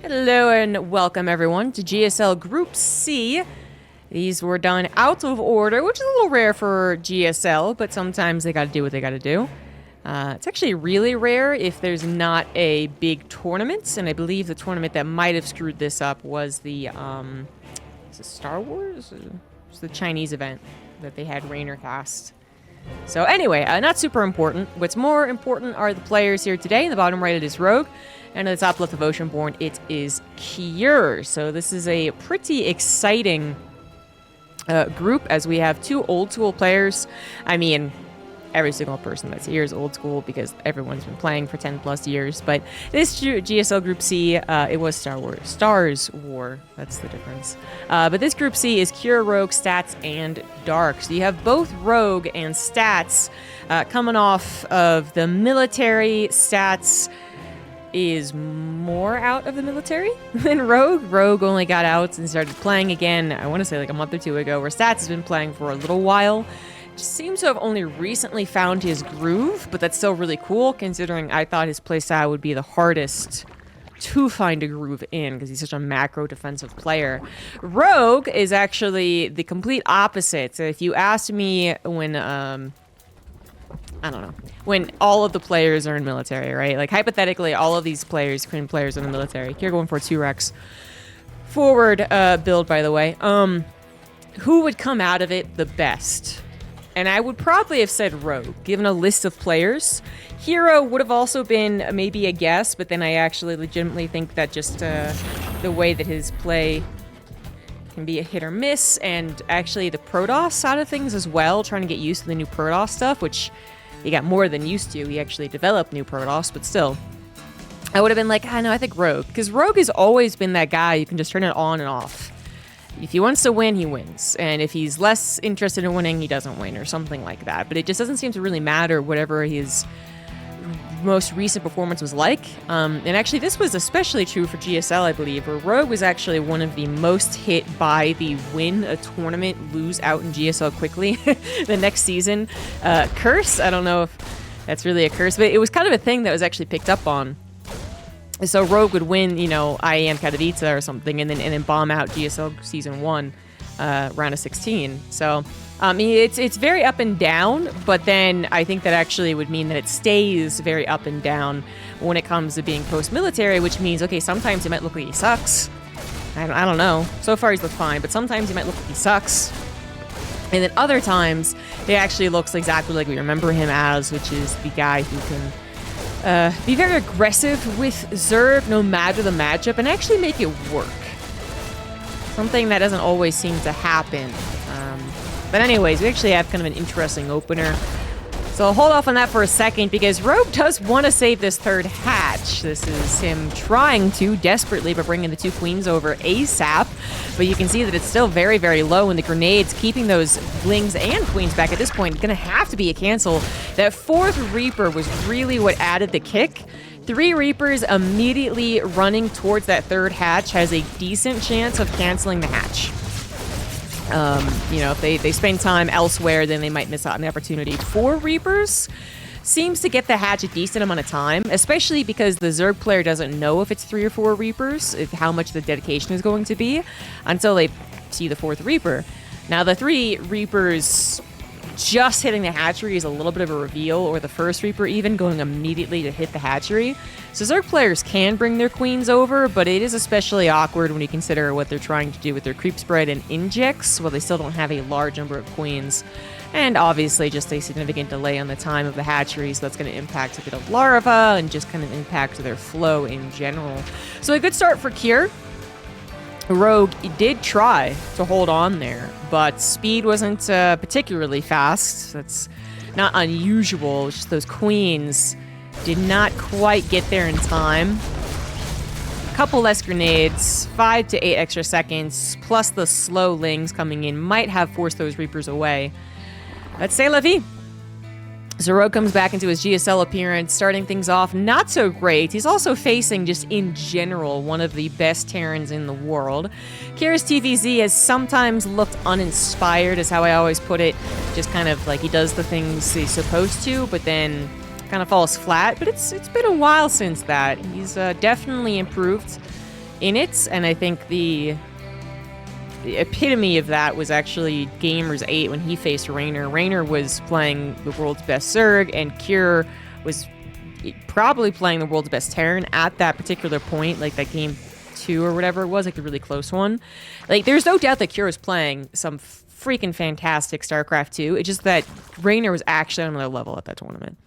Hello and welcome everyone to GSL Group C. These were done out of order, which is a little rare for GSL, but sometimes they gotta do what they gotta do. It's actually really rare if there's not a big tournament, and I believe the tournament that might have screwed this up was the, is it Star Wars? It's the Chinese event that they had Rainer cast. So anyway, not super important. What's more important are the players here today. In the bottom right, it is Rogue. And at the top left of Oceanborn, it is Cure. So this is a pretty exciting group, as we have two old school players. I mean, every single person that's here is old school because everyone's been playing for 10 plus years. But this GSL Group C, it was Stars War. That's the difference. But this Group C is Cure, Rogue, Stats, and Dark. So you have both Rogue and Stats coming off of the military. Stats is more out of the military than Rogue. Rogue only got out and started playing again, I want to say like a month or two ago, where Stats has been playing for a little while. Just seems to have only recently found his groove, but that's still really cool considering I thought his playstyle would be the hardest to find a groove in because he's such a macro defensive player. Rogue is actually the complete opposite. So if you asked me when I don't know, when all of the players are in military, right? Like, hypothetically, all of these players, Korean players, are in the military. Here going for a 2-Rex. Forward build, by the way. Who would come out of it the best? And I would probably have said Rogue, given a list of players. Hero would have also been maybe a guess, but then I actually legitimately think that just the way that his play can be a hit or miss, and actually the Protoss side of things as well, trying to get used to the new Protoss stuff, which he got more than used to. He actually developed new Protoss, but still. I would have been like, no, I think Rogue. Because Rogue has always been that guy you can just turn it on and off. If he wants to win, he wins. And if he's less interested in winning, he doesn't win, or something like that. But it just doesn't seem to really matter whatever his most recent performance was like. And actually, this was especially true for GSL, I believe, where Rogue was actually one of the most hit by the win a tournament, lose out in GSL quickly the next season curse. I don't know if that's really a curse, but it was kind of a thing that was actually picked up on. So Rogue would win, you know, IAM Katowice or something, and then bomb out GSL Season 1, round of 16. So it's very up and down, but then I think that actually would mean that it stays very up and down when it comes to being post-military, which means, okay, sometimes he might look like he sucks. I don't know. So far he's looked fine, but sometimes he might look like he sucks. And then other times, he actually looks exactly like we remember him as, which is the guy who can be very aggressive with Zerg no matter the matchup and actually make it work. Something that doesn't always seem to happen. But anyways, we actually have kind of an interesting opener. So I'll hold off on that for a second because Rogue does want to save this third hatch. This is him trying to desperately, but bringing the two queens over ASAP. But you can see that it's still very, very low, and the grenades keeping those blings and queens back at this point going to have to be a cancel. That fourth Reaper was really what added the kick. 3 Reapers immediately running towards that third hatch has a decent chance of canceling the hatch. You know, if they spend time elsewhere, then they might miss out on the opportunity. 4 Reapers seems to get the hatch a decent amount of time, especially because the Zerg player doesn't know if it's 3 or 4 Reapers, how much the dedication is going to be, until they see the 4th Reaper. Now, the 3 Reapers just hitting the hatchery is a little bit of a reveal, or the first Reaper even going immediately to hit the hatchery. So Zerg players can bring their queens over, but it is especially awkward when you consider what they're trying to do with their creep spread and injects, while they still don't have a large number of queens. And obviously just a significant delay on the time of the hatchery, so that's going to impact a bit of larva and just kind of impact their flow in general. So a good start for Cure. Rogue did try to hold on there, but speed wasn't particularly fast. That's not unusual. Just those queens did not quite get there in time. A couple less grenades, 5 to 8 extra seconds, plus the slow lings coming in might have forced those Reapers away. Let's say la vie. Rogue comes back into his GSL appearance, starting things off not so great. He's also facing, just in general, one of the best Terrans in the world. Kira's TVZ has sometimes looked uninspired, is how I always put it. Just kind of like he does the things he's supposed to, but then kind of falls flat. But it's been a while since that. He's definitely improved in it, and I think the epitome of that was actually Gamers 8 when he faced Raynor. Raynor was playing the world's best Zerg, and Cure was probably playing the world's best Terran at that particular point, like that game 2 or whatever it was, like the really close one. Like, there's no doubt that Cure was playing some freaking fantastic StarCraft 2. It's just that Raynor was actually on another level at that tournament.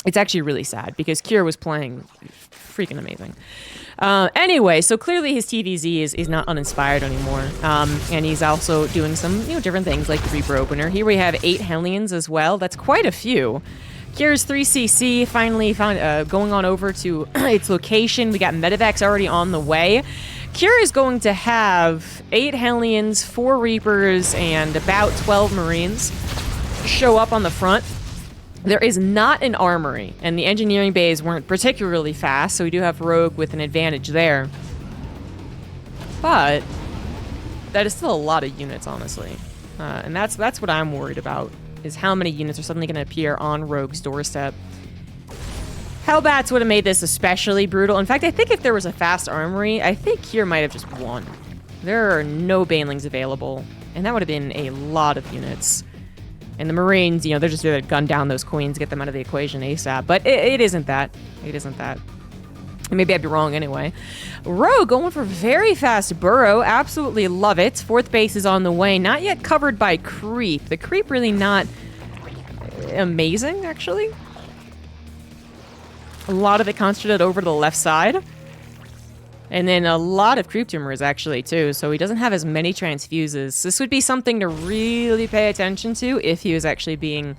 It's actually really sad because Cure was playing freaking amazing. Anyway, so clearly his TVZ is not uninspired anymore. And he's also doing some, different things like the Reaper Opener. Here we have 8 Hellions as well. That's quite a few. Cure's 3CC finally found going on over to its location. We got Medivacs already on the way. Cure is going to have 8 Hellions, 4 Reapers, and about 12 Marines show up on the front. There is not an armory, and the engineering bays weren't particularly fast, so we do have Rogue with an advantage there. But that is still a lot of units, honestly. And that's what I'm worried about, is how many units are suddenly going to appear on Rogue's doorstep. Hellbats would have made this especially brutal. In fact, I think if there was a fast armory, I think Cure might have just won. There are no Banelings available, and that would have been a lot of units. And the Marines, they're just going to gun down those queens, get them out of the equation ASAP. But it isn't that. It isn't that. Maybe I'd be wrong anyway. Rogue going for very fast burrow. Absolutely love it. 4th base is on the way. Not yet covered by creep. The creep really not amazing, actually. A lot of it concentrated over to the left side. And then a lot of creep tumors, actually, too. So he doesn't have as many transfuses. This would be something to really pay attention to if he was actually being...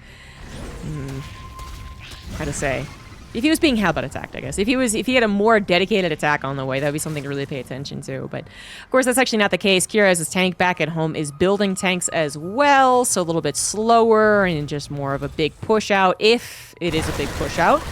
how to say? If he was being Hellbat attacked, I guess. If he had a more dedicated attack on the way, that would be something to really pay attention to. But, of course, that's actually not the case. Kira, as his tank back at home, is building tanks as well. So a little bit slower and just more of a big push out, if it is a big push out.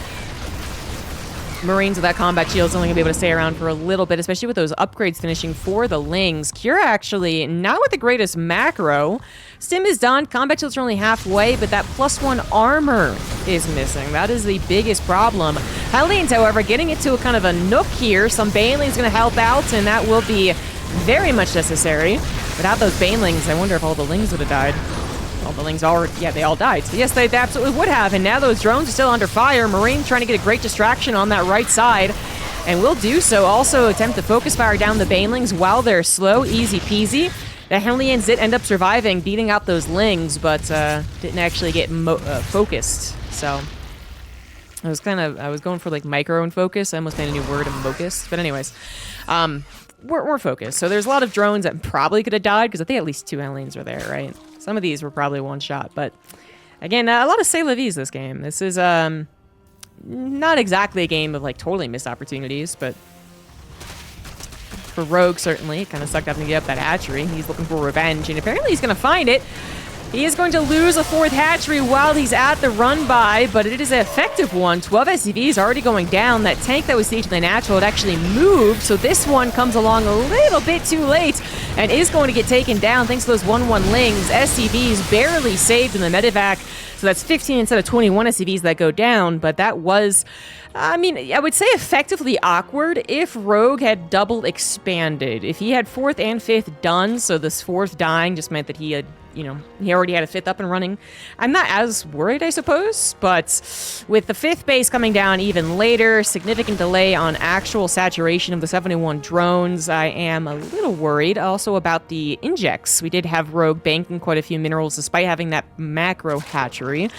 Marines with that combat shield is only going to be able to stay around for a little bit, especially with those upgrades finishing for the Lings. Cura actually not with the greatest macro. Stim is done. Combat shields are only halfway, but that +1 armor is missing. That is the biggest problem. Hellions, however, getting it to a kind of a nook here. Some Banelings going to help out, and that will be very much necessary. Without those Banelings, I wonder if all the Lings would have died. All the Lings they all died. So yes, they absolutely would have. And now those drones are still under fire. Marine trying to get a great distraction on that right side. And will do so. Also attempt to focus fire down the Banelings while they're slow. Easy peasy. The Hellions did end up surviving, beating out those Lings, but didn't actually get focused. So I was going for like micro and focus. I almost made a new word, focused. But anyways, we're focused. So there's a lot of drones that probably could have died because I think at least 2 Hellions were there, right? Some of these were probably one shot, but again, a lot of c'est la vie this game. This is not exactly a game of like totally missed opportunities, but for Rogue certainly, it kind of sucked having to get up that hatchery. He's looking for revenge, and apparently he's going to find it. He is going to lose a 4th hatchery while he's at the run-by, but it is an effective one. 12 SCVs already going down. That tank that was sieged in the natural had actually moved, so this one comes along a little bit too late and is going to get taken down thanks to those 1-1 Lings. SCVs barely saved in the medevac, so that's 15 instead of 21 SCVs that go down, but that was... I would say effectively awkward if Rogue had double expanded. If he had 4th and 5th done, so this 4th dying just meant that he had, he already had a 5th up and running. I'm not as worried, I suppose, but with the 5th base coming down even later, significant delay on actual saturation of the 71 drones, I am a little worried. Also about the injects. We did have Rogue banking quite a few minerals despite having that macro hatchery,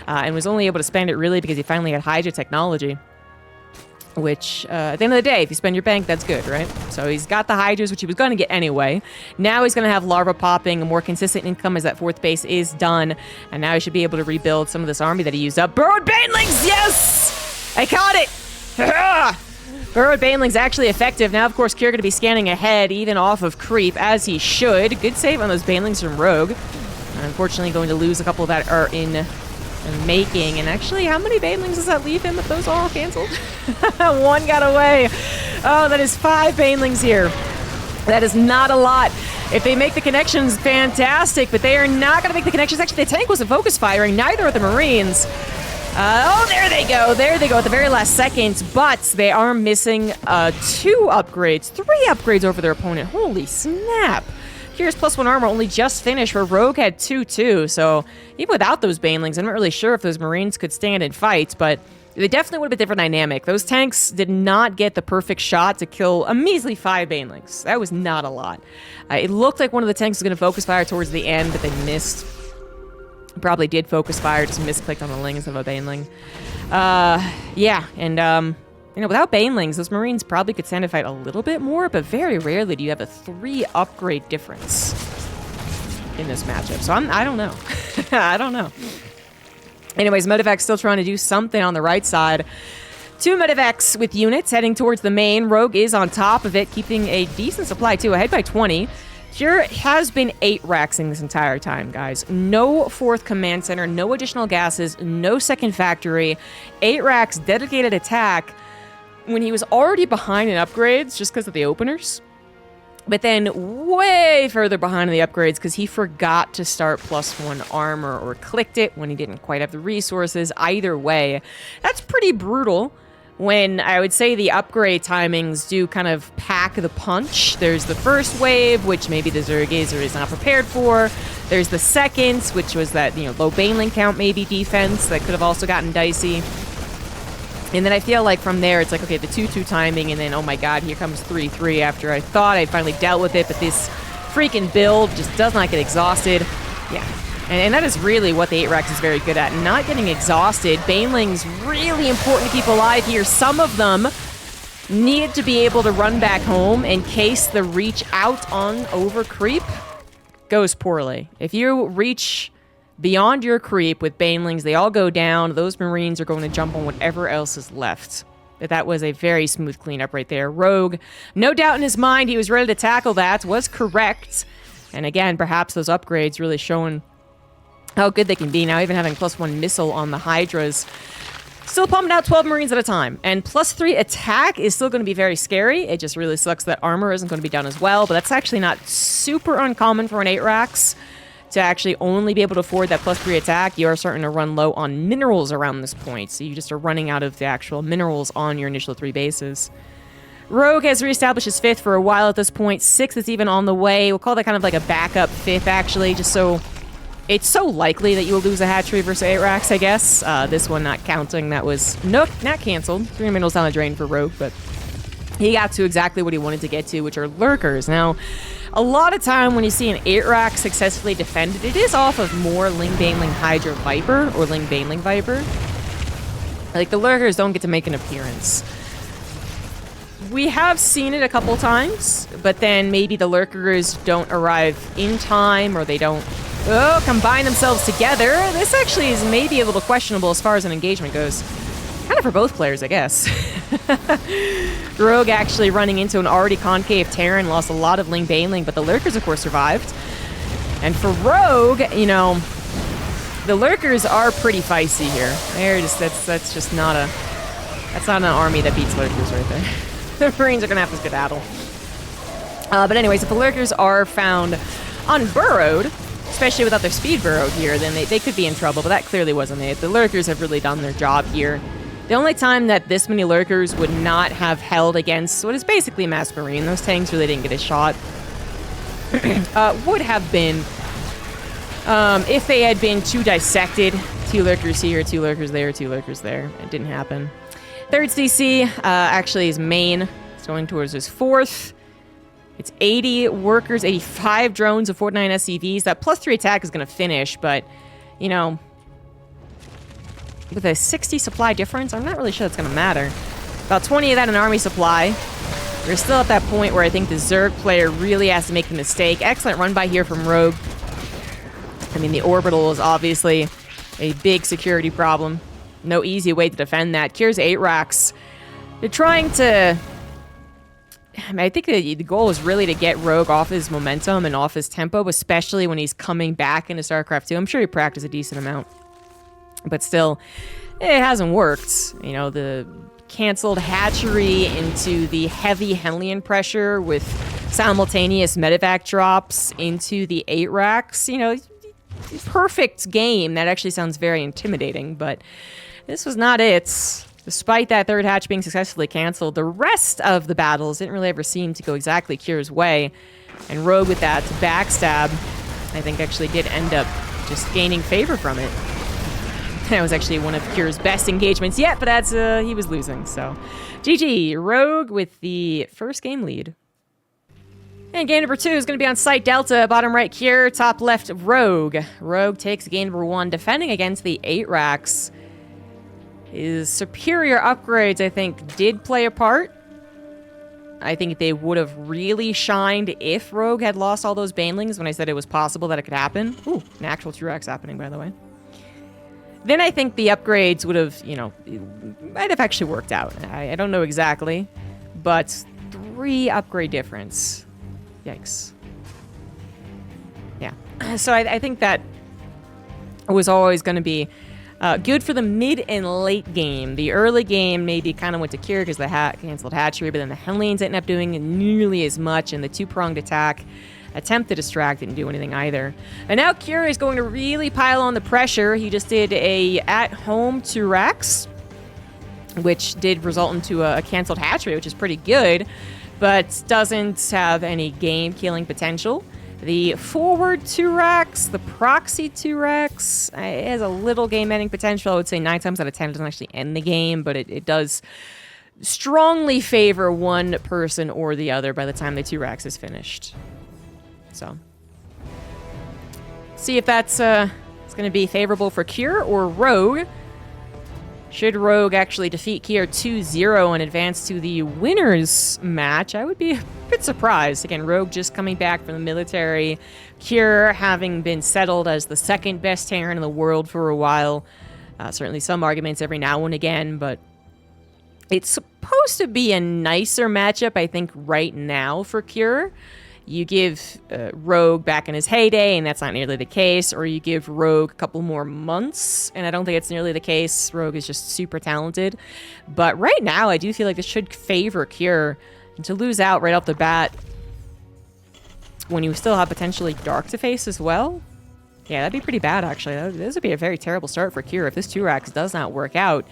and was only able to spend it really because he finally had Hydra technology. Which, at the end of the day, if you spend your bank, that's good, right? So he's got the Hydras, which he was going to get anyway. Now he's going to have larva popping, a more consistent income as that 4th base is done. And now he should be able to rebuild some of this army that he used up. Burrowed Banelings, yes! I caught it! Burrowed Banelings actually effective. Now, of course, Kira going to be scanning ahead, even off of creep, as he should. Good save on those Banelings from Rogue. Unfortunately, going to lose a couple that are in... making, and actually, how many Banelings does that leave him if those are all canceled? 1 got away. Oh, that is 5 Banelings here. That is not a lot. If they make the connections, fantastic, but they are not going to make the connections. Actually, the tank wasn't focus firing, neither are the Marines. Oh, there they go. There they go at the very last second. But they are missing 2 upgrades. 3 upgrades over their opponent. Holy snap. Here's +1 armor only just finished, where Rogue had 2 too. So even without those Banelings, I'm not really sure if those Marines could stand and fight, but they definitely would have been a different dynamic. Those tanks did not get the perfect shot to kill a measly 5 Banelings. That was not a lot. It looked like one of the tanks was going to focus fire towards the end, but they missed. Probably did focus fire, just misclicked on the Ling instead of a Baneling. Yeah, and you know, without Banelings, those Marines probably could stand and fight a little bit more, but very rarely do you have a 3 upgrade difference in this matchup. So I don't know. I don't know. Anyways, Medevac's still trying to do something on the right side. 2 Medevacs with units heading towards the main. Rogue is on top of it, keeping a decent supply too, ahead by 20. Here has been 8 raxing this entire time, guys. No 4th command center, no additional gases, no second factory. 8 racks, dedicated attack, when he was already behind in upgrades just because of the openers. But then way further behind in the upgrades because he forgot to start +1 armor or clicked it when he didn't quite have the resources. Either way, that's pretty brutal. When I would say the upgrade timings do kind of pack the punch. There's the first wave, which maybe the Zergazer is not prepared for. There's the second, which was that, you know, low Baneling count maybe defense that could have also gotten dicey. And then I feel like from there, it's like, okay, the 2-2 timing, and then, oh my god, here comes 3-3 after I thought I finally dealt with it, but this freaking build just does not get exhausted. Yeah. And that is really what the 8-Rax is very good at, not getting exhausted. Baneling's really important to keep alive here. Some of them need to be able to run back home in case the reach out on over creep goes poorly. If you reach beyond your creep with Banelings, they all go down. Those Marines are going to jump on whatever else is left. That was a very smooth cleanup right there. Rogue, no doubt in his mind, he was ready to tackle that, was correct. And again, perhaps those upgrades really showing how good they can be now, even having +1 missile on the Hydras. Still pumping out 12 Marines at a time. And +3 attack is still going to be very scary. It just really sucks that armor isn't going to be done as well, but that's actually not super uncommon for an 8-Rax to actually only be able to afford that +3 attack. You are starting to run low on minerals around this point, so you just are running out of the actual minerals on your initial 3 bases. Rogue has reestablished his 5th for a while at this point. 6th is even on the way. We'll call that kind of like a backup 5th, actually, just so it's so likely that you will lose a hatchery versus 8-Rax, I guess. This one not counting. That was not canceled. 3 minerals down the drain for Rogue, but he got to exactly what he wanted to get to, which are lurkers. Now, a lot of time when you see an 8-Rax successfully defended, it is off of more Ling Baneling Hydra Viper or Ling Baneling Viper. Like, the lurkers don't get to make an appearance. We have seen it a couple times, but then maybe the lurkers don't arrive in time, or they don't combine themselves together. This actually is maybe a little questionable as far as an engagement goes. Kind of for both players, I guess. Rogue actually running into an already concave Terran, lost a lot of Ling Baneling, but the lurkers, of course, survived. And for Rogue, you know, the lurkers are pretty feisty here. They're just, that's just not a, that's not an army that beats lurkers right there. The Marines are gonna have to skedaddle. But anyways, if the lurkers are found unburrowed, especially without their speed burrow here, then they could be in trouble, but that clearly wasn't it. The lurkers have really done their job here. The only time that this many lurkers would not have held against what is basically a mass marine, those tanks really didn't get a shot, would have been if they had been 2 dissected. 2 lurkers here, 2 lurkers there, 2 lurkers there. It didn't happen. 3rd CC, actually his main. It's going towards his 4th. It's 80 workers, 85 drones, and 49 SCVs. That +3 attack is going to finish, but, you know, with a 60 supply difference, I'm not really sure that's going to matter. About 20 of that in army supply. We're still at that point where I think the Zerg player really has to make a mistake. Excellent run by here from Rogue. I mean, the orbital is obviously a big security problem. No easy way to defend that. Here's 8-Rax. They're trying to... I mean, I think the goal is really to get Rogue off his momentum and off his tempo, especially when he's coming back into StarCraft 2. I'm sure he practiced a decent amount. But still, it hasn't worked. You know, the canceled hatchery into the heavy Hellion pressure with simultaneous medevac drops into the 8-Rax. You know, perfect game. That actually sounds very intimidating, but this was not it. Despite that third hatch being successfully canceled, the rest of the battles didn't really ever seem to go exactly Cure's way. And Rogue with that backstab, I think actually did end up just gaining favor from it. That was actually one of Cure's best engagements yet, but that's, he was losing, so. GG, Rogue with the first game lead. And game number 2 is going to be on site Delta, bottom right Cure, top left Rogue. Rogue takes game number 1, defending against the 8 racks. His superior upgrades, I think, did play a part. I think they would have really shined if Rogue had lost all those banelings when I said it was possible that it could happen. Ooh, an actual 2-racks happening, by the way. Then I think the upgrades would have, you know, might have actually worked out. I don't know exactly, but 3 upgrade difference. Yikes. Yeah. So I think that was always going to be good for the mid and late game. The early game maybe kind of went to Cure because the canceled hatchery, but then the Hellions ended up doing nearly as much, and the 2-pronged attack attempt to distract didn't do anything either. And now Cure is going to really pile on the pressure. He just did a at-home 2-racks, which did result into a canceled hatchery, which is pretty good, but doesn't have any game-killing potential. The forward 2-racks, the proxy 2-racks, it has a little game-ending potential. I would say 9 times out of 10 it doesn't actually end the game, but it does strongly favor one person or the other by the time the 2-racks is finished. So, see if that's it's going to be favorable for Cure or Rogue. Should Rogue actually defeat Cure 2-0 and advance to the winners match, I would be a bit surprised. Again, Rogue just coming back from the military. Cure having been settled as the second best Terran in the world for a while. Certainly some arguments every now and again, but it's supposed to be a nicer matchup, I think, right now for Cure. You give Rogue back in his heyday, and that's not nearly the case, or you give Rogue a couple more months, and I don't think it's nearly the case. Rogue is just super talented. But right now, I do feel like this should favor Cure. And to lose out right off the bat, when you still have potentially Dark to face as well, yeah, that'd be pretty bad, actually. This would be a very terrible start for Cure if this 2-racks does not work out.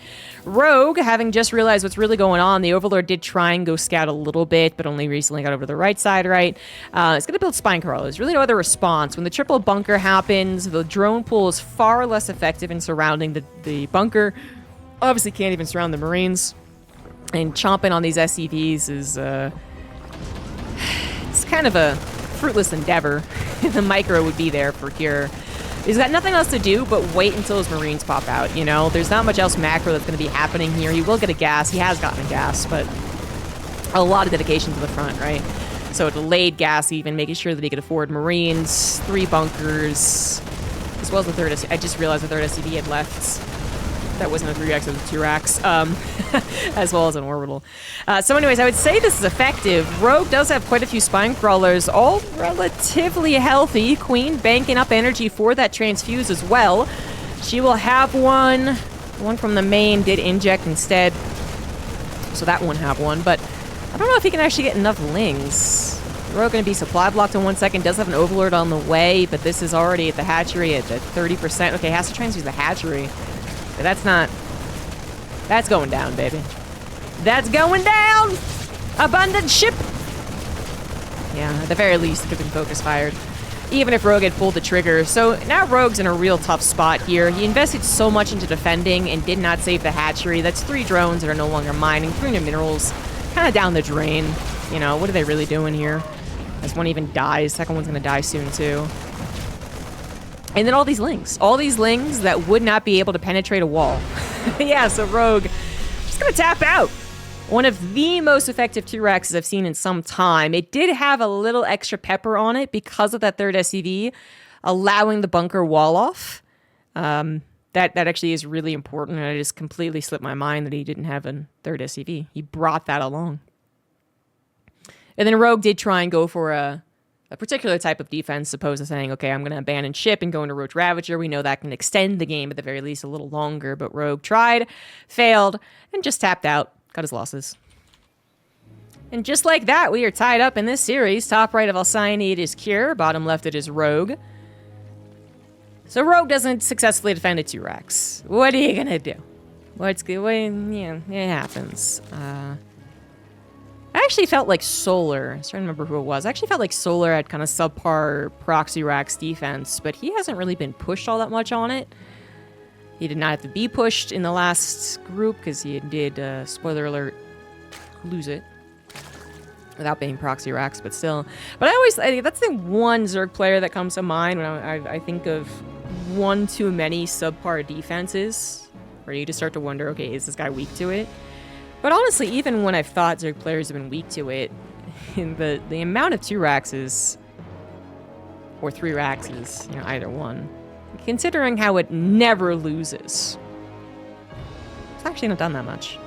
Rogue, having just realized what's really going on, the Overlord did try and go scout a little bit, but only recently got over to the right side, right? It's going to build Spine Crawlers. There's really no other response. When the triple bunker happens, the drone pool is far less effective in surrounding the bunker. Obviously can't even surround the Marines. And chomping on these SCVs is, it's kind of a fruitless endeavor. The micro would be there for Cure. He's got nothing else to do but wait until his Marines pop out, you know? There's not much else macro that's going to be happening here. He will get a gas. He has gotten a gas, but a lot of dedication to the front, right? So a delayed gas even, making sure that he could afford Marines, 3 bunkers, as well as the third SCV. I just realized the third SCV had left. That wasn't a 3-racks, it was a 2-racks, as well as an orbital. So anyways, I would say this is effective. Rogue does have quite a few spine crawlers, all relatively healthy. Queen banking up energy for that transfuse as well. She will have one. One from the main did inject instead, so that won't have one. But I don't know if he can actually get enough lings. Rogue going to be supply blocked in 1 second. Does have an Overlord on the way, but this is already at the hatchery at 30%. Okay, has to transfuse the hatchery. But that's going down, baby. That's going down! Abundant ship! Yeah, at the very least, it could have been focus fired. Even if Rogue had pulled the trigger. So now Rogue's in a real tough spot here. He invested so much into defending and did not save the hatchery. That's 3 drones that are no longer mining, 300 minerals. Kind of down the drain. You know, what are they really doing here? As one even dies, second one's gonna die soon too. And then all these lings that would not be able to penetrate a wall. Yeah, so Rogue just gonna tap out. One of the most effective 2-racks I've seen in some time. It did have a little extra pepper on it because of that third SCV, allowing the bunker wall off. That actually is really important, and I just completely slipped my mind that he didn't have a third SCV. He brought that along. And then Rogue did try and go for a particular type of defense, opposed to saying, okay, I'm going to abandon ship and go into Roach Ravager. We know that can extend the game at the very least a little longer, but Rogue tried, failed, and just tapped out, cut his losses. And just like that, we are tied up in this series. Top right of Alcyanide is Cure, bottom left it is Rogue. So Rogue doesn't successfully defend a 2-racks. What are you going to do? What's good? Well, yeah, it happens. I actually felt like Solar, I was trying to remember who it was. I actually felt like Solar had kind of subpar Proxy Rax defense, but he hasn't really been pushed all that much on it. He did not have to be pushed in the last group because he did, spoiler alert, lose it. Without being Proxy Rax, but still. But that's the one Zerg player that comes to mind when I think of one too many subpar defenses, where you just start to wonder, okay, is this guy weak to it? But honestly, even when I've thought Zerg players have been weak to it, the amount of 2 Raxes, or 3 Raxes, you know, either one, considering how it never loses, it's actually not done that much.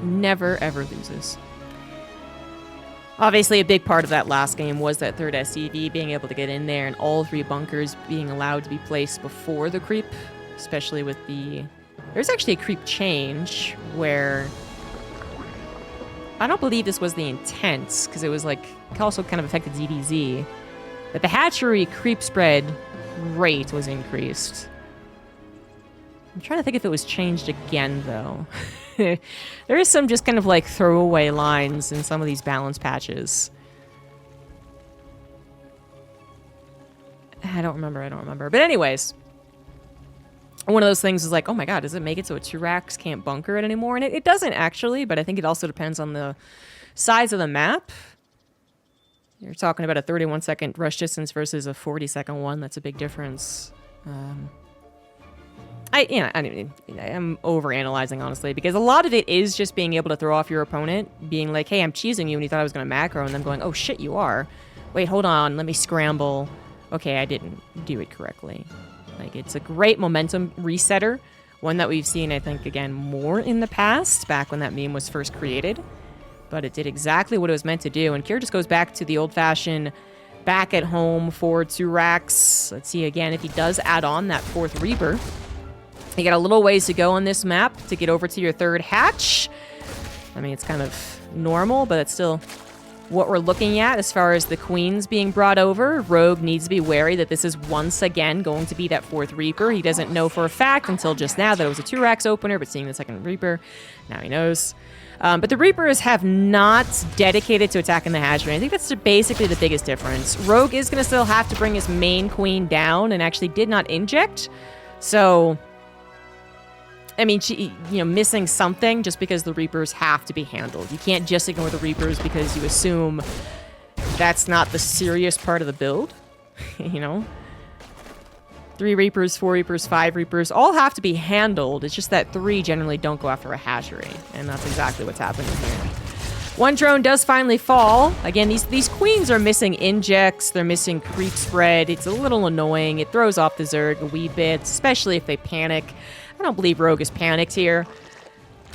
Never, ever loses. Obviously, a big part of that last game was that third SCV being able to get in there and all 3 bunkers being allowed to be placed before the creep, especially with the... There's actually a creep change where... I don't believe this was the intent, because it was like... It also kind of affected ZDZ. But the hatchery creep spread rate was increased. I'm trying to think if it was changed again, though. There is some just kind of like throwaway lines in some of these balance patches. I don't remember. But anyways, one of those things is like, oh my god, does it make it so a 2-Rax can't bunker it anymore? And it doesn't actually, but I think it also depends on the size of the map. You're talking about a 31-second rush distance versus a 40-second one. That's a big difference. I'm overanalyzing, honestly, because a lot of it is just being able to throw off your opponent, being like, hey, I'm cheesing you, and you thought I was going to macro, and then going, oh, shit, you are. Wait, hold on, let me scramble. Okay, I didn't do it correctly. Like, it's a great momentum resetter, one that we've seen, I think, again, more in the past, back when that meme was first created, but it did exactly what it was meant to do, and Kier just goes back to the old-fashioned back at home for 2-Rax. Let's see again if he does add on that 4th Reaper. You got a little ways to go on this map to get over to your 3rd hatch. I mean, it's kind of normal, but it's still what we're looking at as far as the queens being brought over. Rogue needs to be wary that this is once again going to be that 4th Reaper. He doesn't know for a fact until just now that it was a 2-Rax opener, but seeing the 2nd Reaper, now he knows. But the Reapers have not dedicated to attacking the hatchery. I think that's basically the biggest difference. Rogue is going to still have to bring his main queen down and actually did not inject. So... I mean, missing something just because the Reapers have to be handled. You can't just ignore the Reapers because you assume that's not the serious part of the build. You know? 3 Reapers, 4 Reapers, 5 Reapers, all have to be handled. It's just that 3 generally don't go after a hatchery. And that's exactly what's happening here. 1 drone does finally fall. Again, these queens are missing injects. They're missing creep spread. It's a little annoying. It throws off the Zerg a wee bit, especially if they panic. I don't believe Rogue is panicked here.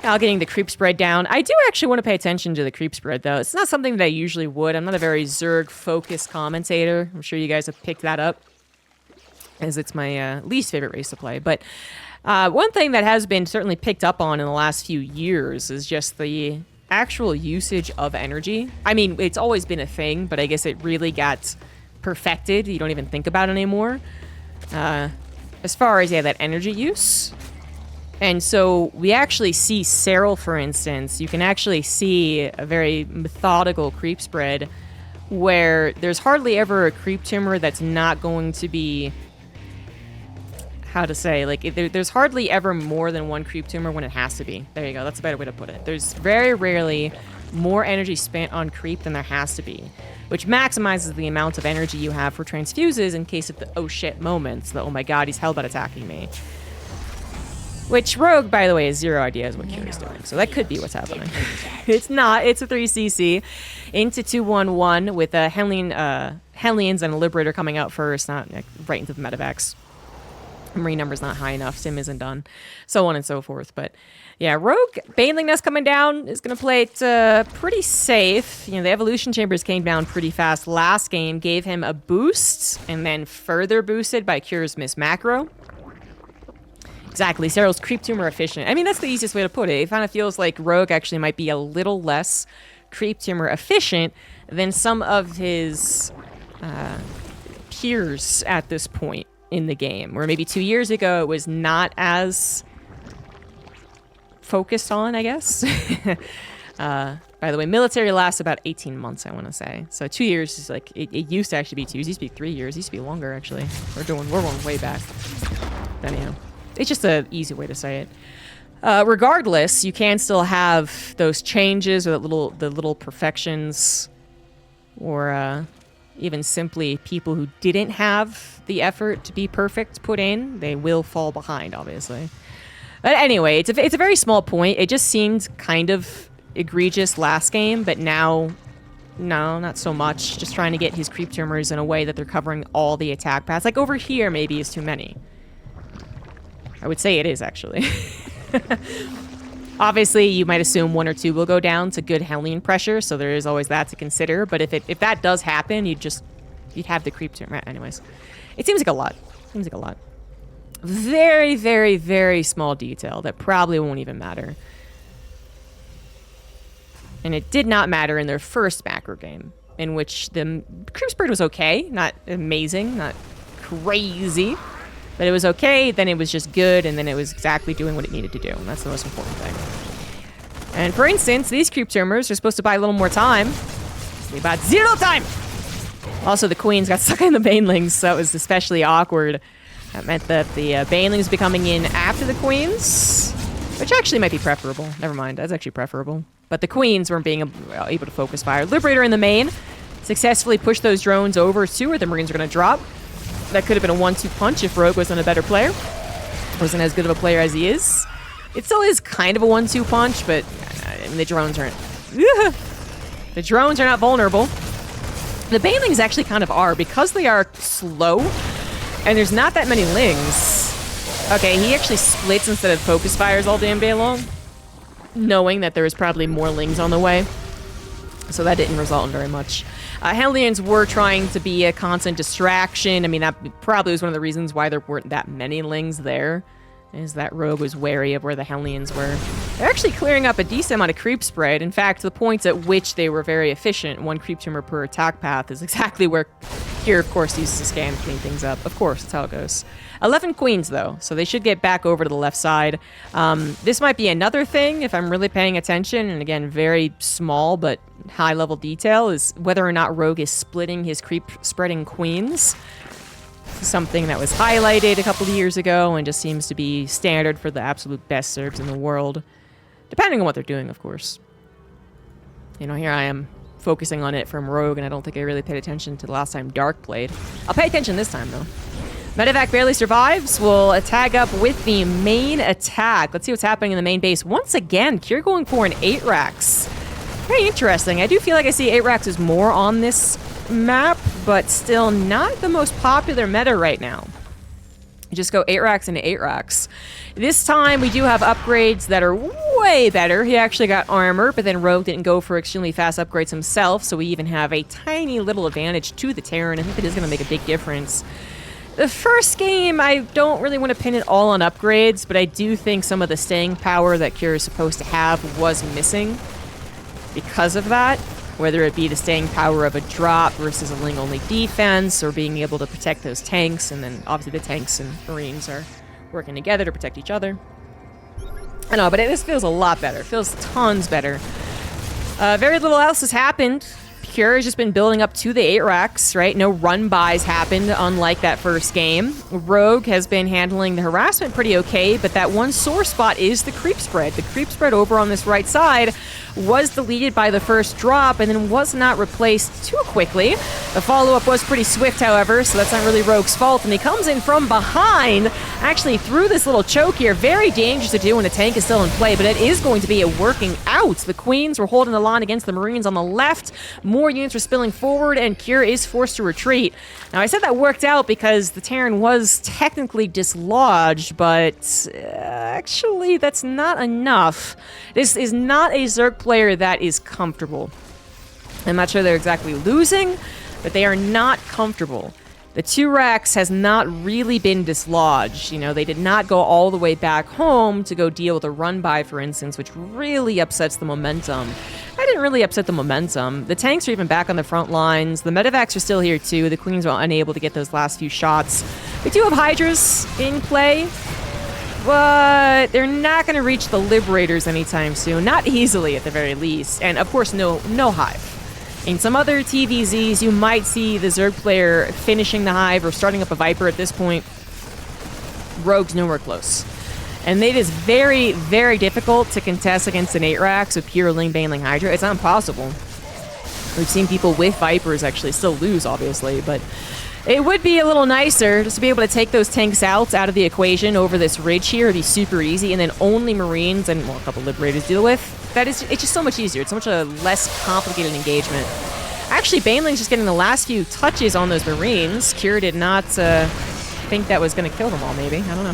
Now getting the creep spread down. I do actually want to pay attention to the creep spread, though. It's not something that I usually would. I'm not a very Zerg-focused commentator. I'm sure you guys have picked that up, as it's my least favorite race to play. But one thing that has been certainly picked up on in the last few years is just the actual usage of energy. I mean, it's always been a thing, but I guess it really got perfected. You don't even think about it anymore. As far as, that energy use. And so we actually see Cyril, for instance. You can actually see a very methodical creep spread where there's hardly ever a creep tumor that's not going to be... How to say? Like, there's hardly ever more than 1 creep tumor when it has to be. There you go. That's a better way to put it. There's very rarely more energy spent on creep than there has to be, which maximizes the amount of energy you have for transfuses in case of the oh shit moments. The oh my god, he's hellbent attacking me. Which Rogue, by the way, has 0 idea is what Kira's doing. So that could be what's happening. It's not. It's a 3cc into 211 with Hellions and a Liberator coming out first, not right into the medevacs. Marine number's not high enough, sim isn't done, so on and so forth. But yeah, Rogue, Baneling Nest coming down is going to play it pretty safe. You know, the Evolution Chambers came down pretty fast last game, gave him a boost, and then further boosted by Cure's Miss Macro. Exactly, Cyril's creep tumor efficient. I mean, that's the easiest way to put it. It kind of feels like Rogue actually might be a little less creep tumor efficient than some of his peers at this point. in the game, where maybe 2 years ago it was not as focused on, I guess. By the way, military lasts about 18 months, I want to say. So 2 years is like, it used to actually be 2 years. It used to be 3 years. It used to be longer, actually. We're going way back. But anyhow, it's just an easy way to say it. Regardless, you can still have those changes or the little perfections, or even simply people who didn't have the effort to be perfect put in. They will fall behind, obviously. But anyway, it's a very small point. It just seemed kind of egregious last game, but now, no, not so much. Just trying to get his creep tumors in a way that they're covering all the attack paths. Like over here maybe is too many. I would say it is, actually. Obviously, you might assume 1 or 2 will go down to good Hellion pressure, so there is always that to consider. But if that does happen, you'd have the creep tumor. Anyways, it seems like a lot. Seems like a lot. Very, very, very small detail that probably won't even matter. And it did not matter in their first macro game, in which the creep spread was okay, not amazing, not crazy, but it was okay, then it was just good, and then it was exactly doing what it needed to do, and that's the most important thing. And for instance, these creep tumors are supposed to buy a little more time. They bought 0 time! Also, the queens got stuck in the banelings, so that was especially awkward. That meant that the banelings be coming in after the queens, which actually might be preferable. Never mind, that's actually preferable. But the queens weren't being able to focus fire. Liberator in the main successfully pushed those drones over to where the Marines are going to drop. That could have been a 1-2 punch if Rogue wasn't a better player. Wasn't as good of a player as he is. It still is kind of a 1-2 punch, but I mean, the drones aren't... The drones are not vulnerable. The banelings actually kind of are, because they are slow, and there's not that many lings. Okay, he actually splits instead of focus fires all damn day long, knowing that there was probably more lings on the way. So that didn't result in very much. Hellions were trying to be a constant distraction. I mean, that probably was one of the reasons why there weren't that many lings there, is that Rogue was wary of where the Hellions were. They're actually clearing up a decent amount of creep spread. In fact, the points at which they were very efficient, 1 creep tumor per attack path, is exactly where here, of course, uses a scan to clean things up. Of course, that's how it goes. 11 queens, though, so they should get back over to the left side. This might be another thing, if I'm really paying attention, and again, very small but high-level detail, is whether or not Rogue is splitting his creep-spreading queens. Something that was highlighted a couple of years ago and just seems to be standard for the absolute best Zergs in the world. Depending on what they're doing, of course. You know, here I am focusing on it from Rogue, and I don't think I really paid attention to the last time Dark played. I'll pay attention this time, though. Medevac barely survives. We'll tag up with the main attack. Let's see what's happening in the main base. Once again, Kier going for an 8 racks. Very interesting. I do feel like I see 8 racks is more on this map, but still not the most popular meta right now. You just go 8 racks into 8 racks. This time we do have upgrades that are way better. He actually got armor, but then Rogue didn't go for extremely fast upgrades himself, so we even have a tiny little advantage to the Terran. I think it is going to make a big difference. The first game, I don't really want to pin it all on upgrades, but I do think some of the staying power that Kier is supposed to have was missing because of that. Whether it be the staying power of a drop versus a Ling-only defense, or being able to protect those tanks, and then obviously the tanks and Marines are working together to protect each other. I know, but this feels a lot better. It feels tons better. Very little else has happened. Pure has just been building up to the 8 racks, right? No run buys happened, unlike that first game. Rogue has been handling the harassment pretty okay, but that one sore spot is the creep spread. The creep spread over on this right side was deleted by the first drop and then was not replaced too quickly. The follow-up was pretty swift, however, so that's not really Rogue's fault. And he comes in from behind, actually through this little choke here. Very dangerous to do when the tank is still in play, but it is going to be a working out. The Queens were holding the line against the Marines on the left. More units were spilling forward, and Kier is forced to retreat. Now, I said that worked out because the Terran was technically dislodged, but actually, that's not enough. This is not a Zerg player that is comfortable. I'm not sure they're exactly losing, but they are not comfortable. The 2 racks has not really been dislodged. You know, they did not go all the way back home to go deal with a run-by, for instance, which really upsets the momentum. That didn't really upset the momentum. The tanks are even back on the front lines. The medevacs are still here, too. The Queens were unable to get those last few shots. We do have Hydras in play, but they're not going to reach the Liberators anytime soon. Not easily, at the very least. And, of course, no Hive. In some other TVZs, you might see the Zerg player finishing the Hive or starting up a Viper at this point. Rogue's nowhere close. And it is very, very difficult to contest against an 8-Rax with pure Ling Bane Ling Hydra. It's not impossible. We've seen people with Vipers actually still lose, obviously, but it would be a little nicer just to be able to take those tanks out of the equation over this ridge here. It'd be super easy, and then only Marines and, well, a couple Liberators deal with. It's just so much easier. It's so much a less complicated engagement. Actually, Baneling's just getting the last few touches on those Marines. Cure did not think that was going to kill them all, maybe. I don't know.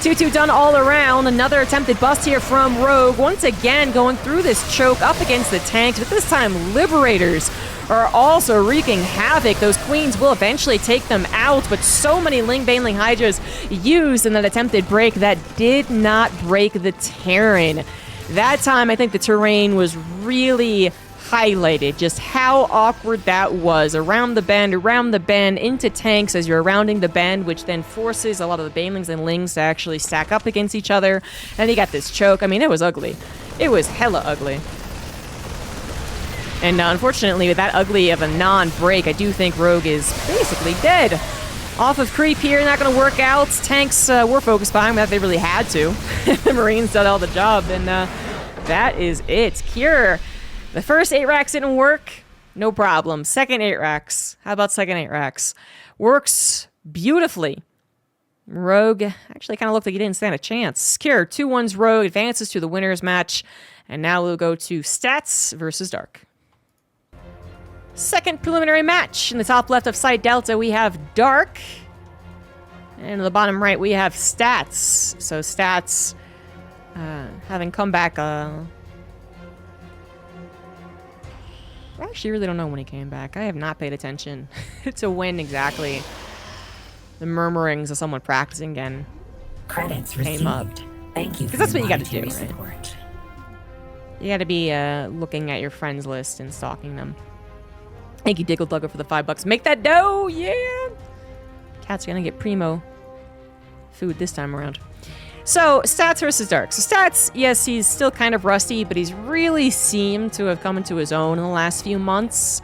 2-2 done all around. Another attempted bust here from Rogue. Once again, going through this choke up against the tanks, but this time Liberators are also wreaking havoc. Those Queens will eventually take them out, but so many Ling Bane Ling Hydras used in that attempted break that did not break the Terran. That time, I think the terrain was really highlighted, just how awkward that was. Around the bend, into tanks as you're rounding the bend, which then forces a lot of the Banelings and Lings to actually stack up against each other. And you got this choke. I mean, it was ugly. It was hella ugly. And unfortunately, with that ugly of a non-break, I do think Rogue is basically dead. Off of creep here, not going to work out. Tanks were focused behind, but they really had to. The Marines did all the job, and that is it. Cure. The first 8-Rax didn't work. No problem. Second 8-Rax. How about second 8-Rax? Works beautifully. Rogue actually kind of looked like he didn't stand a chance. Cure, 2-1's Rogue, advances to the winner's match. And now we'll go to Stats versus Dark. Second preliminary match. In the top left of Site Delta, we have Dark. And in the bottom right, we have Stats. So Stats, having come back, I actually really don't know when he came back. I have not paid attention to when exactly the murmurings of someone practicing again Credits came received. up. Thank you for Because that's what you got to do, monetary right? support. You got to be looking at your friends list and stalking them. Thank you, Diggle Dugger, for the $5. Make that dough, yeah! Cat's gonna get primo food this time around. So, Stats versus Dark. So, Stats, yes, he's still kind of rusty, but he's really seemed to have come into his own in the last few months.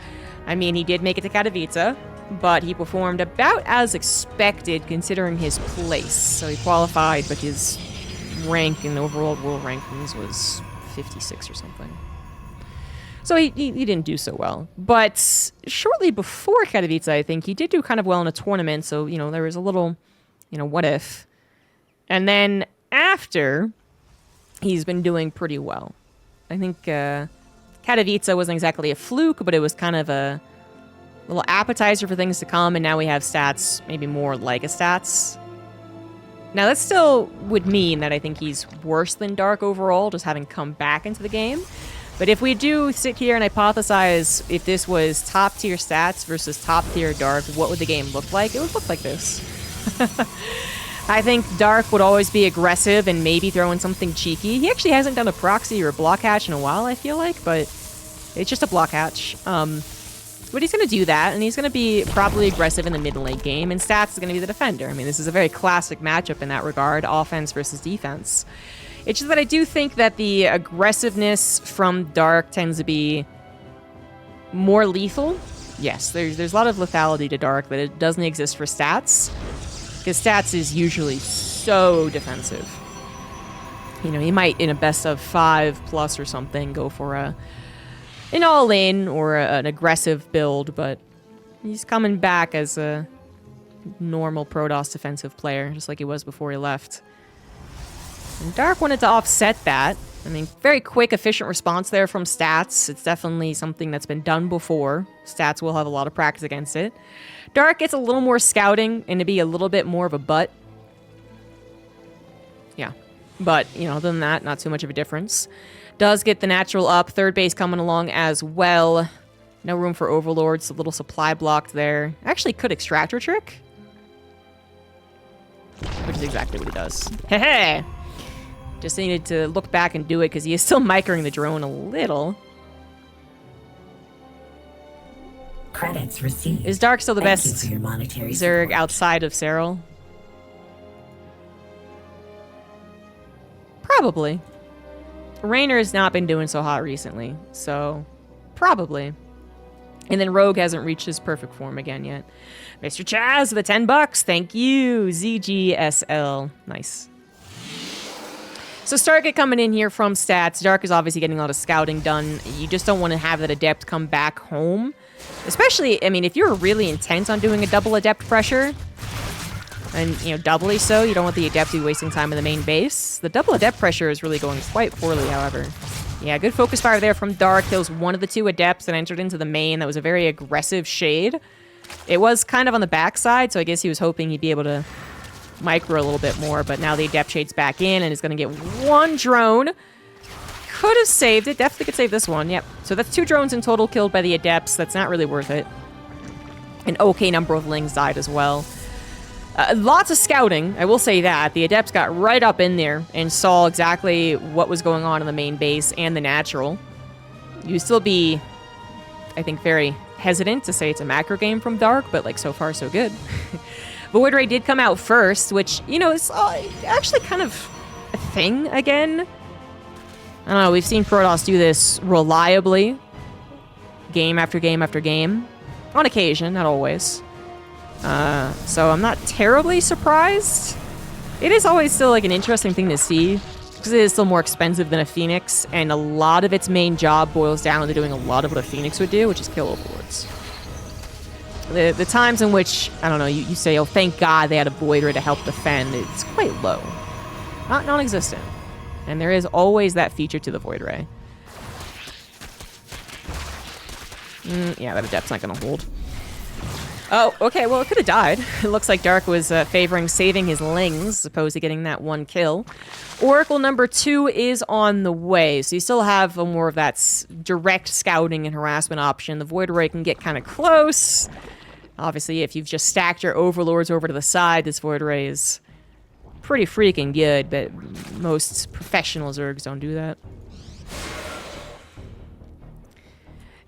I mean, he did make it to Katowice, but he performed about as expected considering his place. So, he qualified, but his rank in the overall world rankings was 56 or something. So he didn't do so well. But shortly before Katowice, I think, he did do kind of well in a tournament. So, you know, there was a little, you know, what if. And then after, he's been doing pretty well. I think Katowice wasn't exactly a fluke, but it was kind of a little appetizer for things to come. And now we have Stats, maybe more like a Stats. Now, that still would mean that I think he's worse than Dark overall, just having come back into the game. But if we do sit here and hypothesize if this was top-tier Stats versus top-tier Dark, what would the game look like? It would look like this. I think Dark would always be aggressive and maybe throw in something cheeky. He actually hasn't done a proxy or a block hatch in a while, I feel like, but it's just a block hatch. But he's going to do that, and he's going to be probably aggressive in the mid-lane game, and Stats is going to be the defender. I mean, this is a very classic matchup in that regard, offense versus defense. It's just that I do think that the aggressiveness from Dark tends to be more lethal. Yes, there's a lot of lethality to Dark that it doesn't exist for Stats, because Stats is usually so defensive. You know, he might, in a best of 5+ or something, go for an all-in or an aggressive build, but he's coming back as a normal Protoss defensive player, just like he was before he left. And Dark wanted to offset that. I mean, very quick, efficient response there from Stats. It's definitely something that's been done before. Stats will have a lot of practice against it. Dark gets a little more scouting and to be a little bit more of a butt. Yeah. But, you know, other than that, not too much of a difference. Does get the natural up. Third base coming along as well. No room for Overlords. A little supply blocked there. Actually could Extractor Trick. Which is exactly what he does. Hey! Just needed to look back and do it because he is still microing the drone a little. Credits received. Is Dark still the Thank best you for your monetary Zerg support. outside of Cyril? Probably. Raynor has not been doing so hot recently, so probably. And then Rogue hasn't reached his perfect form again yet. Mr. Chaz with the $10. Thank you. ZGSL. Nice. So Stargate coming in here from stats. Dark is obviously getting a lot of scouting done. You just don't want to have that Adept come back home. Especially, I mean, if you're really intent on doing a double Adept pressure, and, you know, doubly so, you don't want the Adept to be wasting time in the main base. The double Adept pressure is really going quite poorly, however. Yeah, good focus fire there from Dark. Kills one of the two Adepts that entered into the main. That was a very aggressive shade. It was kind of on the backside, so I guess he was hoping he'd be able to micro a little bit more, but now the Adept shade's back in and is going to get one drone. Could have saved it. Definitely could save this one. Yep. So that's 2 drones in total killed by the Adepts. That's not really worth it. An okay number of Lings died as well. Lots of scouting, I will say that. The Adepts got right up in there and saw exactly what was going on in the main base and the natural. You'd still be, I think, very hesitant to say it's a macro game from Dark, but, like, so far, so good. Void Ray did come out first, which, you know, is actually kind of a thing again. I don't know, we've seen Protoss do this reliably. Game after game after game. On occasion, not always. So I'm not terribly surprised. It is always still, like, an interesting thing to see, because it is still more expensive than a Phoenix, and a lot of its main job boils down to doing a lot of what a Phoenix would do, which is kill overlords. The times in which, I don't know, you say, oh, thank God they had a Void Ray to help defend, it's quite low. Not non-existent. And there is always that feature to the Void Ray. Yeah, that Adept's not going to hold. Oh, okay, well, it could have died. It looks like Dark was favoring saving his Lings, as opposed to getting that one kill. Oracle number 2 is on the way, so you still have more of that direct scouting and harassment option. The Void Ray can get kind of close. Obviously, if you've just stacked your Overlords over to the side, this Void Ray is pretty freaking good, but most professional Zergs don't do that.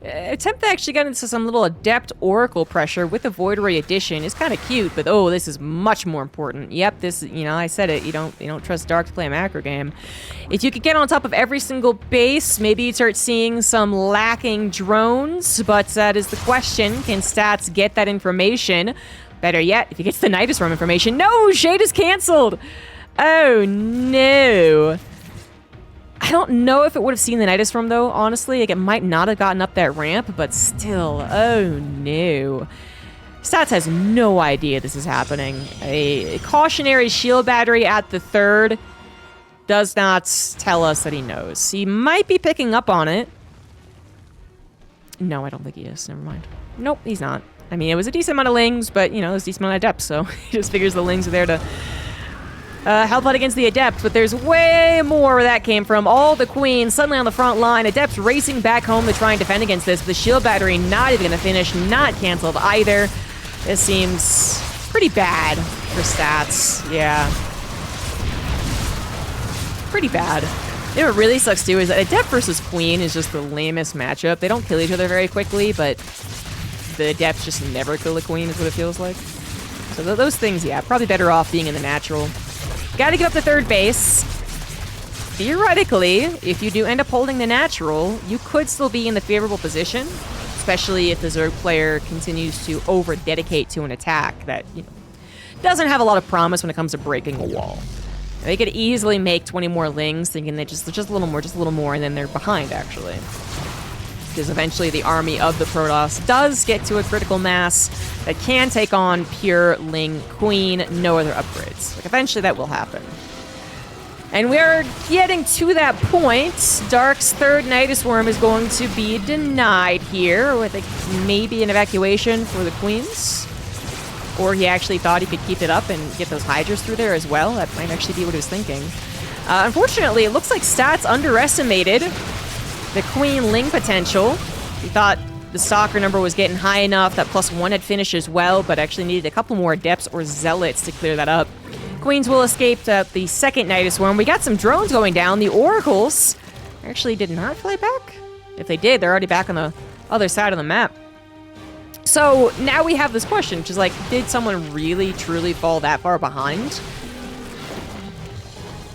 Attempt to actually get into some little Adept Oracle pressure with the Void Ray addition is kind of cute, but oh, this is much more important. Yep, this, you know, I said it, you don't trust Dark to play a macro game. If you could get on top of every single base, maybe you'd start seeing some lacking drones, but that is the question. Can Stats get that information? Better yet, if he gets the Nidus Worm information. No, Shade is canceled! Oh, no. I don't know if it would have seen the Nidus Worm, though, honestly. Like, it might not have gotten up that ramp, but still, oh no. Stats has no idea this is happening. A cautionary shield battery at the 3rd does not tell us that he knows. He might be picking up on it. No, I don't think he is. Never mind. Nope, he's not. I mean, it was a decent amount of Lings, but, you know, it was a decent amount of Adepts, so he just figures the Lings are there to help out against the Adept, but there's way more where that came from. All the Queens suddenly on the front line. Adepts racing back home to try and defend against this. The shield battery not even going to finish, not canceled either. This seems pretty bad for Stats. Yeah. Pretty bad. You know what really sucks too is that Adept versus Queen is just the lamest matchup. They don't kill each other very quickly, but the Adepts just never kill the Queen is what it feels like. So those things, yeah, probably better off being in the natural. Gotta get up to 3rd base. Theoretically, if you do end up holding the natural, you could still be in the favorable position, especially if the Zerg player continues to over-dedicate to an attack that, you know, doesn't have a lot of promise when it comes to breaking a wall. They could easily make 20 more Lings, thinking they just a little more, and then they're behind, actually. Because eventually the army of the Protoss does get to a critical mass that can take on pure Ling Queen, no other upgrades. Like, eventually that will happen. And we are getting to that point. Dark's 3rd Nidus Worm is going to be denied here, with maybe an evacuation for the Queens. Or he actually thought he could keep it up and get those Hydras through there as well. That might actually be what he was thinking. Unfortunately, it looks like Stats underestimated the Queen Ling potential. He thought the Stalker number was getting high enough that +1 had finished as well, but actually needed a couple more Adepts or Zealots to clear that up. Queens will escape the 2nd Nidus Worm. We got some drones going down. The Oracles actually did not fly back. If they did, they're already back on the other side of the map. So now we have this question, which is like, did someone really, truly fall that far behind?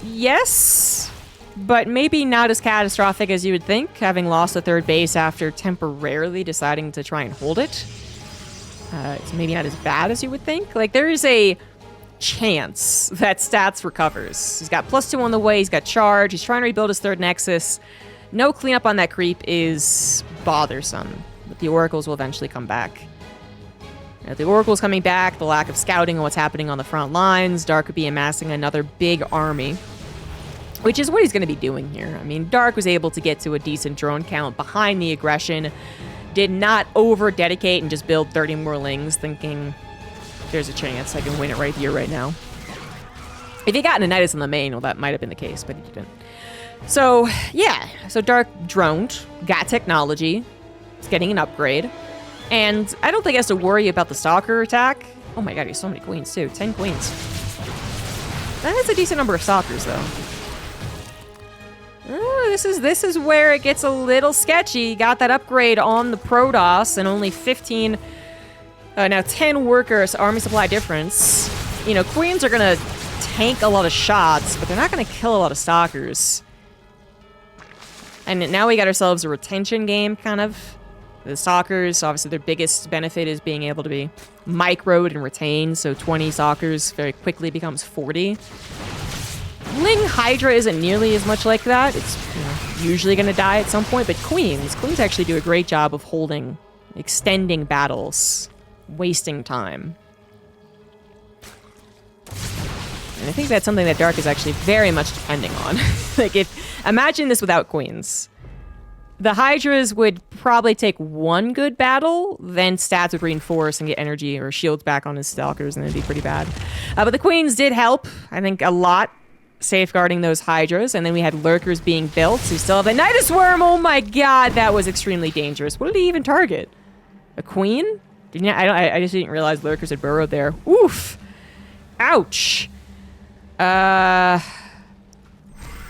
Yes, but maybe not as catastrophic as you would think, having lost the third base after temporarily deciding to try and hold it. It's maybe not as bad as you would think. Like, there is a chance that Stats recovers. He's got +2 on the way, he's got charge, he's trying to rebuild his third Nexus. No cleanup on that creep is bothersome, but the Oracles will eventually come back. Now, the Oracle's coming back, the lack of scouting on what's happening on the front lines, Dark could be amassing another big army, which is what he's going to be doing here. I mean, Dark was able to get to a decent drone count behind the aggression, did not over-dedicate and just build 30 more Lings, thinking there's a chance I can win it right here, right now. If he got an Anitis in the main, well, that might have been the case, but he didn't. So, yeah. So Dark droned, got technology, is getting an upgrade, and I don't think he has to worry about the Stalker attack. Oh my god, he has so many queens, too. 10 queens. That is a decent number of Stalkers, though. This is where it gets a little sketchy. Got that upgrade on the Protoss and only 15... now 10 workers, army supply difference. You know, queens are gonna tank a lot of shots, but they're not gonna kill a lot of stalkers. And now we got ourselves a retention game, kind of. The stalkers, obviously their biggest benefit is being able to be microed and retained, so 20 stalkers very quickly becomes 40. Ling Hydra isn't nearly as much like that. It's usually gonna die at some point, but queens actually do a great job of holding, extending battles, wasting time. And I think that's something that Dark is actually very much depending on. Like, imagine this without queens. The Hydras would probably take one good battle, then Stats would reinforce and get energy or shields back on his Stalkers, and it'd be pretty bad. But the queens did help, I think, a lot, safeguarding those Hydras, and then we had Lurkers being built. So we still have the Nidus Worm. Oh my god, that was extremely dangerous. What did he even target? A queen? I just didn't realize Lurkers had burrowed there. Oof! Ouch!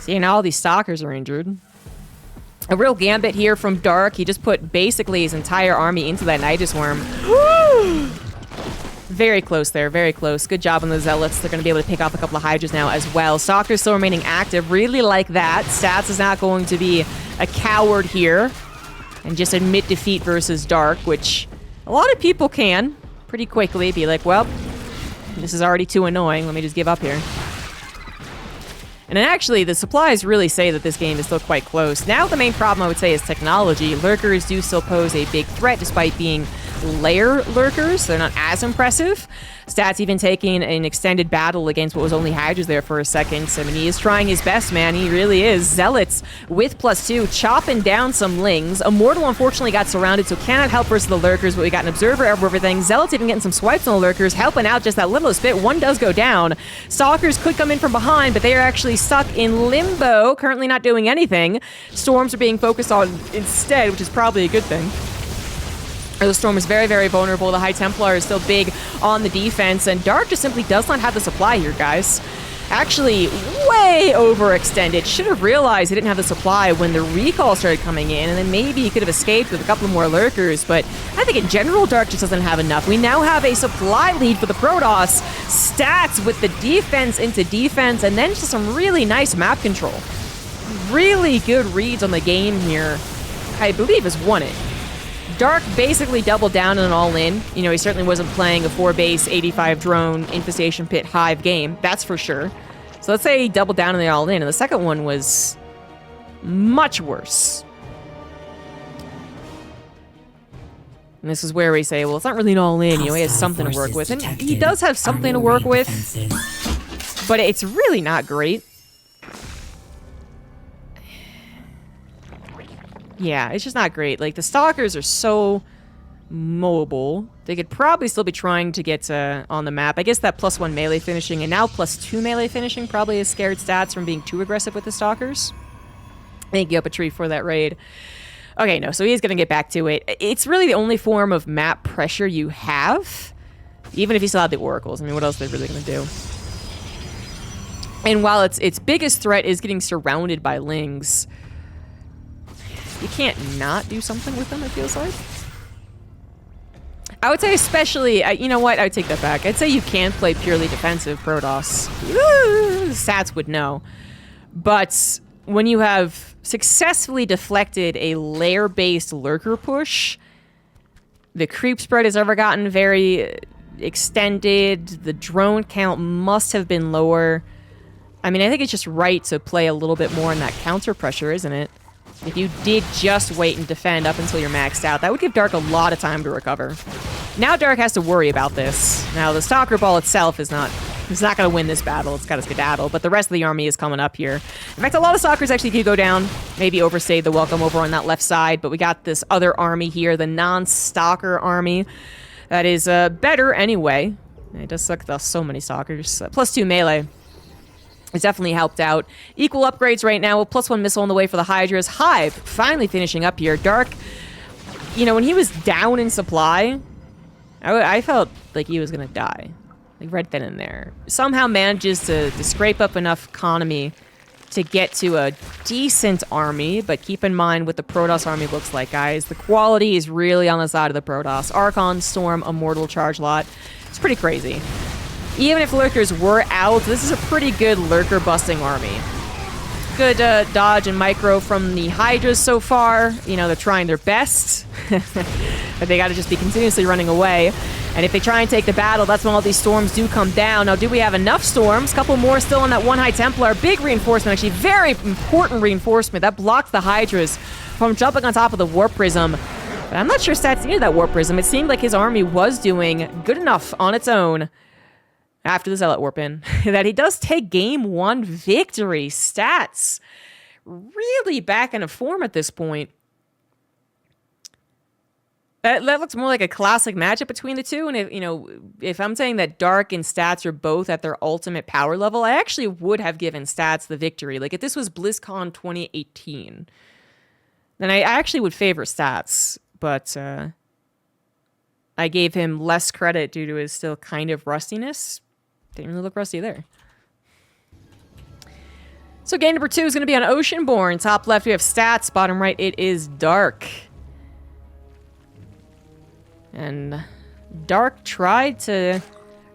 See, now all these Stalkers are injured. A real gambit here from Dark. He just put basically his entire army into that Nidus Worm. Very close there, very close. Good job on the Zealots. They're going to be able to pick off a couple of Hydras now as well. Stalkers still remaining active. Really like that. Stats is not going to be a coward here and just admit defeat versus Dark, which a lot of people can pretty quickly be like, well, this is already too annoying. Let me just give up here. And then actually, the supplies really say that this game is still quite close. Now the main problem, I would say, is technology. Lurkers do still pose a big threat despite being layer Lurkers. They're not as impressive. Stats even taking an extended battle against what was only Hydras there for a second. I mean, he is trying his best, man. He really is. Zealots with +2, chopping down some Lings. Immortal, unfortunately, got surrounded, so cannot help versus the Lurkers, but we got an Observer over everything. Zealots even getting some swipes on the Lurkers, helping out just that littlest bit. One does go down. Stalkers could come in from behind, but they are actually stuck in limbo, currently not doing anything. Storms are being focused on instead, which is probably a good thing. The Storm is very, very vulnerable. The High Templar is still big on the defense, and Dark just simply does not have the supply here, guys. Actually, way overextended. Should have realized he didn't have the supply when the recall started coming in, and then maybe he could have escaped with a couple more Lurkers, but I think in general, Dark just doesn't have enough. We now have a supply lead for the Protoss. Stats with the defense into defense, and then just some really nice map control. Really good reads on the game here. I believe has won it. Dark basically doubled down on an all-in. You know, he certainly wasn't playing a 4-base, 85 drone, infestation pit, hive game. That's for sure. So let's say he doubled down on the all-in, and the second one was much worse. And this is where we say, well, it's not really an all-in. You know, he has something to work with. And he does have something to work with, but it's really not great. Yeah, it's just not great. Like, the Stalkers are so mobile. They could probably still be trying to get on the map. I guess that +1 melee finishing and now +2 melee finishing probably has scared Stats from being too aggressive with the Stalkers. Thank you, Up a Tree, for that raid. Okay, no, so he is going to get back to it. It's really the only form of map pressure you have, even if you still have the Oracles. I mean, what else are they really going to do? And while its biggest threat is getting surrounded by Lings, you can't not do something with them, it feels like. I would say especially, you know what, I would take that back. I'd say you can play purely defensive Protoss. Stats would know. But when you have successfully deflected a lair-based lurker push, the creep spread has ever gotten very extended, the drone count must have been lower. I mean, I think it's just right to play a little bit more in that counter pressure, isn't it? If you did just wait and defend up until you're maxed out, that would give Dark a lot of time to recover. Now Dark has to worry about this. Now, the Stalker Ball itself is not going to win this battle. It's got to skedaddle, but the rest of the army is coming up here. In fact, a lot of Stalkers actually do go down. Maybe overstayed the welcome over on that left side, but we got this other army here, the non-Stalker army. That is better anyway. It does suck with so many Stalkers. +2 melee. It's definitely helped out. Equal upgrades right now with +1 missile on the way for the Hydras. Hive finally finishing up here. Dark, you know, when he was down in supply, I felt like he was going to die. Like right then and there. Somehow manages to scrape up enough economy to get to a decent army, but keep in mind what the Protoss army looks like, guys. The quality is really on the side of the Protoss. Archon, Storm, Immortal, Charge Lot. It's pretty crazy. Even if lurkers were out, this is a pretty good lurker busting army. Good dodge and micro from the Hydras so far. You know, they're trying their best. But they got to just be continuously running away. And if they try and take the battle, that's when all these storms do come down. Now, do we have enough storms? Couple more still on that one High Templar. Big reinforcement, actually. Very important reinforcement. That blocked the Hydras from jumping on top of the Warp Prism. But I'm not sure Stats needed that Warp Prism. It seemed like his army was doing good enough on its own after the Zealot Warp in, that he does take game 1 victory. Stats really back into form at this point. That looks more like a classic matchup between the two. And if, you know, if I'm saying that Dark and Stats are both at their ultimate power level, I actually would have given Stats the victory. Like if this was BlizzCon 2018, then I actually would favor Stats, but I gave him less credit due to his still kind of rustiness. Didn't really look rusty there. So game number 2 is going to be on Oceanborn. Top left, we have Stats. Bottom right, it is Dark. And Dark tried to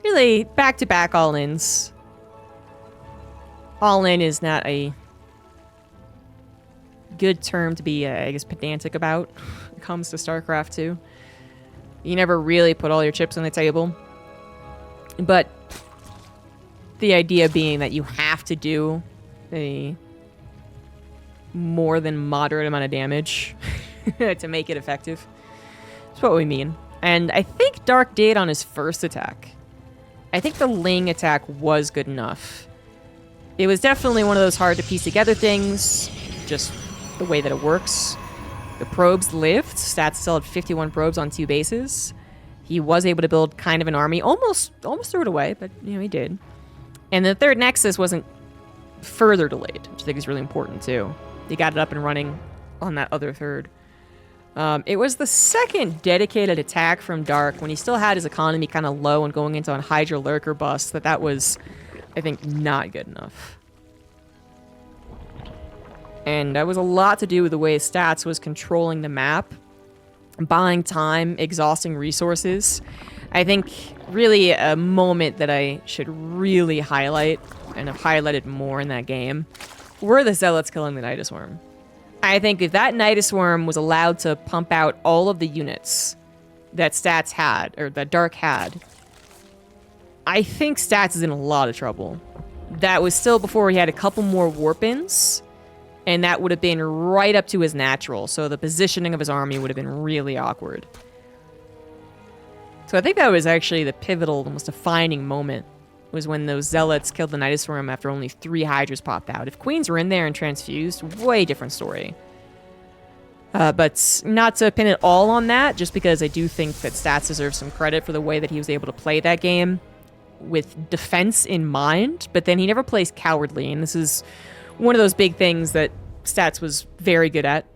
really back-to-back all-ins. All-in is not a good term to be, I guess, pedantic about when it comes to StarCraft 2. You never really put all your chips on the table. But the idea being that you have to do a more than moderate amount of damage to make it effective. That's what we mean. And I think Dark did on his first attack. I think the Ling attack was good enough. It was definitely one of those hard to piece together things, just the way that it works. The probes lived. Stats still had 51 probes on 2 bases. He was able to build kind of an army. Almost threw it away, but you know, he did. And the third Nexus wasn't further delayed, which I think is really important too. He got it up and running on that other third. It was the second dedicated attack from Dark when he still had his economy kind of low and going into a Hydra Lurker bust that was, I think, not good enough. And that was a lot to do with the way Stats was controlling the map, buying time, exhausting resources. I think really a moment that I should really highlight, and have highlighted more in that game, were the Zealots killing the Nidus Worm. I think if that Nidus Worm was allowed to pump out all of the units that Stats had, or that Dark had, I think Stats is in a lot of trouble. That was still before he had a couple more warp-ins, and that would have been right up to his natural, so the positioning of his army would have been really awkward. So I think that was actually the pivotal, the most defining moment, was when those Zealots killed the Nidus Worm after only 3 Hydras popped out. If Queens were in there and transfused, way different story. But not to pin it all on that, just because I do think that Stats deserves some credit for the way that he was able to play that game with defense in mind, but then he never plays cowardly, and this is one of those big things that Stats was very good at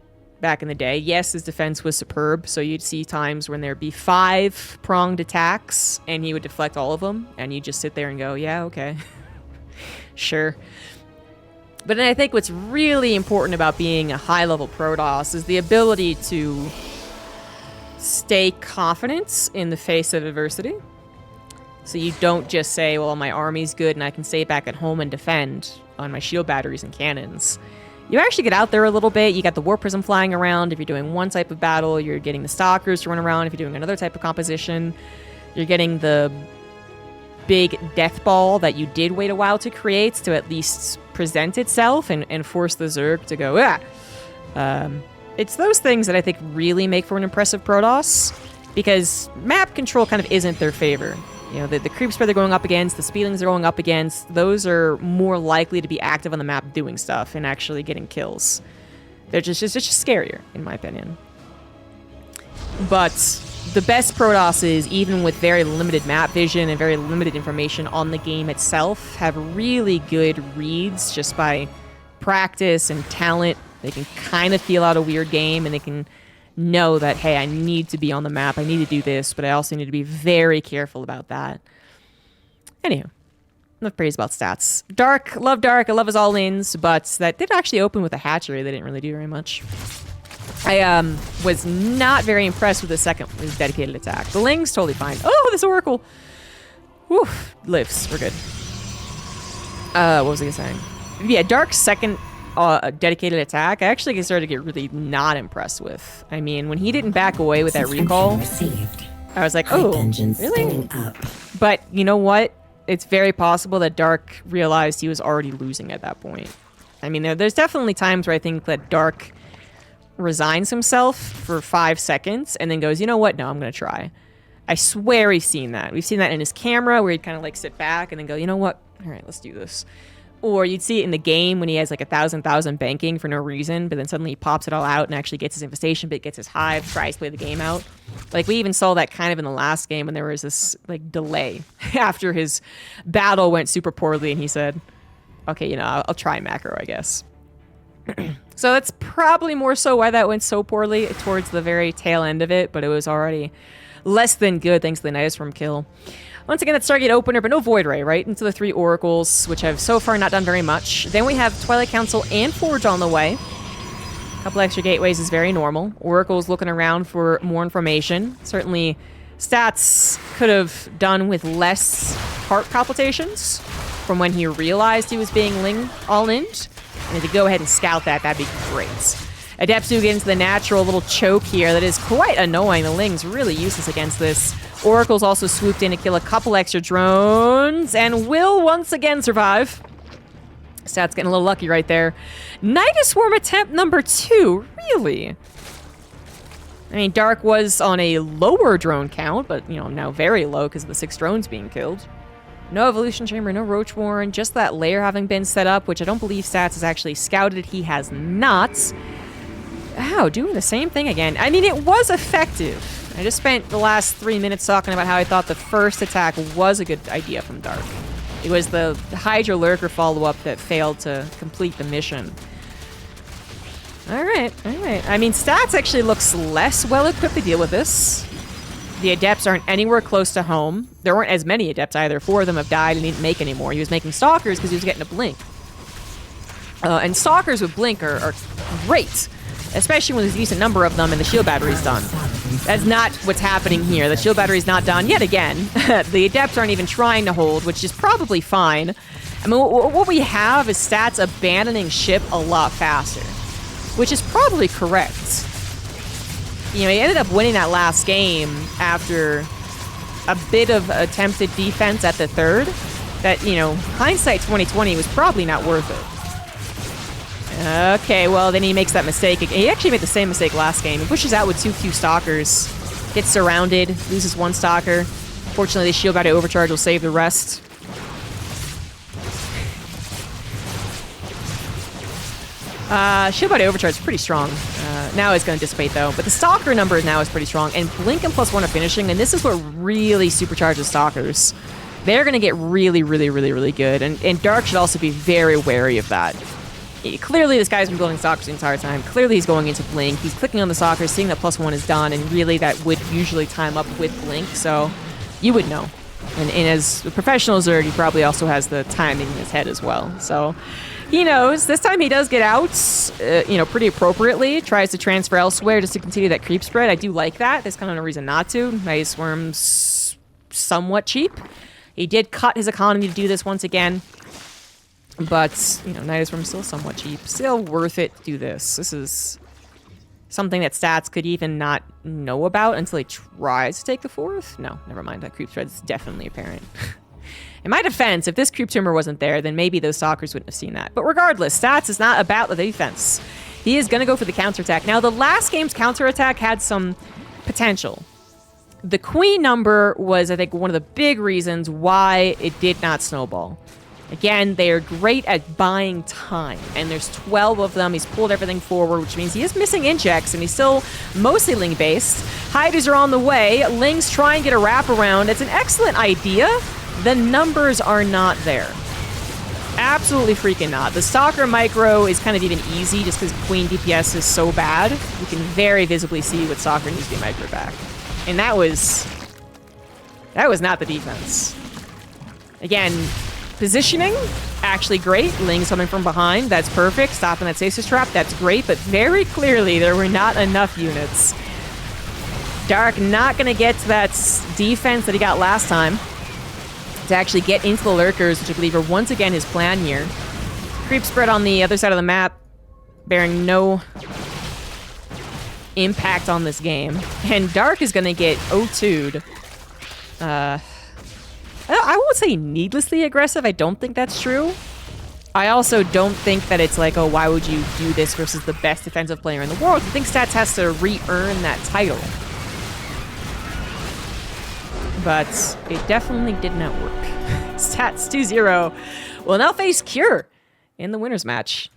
back in the day. Yes, his defense was superb, so you'd see times when there'd be 5 pronged attacks, and he would deflect all of them, and you'd just sit there and go, yeah, okay. Sure. But then I think what's really important about being a high-level Protoss is the ability to stay confident in the face of adversity. So you don't just say, well, my army's good and I can stay back at home and defend on my shield batteries and cannons. You actually get out there a little bit. You got the War Prism flying around. If you're doing one type of battle, you're getting the Stalkers to run around. If you're doing another type of composition, you're getting the big death ball that you did wait a while to create to at least present itself and force the Zerg to go, ah! It's those things that I think really make for an impressive Protoss, because map control kind of isn't their favor. You know, the creep spread they're going up against, the speedlings they're going up against, those are more likely to be active on the map doing stuff and actually getting kills. They're just scarier, in my opinion. But the best Protosses, even with very limited map vision and very limited information on the game itself, have really good reads just by practice and talent. They can kind of feel out a weird game, and they can know that, hey, I need to be on the map, I need to do this, but I also need to be very careful about that. Anywho, enough praise about stats. Dark, I love his all-ins, but that did actually open with a hatchery. They didn't really do very much. I was not very impressed with the second dedicated attack. The Ling's totally fine. Oh, this Oracle! Whew, lives, we're good. What was I saying? Yeah, Dark's second dedicated attack, I actually started to get really not impressed with. I mean, when he didn't back away with that recall, I was like, oh, really? But you know what? It's very possible that Dark realized he was already losing at that point. I mean, there's definitely times where I think that Dark resigns himself for 5 seconds and then goes, you know what? No, I'm going to try. I swear we've seen that. We've seen that in his camera where he'd kind of like sit back and then go, you know what? All right, let's do this. Or you'd see it in the game when he has like 1,000 banking for no reason, but then suddenly he pops it all out and actually gets his infestation bit, gets his hive, tries to play the game out. Like we even saw that kind of in the last game when there was this like delay after his battle went super poorly and he said, okay, you know, I'll try macro, I guess. So that's probably more so why that went so poorly towards the very tail end of it, but it was already less than good thanks to the Night's from kill. Once again, that Stargate opener, but no Void Ray, right? Into the 3 Oracles, which have so far not done very much. Then we have Twilight Council and Forge on the way. A couple extra gateways is very normal. Oracle's looking around for more information. Certainly, stats could have done with less heart palpitations from when he realized he was being Ling all-in. And to go ahead and scout that, that'd be great. Adepts do get into the natural little choke here that is quite annoying. The Ling's really useless against this. Oracle's also swooped in to kill a couple extra drones and will once again survive. Stats getting a little lucky right there. Nidus Swarm attempt number 2. Really? I mean, Dark was on a lower drone count, but, you know, now very low because of the 6 drones being killed. No Evolution Chamber, no Roach Warren, just that lair having been set up, which I don't believe Stats has actually scouted. He has not. Ow, doing the same thing again. I mean, it was effective. I just spent the last 3 minutes talking about how I thought the first attack was a good idea from Dark. It was the Hydra Lurker follow-up that failed to complete the mission. Alright, alright. I mean, Stats actually looks less well-equipped to deal with this. The Adepts aren't anywhere close to home. There weren't as many Adepts either. 4 of them have died and didn't make any more. He was making Stalkers because he was getting a Blink. And Stalkers with Blink are great. Especially when there's a decent number of them and the shield battery's done. That's not what's happening here. The shield battery's not done yet again. The Adepts aren't even trying to hold, which is probably fine. I mean, what we have is Stats abandoning ship a lot faster, which is probably correct. You know, he ended up winning that last game after a bit of attempted defense at the 3rd. That, you know, hindsight 2020 was probably not worth it. Okay, well, then he makes that mistake. He actually made the same mistake last game. He pushes out with 2 Q Stalkers, gets surrounded, loses 1 Stalker. Fortunately, the shield battery overcharge will save the rest. Shield battery overcharge is pretty strong. Now it's going to dissipate, though. But the Stalker number now is pretty strong. And Blink and +1 are finishing, and this is what really supercharges Stalkers. They're going to get really, really, really, really good. And Dark should also be very wary of that. Clearly, this guy's been building Stalkers the entire time. Clearly, he's going into Blink. He's clicking on the Stalkers, seeing that +1 is done, and really that would usually time up with Blink, so you would know. And as a professional Zerg, he probably also has the timing in his head as well. So he knows. This time he does get out, pretty appropriately. Tries to transfer elsewhere just to continue that creep spread. I do like that. There's kind of no reason not to. Ice Worm's somewhat cheap. He did cut his economy to do this once again. But, Night Worm's still somewhat cheap. Still worth it to do this. This is something that Stats could even not know about until he tries to take the fourth. No, never mind. That creep spread's definitely apparent. In my defense, if this creep tumor wasn't there, then maybe those stalkers wouldn't have seen that. But regardless, Stats is not about the defense. He is going to go for the counterattack. Now, the last game's counterattack had some potential. The queen number was, I think, one of the big reasons why it did not snowball. Again, they are great at buying time, and there's 12 of them. He's pulled everything forward, which means he is missing injects, and he's still mostly Ling-based. Hiders are on the way. Lings try and get a wraparound. It's an excellent idea. The numbers are not there. Absolutely freaking not. The Stalker Micro is kind of even easy just because Queen DPS is so bad. You can very visibly see what Stalker needs to be micro back. And that was not the defense. Again, positioning, actually great. Ling's coming from behind. That's perfect. Stopping that stasis trap. That's great. But very clearly, there were not enough units. Dark not going to get to that defense that he got last time to actually get into the lurkers, which I believe are once again his plan here. Creep spread on the other side of the map, bearing no impact on this game. And Dark is going to get O2'd. I won't say needlessly aggressive. I don't think that's true. I also don't think that it's like, oh, why would you do this versus the best defensive player in the world? I think Stats has to re-earn that title. But it definitely did not work. Stats 2-0 will now face Cure in the winner's match.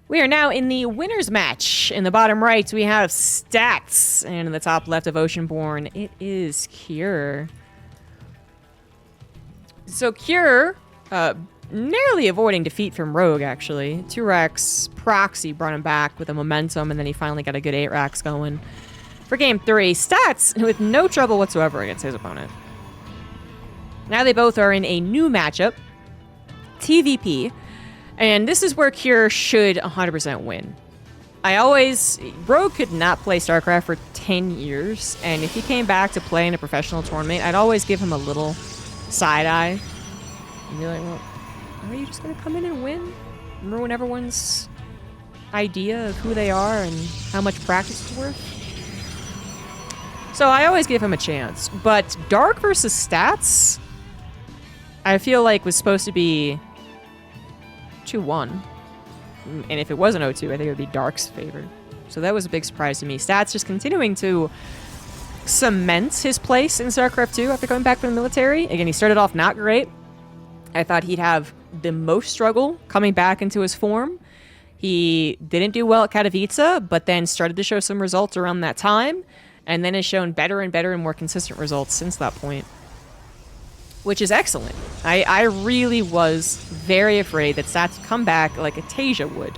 We are now in the winner's match. In the bottom right, we have Stats. And in the top left of Oceanborn, it is Cure. So Cure, narrowly avoiding defeat from Rogue, actually. 2 racks proxy brought him back with a momentum, and then he finally got a good 8 racks going. For game 3, Stats with no trouble whatsoever against his opponent. Now they both are in a new matchup, TVP, and this is where Cure should 100% win. Rogue could not play StarCraft for 10 years, and if he came back to play in a professional tournament, I'd always give him a little side eye. And be like, well, are you just going to come in and win? Ruin everyone's idea of who they are and how much practice is worth? So I always give him a chance. But Dark versus Stats, I feel like was supposed to be 2-1. And if it wasn't 0-2, I think it would be Dark's favor. So that was a big surprise to me. Stats just continuing to cement his place in StarCraft 2 after coming back from the military. Again, he started off not great. I thought he'd have the most struggle coming back into his form. He didn't do well at Katowice, but then started to show some results around that time, and then has shown better and better and more consistent results since that point, which is excellent. I really was very afraid that Stats would come back like a Tasia would,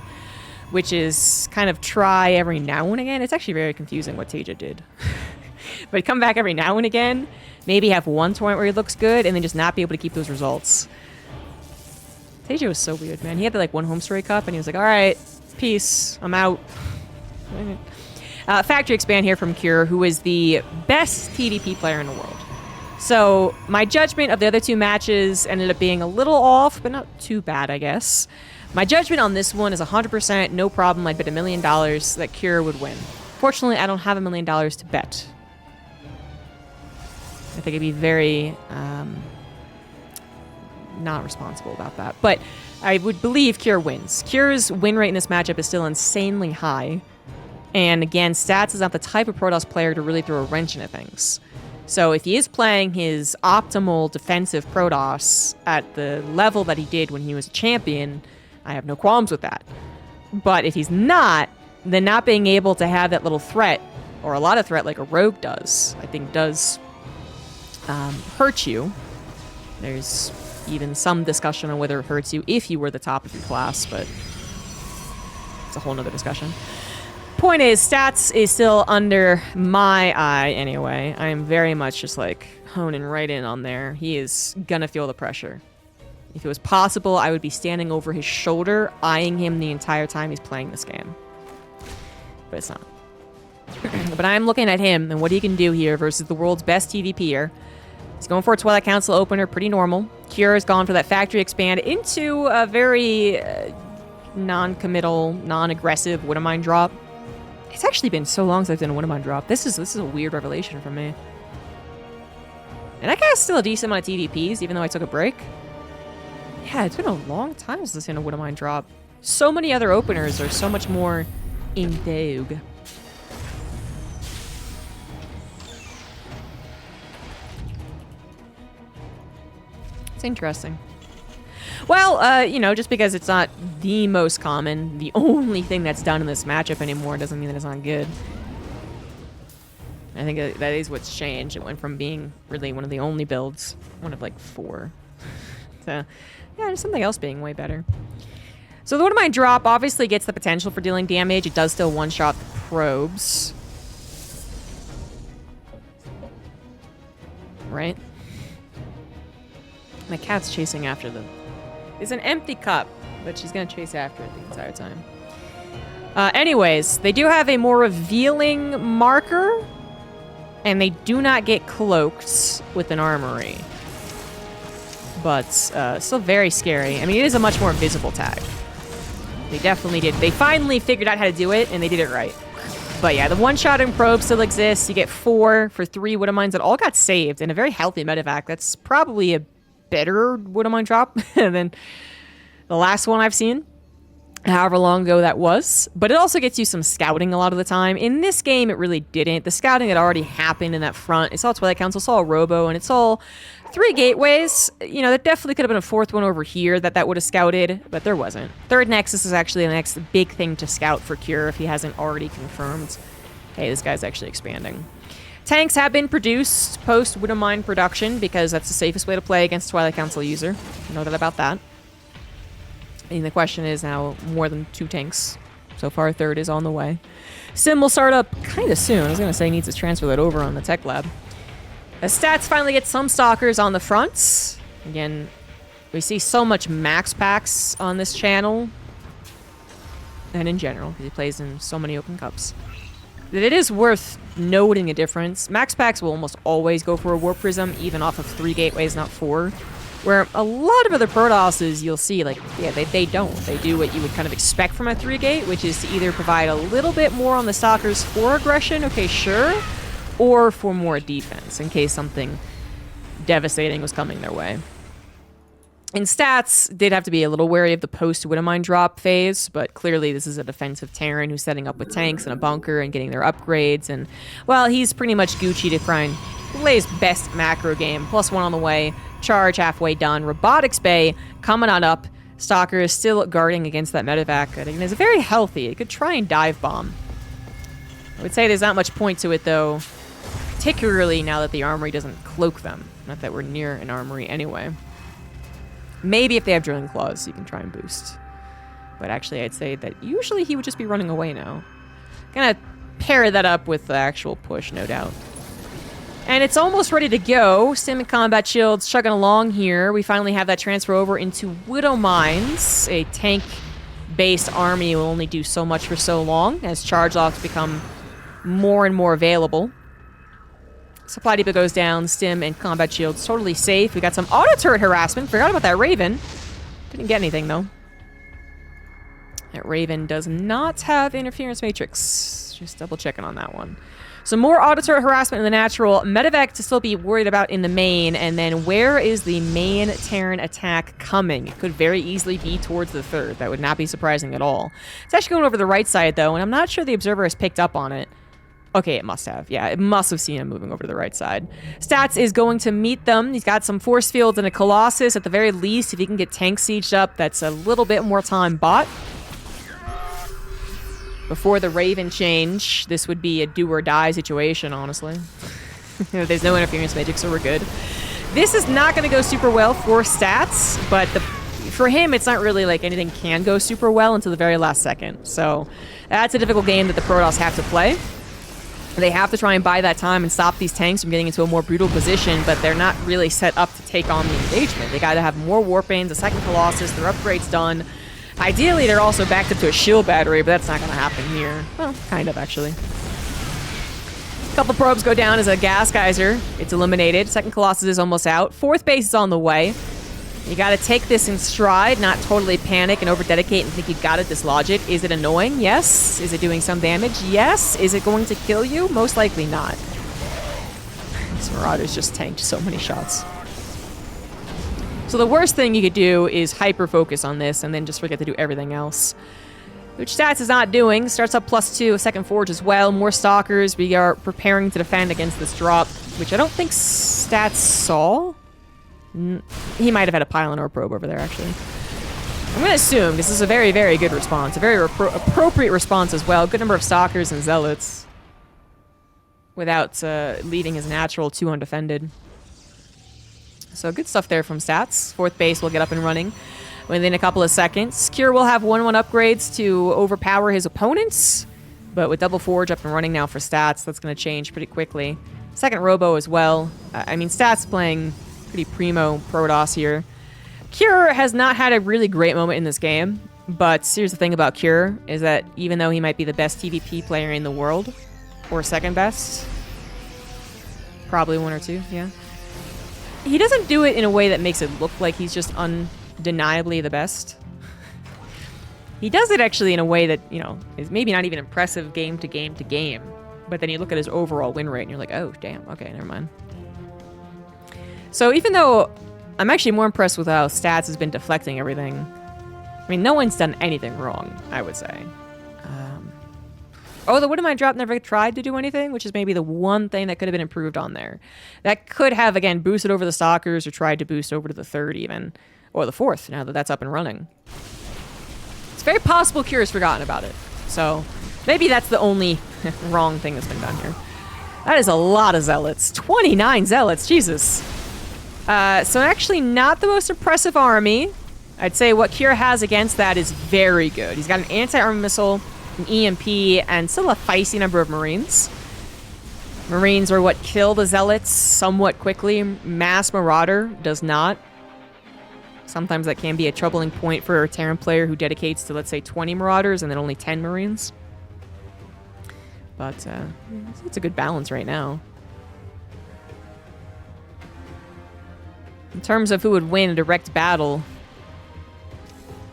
which is kind of try every now and again. It's actually very confusing what Tasia did. But come back every now and again, maybe have one tournament where he looks good, and then just not be able to keep those results. Tasia was so weird, man. He had one home story cup, and he was like, all right, peace, I'm out. Factory Expand here from Cure, who is the best PvP player in the world. So my judgment of the other 2 matches ended up being a little off, but not too bad, I guess. My judgment on this one is 100%, no problem. I'd bet $1 million that Cure would win. Fortunately, I don't have $1 million to bet. I think it'd be very not responsible about that. But I would believe Cure wins. Cure's win rate in this matchup is still insanely high. And again, Stats is not the type of Protoss player to really throw a wrench into things. So if he is playing his optimal defensive Protoss at the level that he did when he was a champion, I have no qualms with that. But if he's not, then not being able to have that little threat, or a lot of threat like a Rogue does, I think does hurt you. There's even some discussion on whether it hurts you if you were the top of your class, but it's a whole nother discussion. Point is, Stats is still under my eye anyway. I am very much just like, honing right in on there. He is gonna feel the pressure. If it was possible, I would be standing over his shoulder, eyeing him the entire time he's playing this game. But it's not. But I'm looking at him and what he can do here versus the world's best TVPer. He's going for a Twilight Council opener, pretty normal. Cure has gone for that factory expand into a very non-committal, non-aggressive Widowmine drop. It's actually been so long since I've done a Widowmine drop. This is a weird revelation for me. And I guess still a decent amount of TVPs, even though I took a break. Yeah, it's been a long time since I've seen a Widowmine drop. So many other openers are so much more in vogue. It's interesting. Well, you know, just because it's not the most common, the only thing that's done in this matchup anymore doesn't mean that it's not good. I think that is what's changed. It went from being really one of the only builds, one of like 4. So, yeah, there's something else being way better. So the Widowmine drop obviously gets the potential for dealing damage. It does still one-shot the probes. Right? My cat's chasing after them. It's an empty cup, but she's gonna chase after it the entire time. Anyways, they do have a more revealing marker, and they do not get cloaked with an armory. But still very scary. I mean, it is a much more visible tag. They definitely did. They finally figured out how to do it, and they did it right. But yeah, the one-shotting probe still exists. You get 4 for 3 Widowmines that all got saved, and a very healthy medevac. That's probably a better Widowmine drop than the last one I've seen, however long ago that was. But it also gets you some scouting a lot of the time. In this game, it really didn't. The scouting had already happened in that front. It saw Twilight Council, saw a Robo, and it saw 3 gateways. You know, that definitely could have been a 4th one over here that would have scouted, but there wasn't. 3rd Nexus is actually the next big thing to scout for Cure if he hasn't already confirmed. Hey, this guy's actually expanding. Tanks have been produced post-Widowmine production because that's the safest way to play against Twilight Council user. Know that about that. And the question is now more than 2 tanks. So far, 3rd is on the way. Sim will start up kind of soon. I was going to say he needs to transfer that over on the tech lab. As Stats finally get some stalkers on the fronts. Again, we see so much max packs on this channel. And in general, because he plays in so many open cups. That it is worth noting a difference. Max packs will almost always go for a Warp Prism, even off of 3 gateways, not 4. Where a lot of other Protosses you'll see, like, yeah, they don't. They do what you would kind of expect from a 3-gate, which is to either provide a little bit more on the Stalkers for aggression, okay, sure, or for more defense, in case something devastating was coming their way. And Stats did have to be a little wary of the post-Widowmine drop phase, but clearly this is a defensive Terran who's setting up with tanks in a bunker and getting their upgrades, and, well, he's pretty much Gucci to try and play his best macro game. +1 on the way, charge halfway done, Robotics Bay coming on up, Stalker is still guarding against that medevac, and it's very healthy. It could try and dive bomb. I would say there's not much point to it, though, particularly now that the armory doesn't cloak them. Not that we're near an armory anyway. Maybe if they have Drilling Claws, you can try and boost. But actually, I'd say that usually he would just be running away now. Gonna pair that up with the actual push, no doubt. And it's almost ready to go. Sim and Combat Shields chugging along here. We finally have that transfer over into Widowmines. A tank-based army will only do so much for so long as charge locks become more and more available. Supply depot goes down. Stim and Combat Shields totally safe. We got some auto turret harassment. Forgot about that Raven. Didn't get anything, though. That Raven does not have Interference Matrix. Just double checking on that one. So more auto turret harassment in the natural. Medevac to still be worried about in the main. And then where is the main Terran attack coming? It could very easily be towards the 3rd. That would not be surprising at all. It's actually going over the right side, though, and I'm not sure the Observer has picked up on it. Okay, it must have. Yeah, it must have seen him moving over to the right side. Stats is going to meet them. He's got some force fields and a Colossus. At the very least, if he can get tank sieged up, that's a little bit more time bought. Before the Raven change, this would be a do-or-die situation, honestly. There's no interference magic, so we're good. This is not going to go super well for Stats, but for him, it's not really like anything can go super well until the very last second. So that's a difficult game that the Protoss have to play. They have to try and buy that time and stop these tanks from getting into a more brutal position, but they're not really set up to take on the engagement. They gotta have more Warpanes, a second Colossus, their upgrades done. Ideally, they're also backed up to a shield battery, but that's not gonna happen here. Well, kind of, actually. A couple probes go down as a gas geyser. It's eliminated. Second Colossus is almost out. Fourth base is on the way. You gotta take this in stride, not totally panic and over-dedicate and think you gotta dislodge it. Is it annoying? Yes. Is it doing some damage? Yes. Is it going to kill you? Most likely not. This Marauder's just tanked so many shots. So the worst thing you could do is hyper-focus on this and then just forget to do everything else. Which Stats is not doing. Starts up +2, a second Forge as well. More Stalkers. We are preparing to defend against this drop, which I don't think Stats saw. He might have had a pylon or a probe over there, actually. I'm going to assume this is a very, very good response. A very appropriate response as well. Good number of Stalkers and Zealots. Without leaving his natural 2 undefended. So good stuff there from Stats. Fourth base will get up and running within a couple of seconds. Cure will have 1/1 upgrades to overpower his opponents. But with double Forge up and running now for Stats, that's going to change pretty quickly. Second Robo as well. I mean, Stats playing pretty primo Protoss here. Cure has not had a really great moment in this game, but here's the thing about Cure, is that even though he might be the best TVP player in the world, or second best, probably 1 or 2, yeah, he doesn't do it in a way that makes it look like he's just undeniably the best. He does it actually in a way that, you know, is maybe not even impressive game to game to game, but then you look at his overall win rate and you're like, oh, damn, okay, never mind. So even though I'm actually more impressed with how Stats has been deflecting everything, I mean, no one's done anything wrong, I would say. Oh, the Wood in My Drop never tried to do anything, which is maybe the one thing that could have been improved on there. That could have, again, boosted over the Stalkers or tried to boost over to the 3rd even, or the 4th, now that that's up and running. It's very possible Cure's forgotten about it. So maybe that's the only wrong thing that's been done here. That is a lot of Zealots. 29 Zealots, Jesus. So actually not the most impressive army. I'd say what Cure has against that is very good. He's got an anti-armor missile, an EMP, and still a feisty number of Marines. Marines are what kill the Zealots somewhat quickly. Mass Marauder does not. Sometimes that can be a troubling point for a Terran player who dedicates to, let's say, 20 Marauders and then only 10 Marines. But it's a good balance right now. In terms of who would win a direct battle,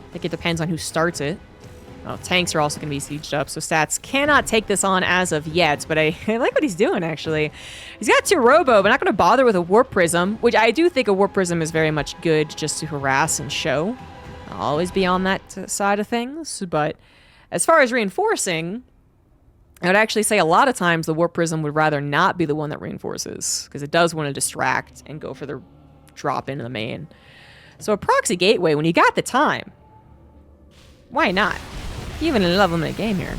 I think it depends on who starts it. Oh, tanks are also going to be sieged up, so Stats cannot take this on as of yet, but I like what he's doing, actually. He's got 2 Robo, but not going to bother with a Warp Prism, which I do think a Warp Prism is very much good just to harass and show. I'll always be on that side of things, but as far as reinforcing, I would actually say a lot of times the Warp Prism would rather not be the one that reinforces, because it does want to distract and go for the drop into the main. So a Proxy Gateway, when you got the time, why not? Even in a level-minute game here.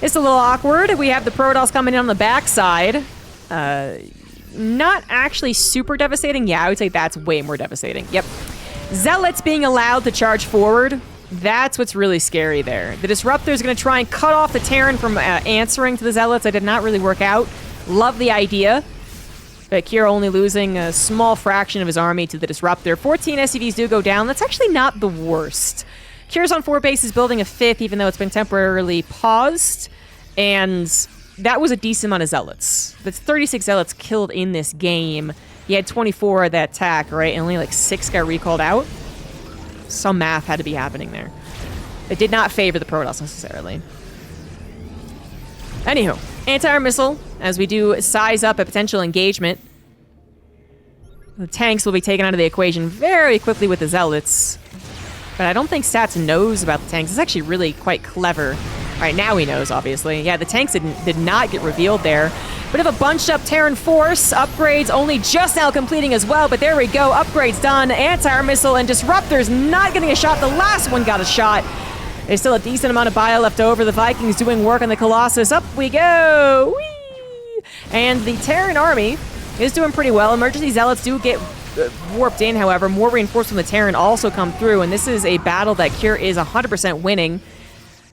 It's a little awkward. We have the Protoss coming in on the backside. Not actually super devastating. Yeah, I would say that's way more devastating. Yep. Zealots being allowed to charge forward. That's what's really scary there. The Disruptor is going to try and cut off the Terran from answering to the Zealots. That did not really work out. Love the idea. But Cure only losing a small fraction of his army to the Disruptor. 14 SCVs do go down. That's actually not the worst. Cure's on 4 bases, building a 5th, even though it's been temporarily paused. And that was a decent amount of Zealots. That's 36 Zealots killed in this game. He had 24 of that attack, right? And only like 6 got recalled out. Some math had to be happening there. It did not favor the Protoss necessarily. Anywho, anti-armor missile, as we do size up a potential engagement. The tanks will be taken out of the equation very quickly with the Zealots. But I don't think Stats knows about the tanks. It's actually really quite clever. All right, now he knows, obviously. Yeah, the tanks did not get revealed there. Bit of a bunched up Terran force. Upgrades only just now completing as well, but there we go. Upgrades done. Anti-armor missile and Disruptor's not getting a shot. The last one got a shot. There's still a decent amount of bio left over. The Vikings doing work on the Colossus. Up we go. Whee! And the Terran army is doing pretty well. Emergency Zealots do get warped in, however. More reinforcements from the Terran also come through, and this is a battle that Cure is 100% winning.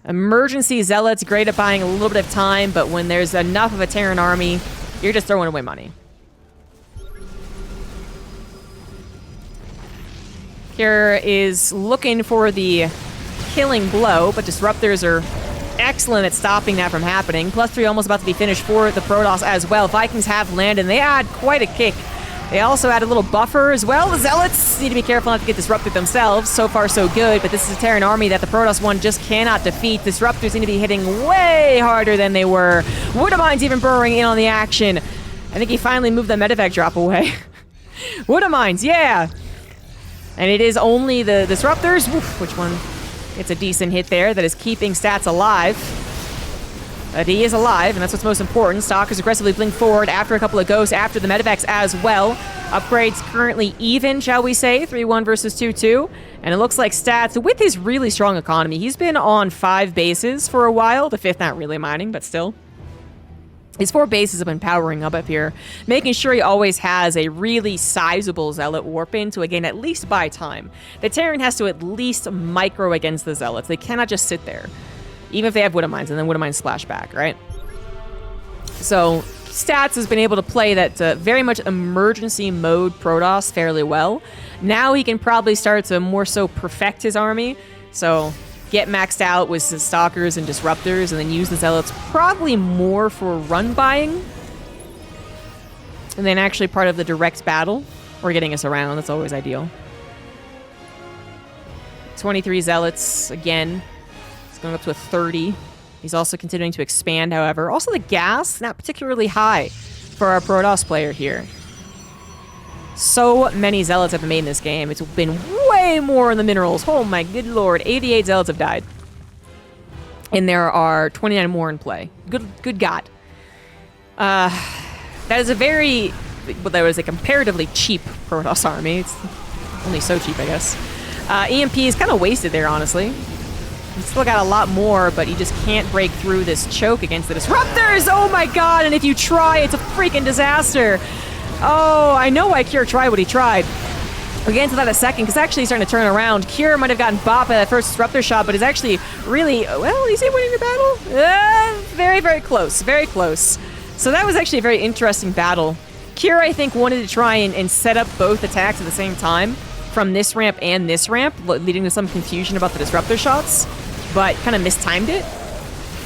Emergency Zealots, great at buying a little bit of time, but when there's enough of a Terran army, you're just throwing away money. Here is looking for the killing blow, but Disruptors are excellent at stopping that from happening. +3 almost about to be finished for the Protoss as well. Vikings have landed, and they add quite a kick. They also add a little buffer as well. The Zealots need to be careful not to get disrupted themselves. So far, so good, but this is a Terran army that the Protoss one just cannot defeat. Disruptors need to be hitting way harder than they were. Woodamine's even burrowing in on the action. I think he finally moved the medevac drop away. Woodamines, yeah! And it is only the Disruptors. Oof, which one? It's a decent hit there that is keeping Stats alive. But he is alive, and that's what's most important. Stalkers aggressively blink forward after a couple of ghosts, after the medevacs as well. Upgrades currently even, shall we say, 3-1 versus 2-2. And it looks like Stats, with his really strong economy, he's been on 5 bases for a while. The 5th not really mining, but still. His 4 bases have been powering up here, making sure he always has a really sizable Zealot warp in to, again, at least buy time. The Terran has to at least micro against the Zealots. They cannot just sit there. Even if they have Woodamines, and then Woodamines splash back, right? So, Stats has been able to play that very much emergency mode Protoss fairly well. Now he can probably start to more so perfect his army. So, get maxed out with his Stalkers and Disruptors, and then use the Zealots probably more for run buying. And then actually part of the direct battle, or getting us around. That's always ideal. 23 Zealots, again. Going up to a 30. He's also continuing to expand, however. Also, the gas, not particularly high for our Protoss player here. So many Zealots have been made in this game. It's been way more in the minerals. Oh my good lord. 88 Zealots have died. And there are 29 more in play. Good God. That is a very... Well, that was a comparatively cheap Protoss army. It's only so cheap, I guess. EMP is kind of wasted there, honestly. He's still got a lot more, but he just can't break through this choke against the Disruptors! Oh my god, and if you try, it's a freaking disaster! Oh, I know why Kure tried what he tried. We'll get into that in a second, because actually he's starting to turn around. Kure might have gotten bopped by that first Disruptor shot, but is actually really... Well, is he winning the battle? Very, very close. Very close. So that was actually a very interesting battle. Kure, I think, wanted to try and set up both attacks at the same time, from this ramp and this ramp, leading to some confusion about the Disruptor shots, but kind of mistimed it.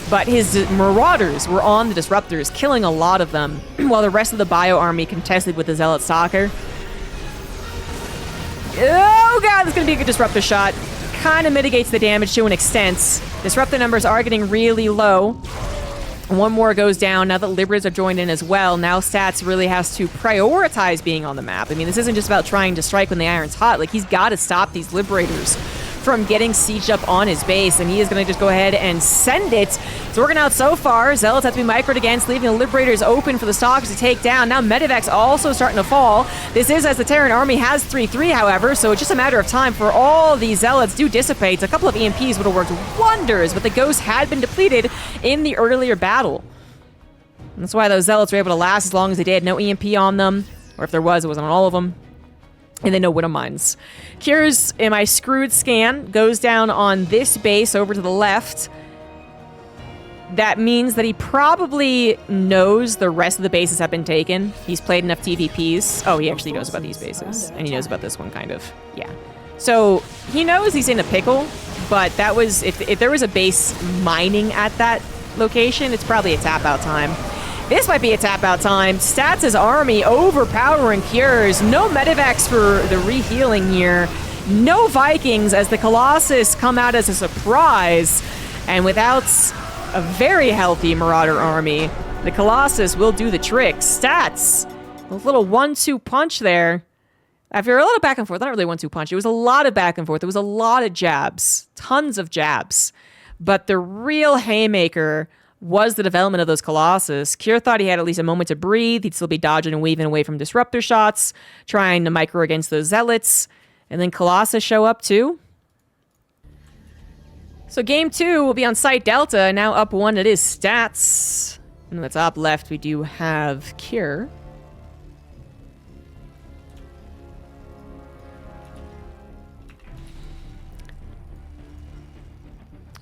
But his Marauders were on the Disruptors, killing a lot of them, while the rest of the Bio army contested with the Zealot Stalker. Oh god, that's going to be a good Disruptor shot. Kind of mitigates the damage to an extent. Disruptor numbers are getting really low. One more goes down now that Liberators have joined in as well. Now Stats really has to prioritize being on the map. I mean, this isn't just about trying to strike when the iron's hot. Like, he's got to stop these Liberators from getting sieged up on his base, and he is going to just go ahead and send it. It's working out so far. Zealots have to be microed against, leaving the Liberators open for the Stalkers to take down. Now Medivac's also starting to fall. This is as the Terran army has 3-3, however, so it's just a matter of time for all these Zealots to dissipate. A couple of EMPs would have worked wonders, but the ghosts had been depleted in the earlier battle. And that's why those Zealots were able to last as long as they did. No EMP on them, or if there was, it wasn't on all of them. And then no Woodamines. Kure's Am I Screwed scan goes down on this base over to the left. That means that he probably knows the rest of the bases have been taken. He's played enough TVPs. Oh, he actually knows about these bases. And he knows about this one, kind of. Yeah. So, he knows he's in a pickle, but that was... If there was a base mining at that location, it's probably a tap-out time. This might be a tap-out time. Stats' army overpowering Kure's. No medevacs for the re-healing here. No Vikings as the Colossus come out as a surprise. And without a very healthy Marauder army, the Colossus will do the trick. Stats, a little 1-2 punch there. After a lot of back and forth, not really 1-2 punch. It was a lot of back and forth. There was a lot of jabs. Tons of jabs. But the real haymaker was the development of those Colossus. Kure thought he had at least a moment to breathe. He'd still be dodging and weaving away from Disruptor shots, trying to micro against those Zealots. And then Colossus show up too. So game 2 will be on Site Delta. Now up 1, it is Stats. And on the top left, we do have Kure.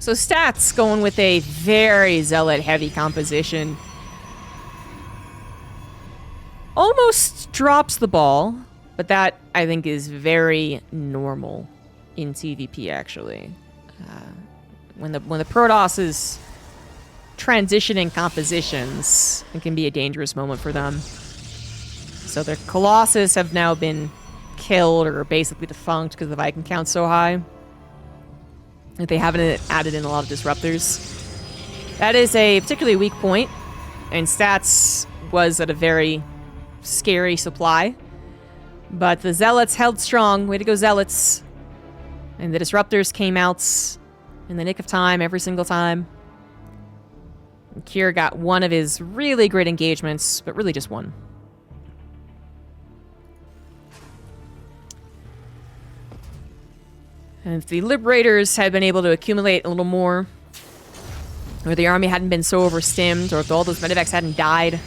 So stats going with a very zealot-heavy composition. Almost drops the ball, but that, I think, is very normal in TVP, actually. When the Protoss is transitioning compositions, it can be a dangerous moment for them. So their Colossus have now been killed or basically defunct because the Viking count's so high. They haven't added in a lot of disruptors. That is a particularly weak point, and stats was at a very scary supply. But the Zealots held strong. Way to go, Zealots. And the disruptors came out in the nick of time every single time. And Kier got one of his really great engagements, but really just one. And if the Liberators had been able to accumulate a little more, or the army hadn't been so overstimmed, or if all those medevacs hadn't died,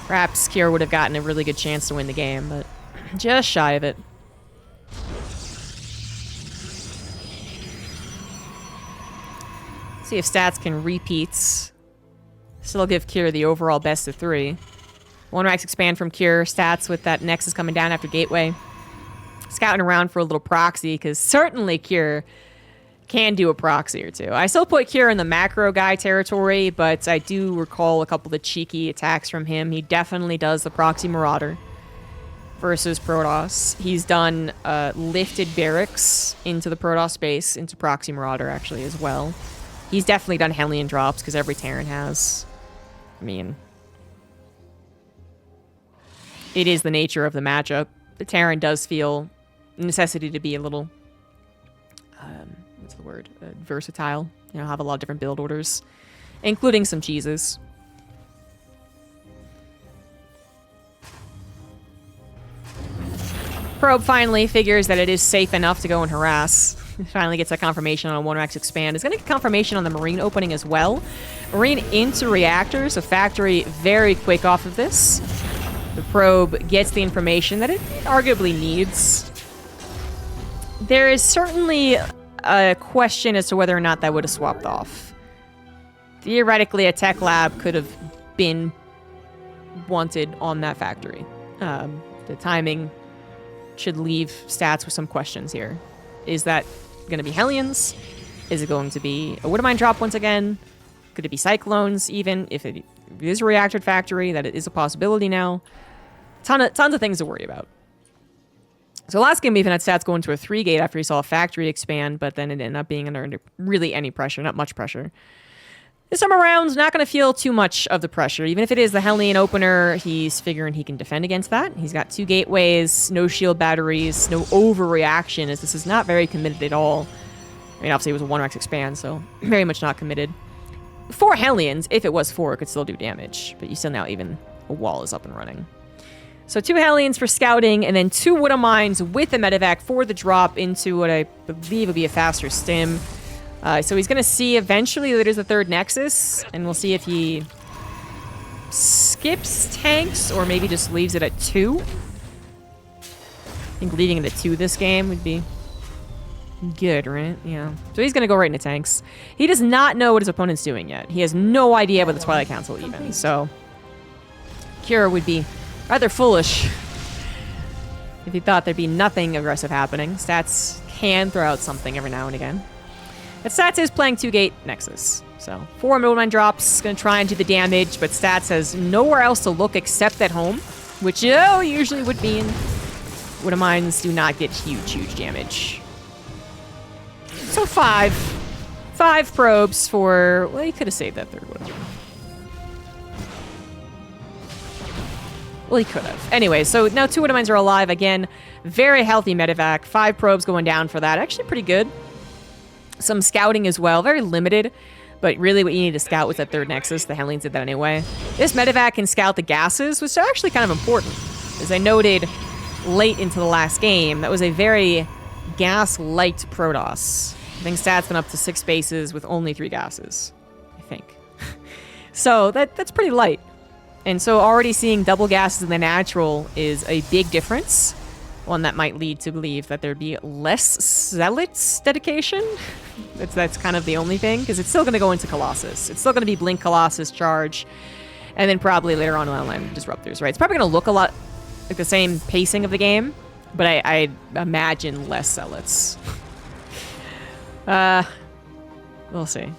perhaps Kier would have gotten a really good chance to win the game, but just shy of it. See if stats can repeat. Still give Kier the overall best of 3. One Rax expand from Kier. Stats with that Nexus coming down after Gateway. Scouting around for a little proxy, because certainly Kier can do a proxy or two. I still put Kier in the macro guy territory, but I do recall a couple of cheeky attacks from him. He definitely does the proxy Marauder versus Protoss. He's done lifted barracks into the Protoss base, into proxy Marauder actually as well. He's definitely done Hellion drops, because every Terran has. I mean, it is the nature of the matchup. The Terran does feel necessity to be a little, what's the word? Versatile. You know, have a lot of different build orders, including some cheeses. Probe finally figures that it is safe enough to go and harass. Finally gets that confirmation on a 1-Rax expand. It's going to get confirmation on the Marine opening as well. Marine into reactors, so factory very quick off of this. The probe gets the information that it arguably needs. There is certainly a question as to whether or not that would have swapped off. Theoretically, a tech lab could have been wanted on that factory. The timing should leave stats with some questions here. Is that going to be Hellions? Is it going to be a Widowmine drop once again? Could it be Cyclones even? If it is a reactor factory, that it is a possibility now. Tons of things to worry about. So last game, we even had stats going to a 3-gate after he saw a factory expand, but then it ended up being under really any pressure, not much pressure. This time around, not going to feel too much of the pressure. Even if it is the Hellion opener, he's figuring he can defend against that. He's got 2 gateways, no shield batteries, no overreaction, as this is not very committed at all. I mean, obviously it was a 1-Rax expand, so very much not committed. 4 Hellions, if it was 4, it could still do damage, but you still now even a wall is up and running. So 2 Hellions for scouting, and then 2 Widowmines with the medevac for the drop into what I believe will be a faster stim. So he's going to see eventually that there's a 3rd Nexus, and we'll see if he skips tanks or maybe just leaves it at 2. I think leaving it at 2 this game would be good, right? Yeah. So he's going to go right into tanks. He does not know what his opponent's doing yet. He has no idea about the Twilight Council even, so Kier would be rather foolish if he thought there'd be nothing aggressive happening. Stats can throw out something every now and again. But Stats is playing 2-gate Nexus. So 4 Widowmine drops, going to try and do the damage, but Stats has nowhere else to look except at home, which usually would mean Widowmines do not get huge damage. So 5 probes for, well, he could have saved that 3rd Widowmine. Well, he could have. Anyway, so now 2 Widowmines are alive again. Very healthy medevac. 5 probes going down for that. Actually pretty good. Some scouting as well. Very limited. But really what you need to scout was that 3rd Nexus. The Hellions did that anyway. This medevac can scout the gases, which is actually kind of important. As I noted late into the last game, that was a very gas-light Protoss. I think stats been up to 6 bases with only 3 gases. I think. So that's pretty light. And so already seeing double gases in the natural is a big difference. One that might lead to believe that there'd be less Zealots dedication That's kind of the only thing, because it's still going to go into Colossus. It's still going to be Blink, Colossus, Charge, and then probably later on Land Disruptors, right? It's probably going to look a lot like the same pacing of the game, but I imagine less Zealots. We'll see.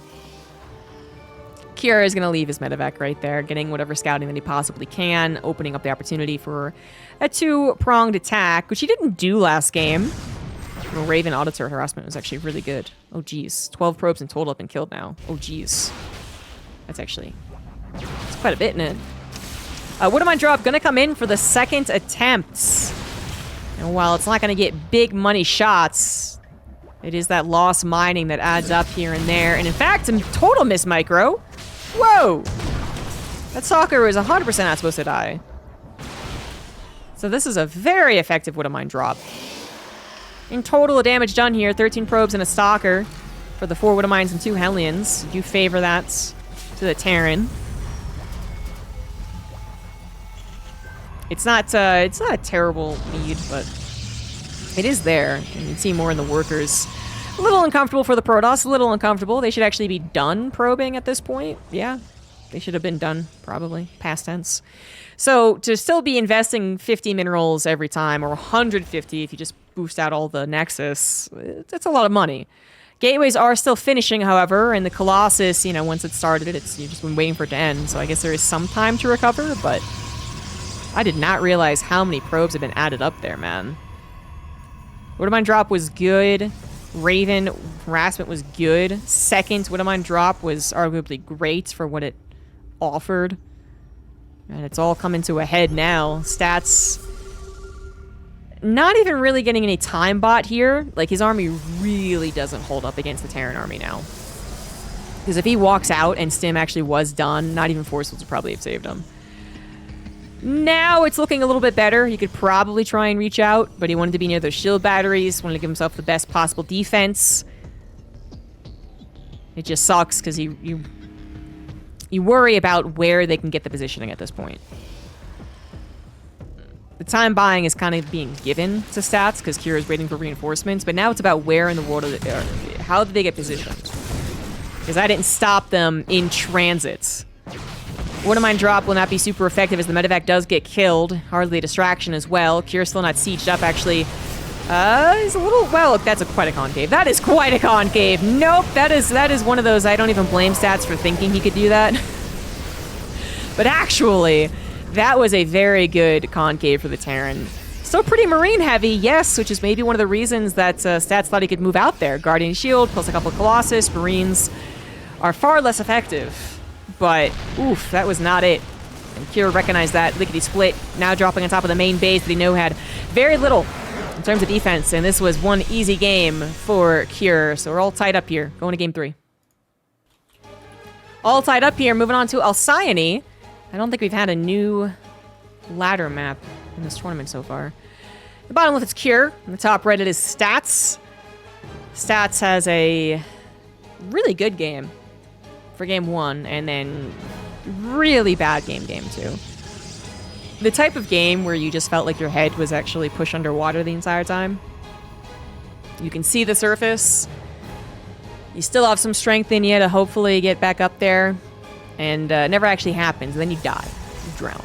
Kira is going to leave his medevac right there, getting whatever scouting that he possibly can, opening up the opportunity for a two-pronged attack, which he didn't do last game. Well, Raven auto-turret harassment was actually really good. Oh, geez. 12 probes in total have been killed now. Oh, geez. That's quite a bit in it. Woodamine Drop going to come in for the second attempt. And while it's not going to get big money shots, it is that lost mining that adds up here and there. And in fact, some total miss micro. Whoa! That soccer is 100% not supposed to die. So this is a very effective Woodamine Drop. In total, the damage done here, 13 probes and a stalker for the 4 Woodamines and 2 Hellions. You favor that to the Terran. It's not a terrible need, but it is there. And you can see more in the workers. A little uncomfortable for the Protoss, a little uncomfortable. They should actually be done probing at this point. Yeah, they should have been done, probably. Past tense. So to still be investing 50 minerals every time, or 150 if you just boost out all the Nexus, it's a lot of money. Gateways are still finishing, however, and the Colossus, you know, once it started, you've just been waiting for it to end. So I guess there is some time to recover, but I did not realize how many probes have been added up there, man. Woodamine Drop was good. Raven harassment was good. Second Woodamine Drop was arguably great for what it offered. And it's all coming to a head now. Stats, not even really getting any time bot here. Like, his army really doesn't hold up against the Terran army now. Because if he walks out and Stim actually was done, not even Force would probably have saved him. Now it's looking a little bit better. He could probably try and reach out, but he wanted to be near those shield batteries, wanted to give himself the best possible defense. It just sucks because you worry about where they can get the positioning at this point. The time buying is kind of being given to stats because Kira's waiting for reinforcements, but now it's about where in the world are they, how did they get positioned? Because I didn't stop them in transit. Woodamine Drop will not be super effective as the medevac does get killed. Hardly a distraction as well. Kira's still not sieged up, actually. He's a little... Well, that's quite a concave. That is quite a concave. Nope, that is one of those I don't even blame stats for thinking he could do that. But actually, that was a very good concave for the Terran. Still pretty Marine heavy, yes, which is maybe one of the reasons that stats thought he could move out there. Guardian Shield plus a couple of Colossus. Marines are far less effective. But, oof, that was not it. And Kira recognized that. Lickety split, now dropping on top of the main base that he knew had very little in terms of defense. And this was one easy game for Kira. So we're all tied up here. Going to game 3. All tied up here. Moving on to Alcyone. I don't think we've had a new ladder map in this tournament so far. The bottom left is Cure. On the top right it is Stats. Stats has a really good game for game 1, and then really bad game 2. The type of game where you just felt like your head was actually pushed underwater the entire time. You can see the surface. You still have some strength in you to hopefully get back up there, and it never actually happens, and then you die. You drown.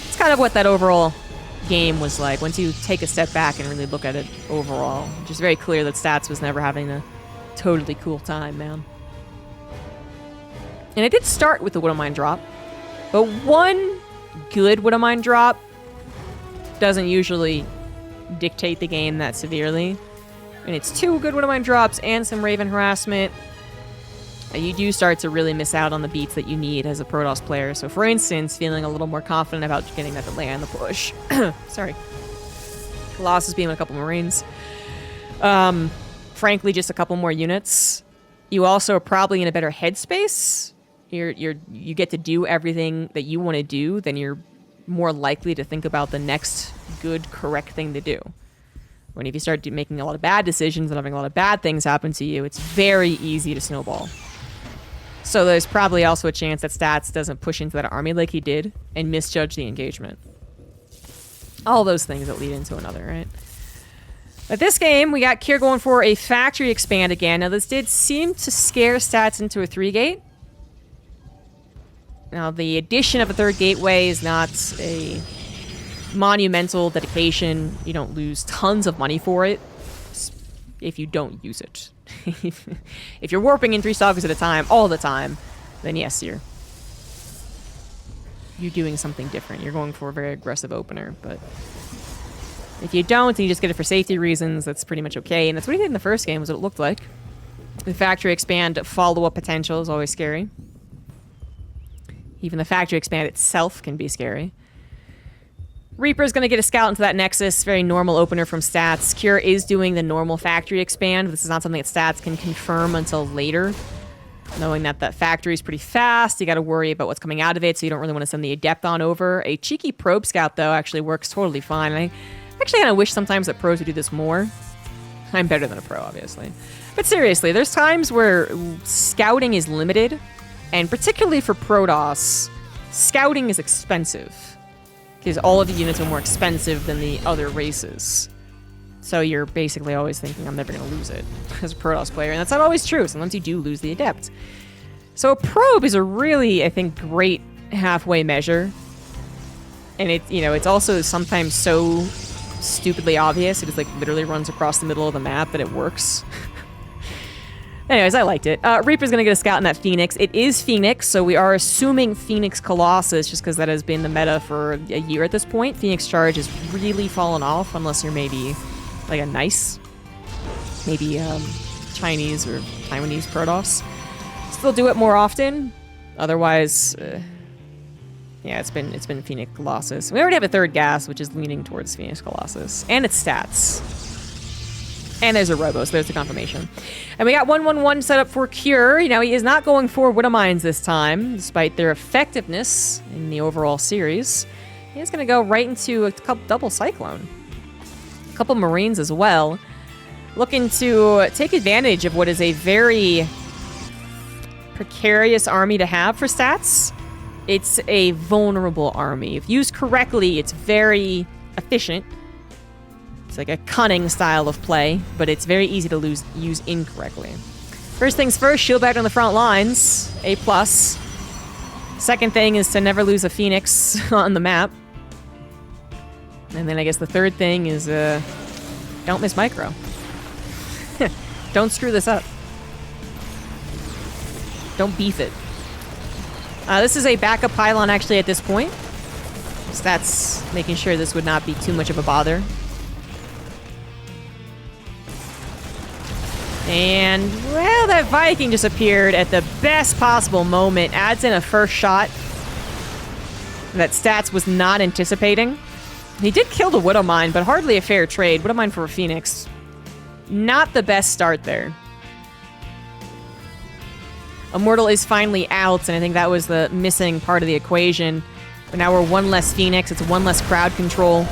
It's kind of what that overall game was like once you take a step back and really look at it overall. It's just very clear that Stats was never having a totally cool time, man. And it did start with the Woodamine Drop, but one good Woodamine Drop doesn't usually dictate the game that severely. And it's 2 good Woodamine Drops and some Raven harassment. You do start to really miss out on the beats that you need as a Protoss player. So for instance, feeling a little more confident about getting that delay on the push. Sorry. Colossus being with a couple Marines. Frankly, just a couple more units. You also are probably in a better headspace. You get to do everything that you want to do, then you're more likely to think about the next good, correct thing to do. When if you start making a lot of bad decisions and having a lot of bad things happen to you, it's very easy to snowball. So there's probably also a chance that Stats doesn't push into that army like he did and misjudge the engagement. All those things that lead into another, right? But this game, we got Kier going for a factory expand again. Now, this did seem to scare stats into a 3-gate. Now, the addition of a 3rd gateway is not a monumental dedication. You don't lose tons of money for it if you don't use it. If you're warping in 3 stockers at a time, all the time, then yes, you're doing something different. You're going for a very aggressive opener, but if you don't and you just get it for safety reasons, that's pretty much okay. And that's what he did in the first game, was what it looked like. The factory expand follow-up potential is always scary. Even the factory expand itself can be scary. Reaper's going to get a scout into that Nexus. Very normal opener from stats. Cure is doing the normal factory expand. This is not something that stats can confirm until later. Knowing that that factory is pretty fast, you got to worry about what's coming out of it, so you don't really want to send the Adept on over. A cheeky probe scout, though, actually works totally fine. I actually kind of wish sometimes that pros would do this more. I'm better than a pro, obviously. But seriously, there's times where scouting is limited, and particularly for Protoss, scouting is expensive. Because all of the units are more expensive than the other races. So you're basically always thinking, I'm never going to lose it as a Protoss player. And that's not always true. Sometimes you do lose the Adept. So a probe is a really, I think, great halfway measure. And it's also sometimes so stupidly obvious. It just like literally runs across the middle of the map that it works. Anyways, I liked it. Reaper's going to get a scout in that Phoenix. It is Phoenix, so we are assuming Phoenix Colossus, just because that has been the meta for a year at this point. Phoenix Charge has really fallen off, unless you're maybe like a nice, maybe Chinese or Taiwanese Protoss. Still do it more often. Otherwise, yeah, it's been Phoenix Colossus. We already have a 3rd gas, which is leaning towards Phoenix Colossus. And its stats. And there's a Robo, so there's the confirmation. And we got 1-1-1 set up for Cure. You know, he is not going for Widow Mines this time, despite their effectiveness in the overall series. He's going to go right into a double Cyclone. A couple Marines as well. Looking to take advantage of what is a very precarious army to have for stats. It's a vulnerable army. If used correctly, it's very efficient. It's like a cunning style of play, but it's very easy to use incorrectly. First things first, shield back on the front lines, A+. Second thing is to never lose a Phoenix on the map. And then I guess the third thing is don't miss micro. Don't screw this up. Don't beef it. This is a backup pylon actually at this point. So that's making sure this would not be too much of a bother. And, well, that Viking just appeared at the best possible moment. Adds in a first shot that Stats was not anticipating. He did kill the Widow Mine, but hardly a fair trade. Widow Mine for a Phoenix. Not the best start there. Immortal is finally out, and I think that was the missing part of the equation. But now we're one less Phoenix. It's one less crowd control.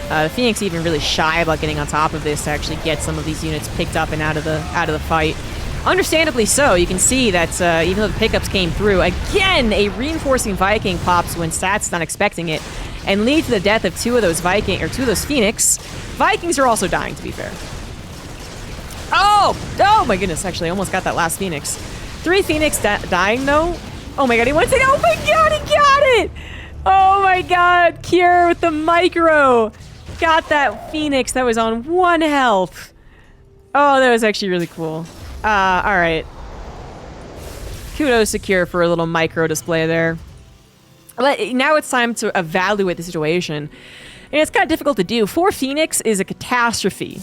The Phoenix even really shy about getting on top of this to actually get some of these units picked up and out of the fight. Understandably so. You can see that even though the pickups came through, again, a reinforcing Viking pops when Stats is not expecting it, and leads to the death of two of those Phoenix. Vikings are also dying, to be fair. Oh my goodness! Actually, I almost got that last Phoenix. 3 Phoenix dying though. Oh my god! He went to. Oh my god! He got it! Oh my god! Cure with the micro. Got that Phoenix that was on 1 health. Oh, that was actually really cool. Alright. Kudos to Cure for a little micro display there. But now it's time to evaluate the situation. And it's kind of difficult to do. 4 Phoenix is a catastrophe.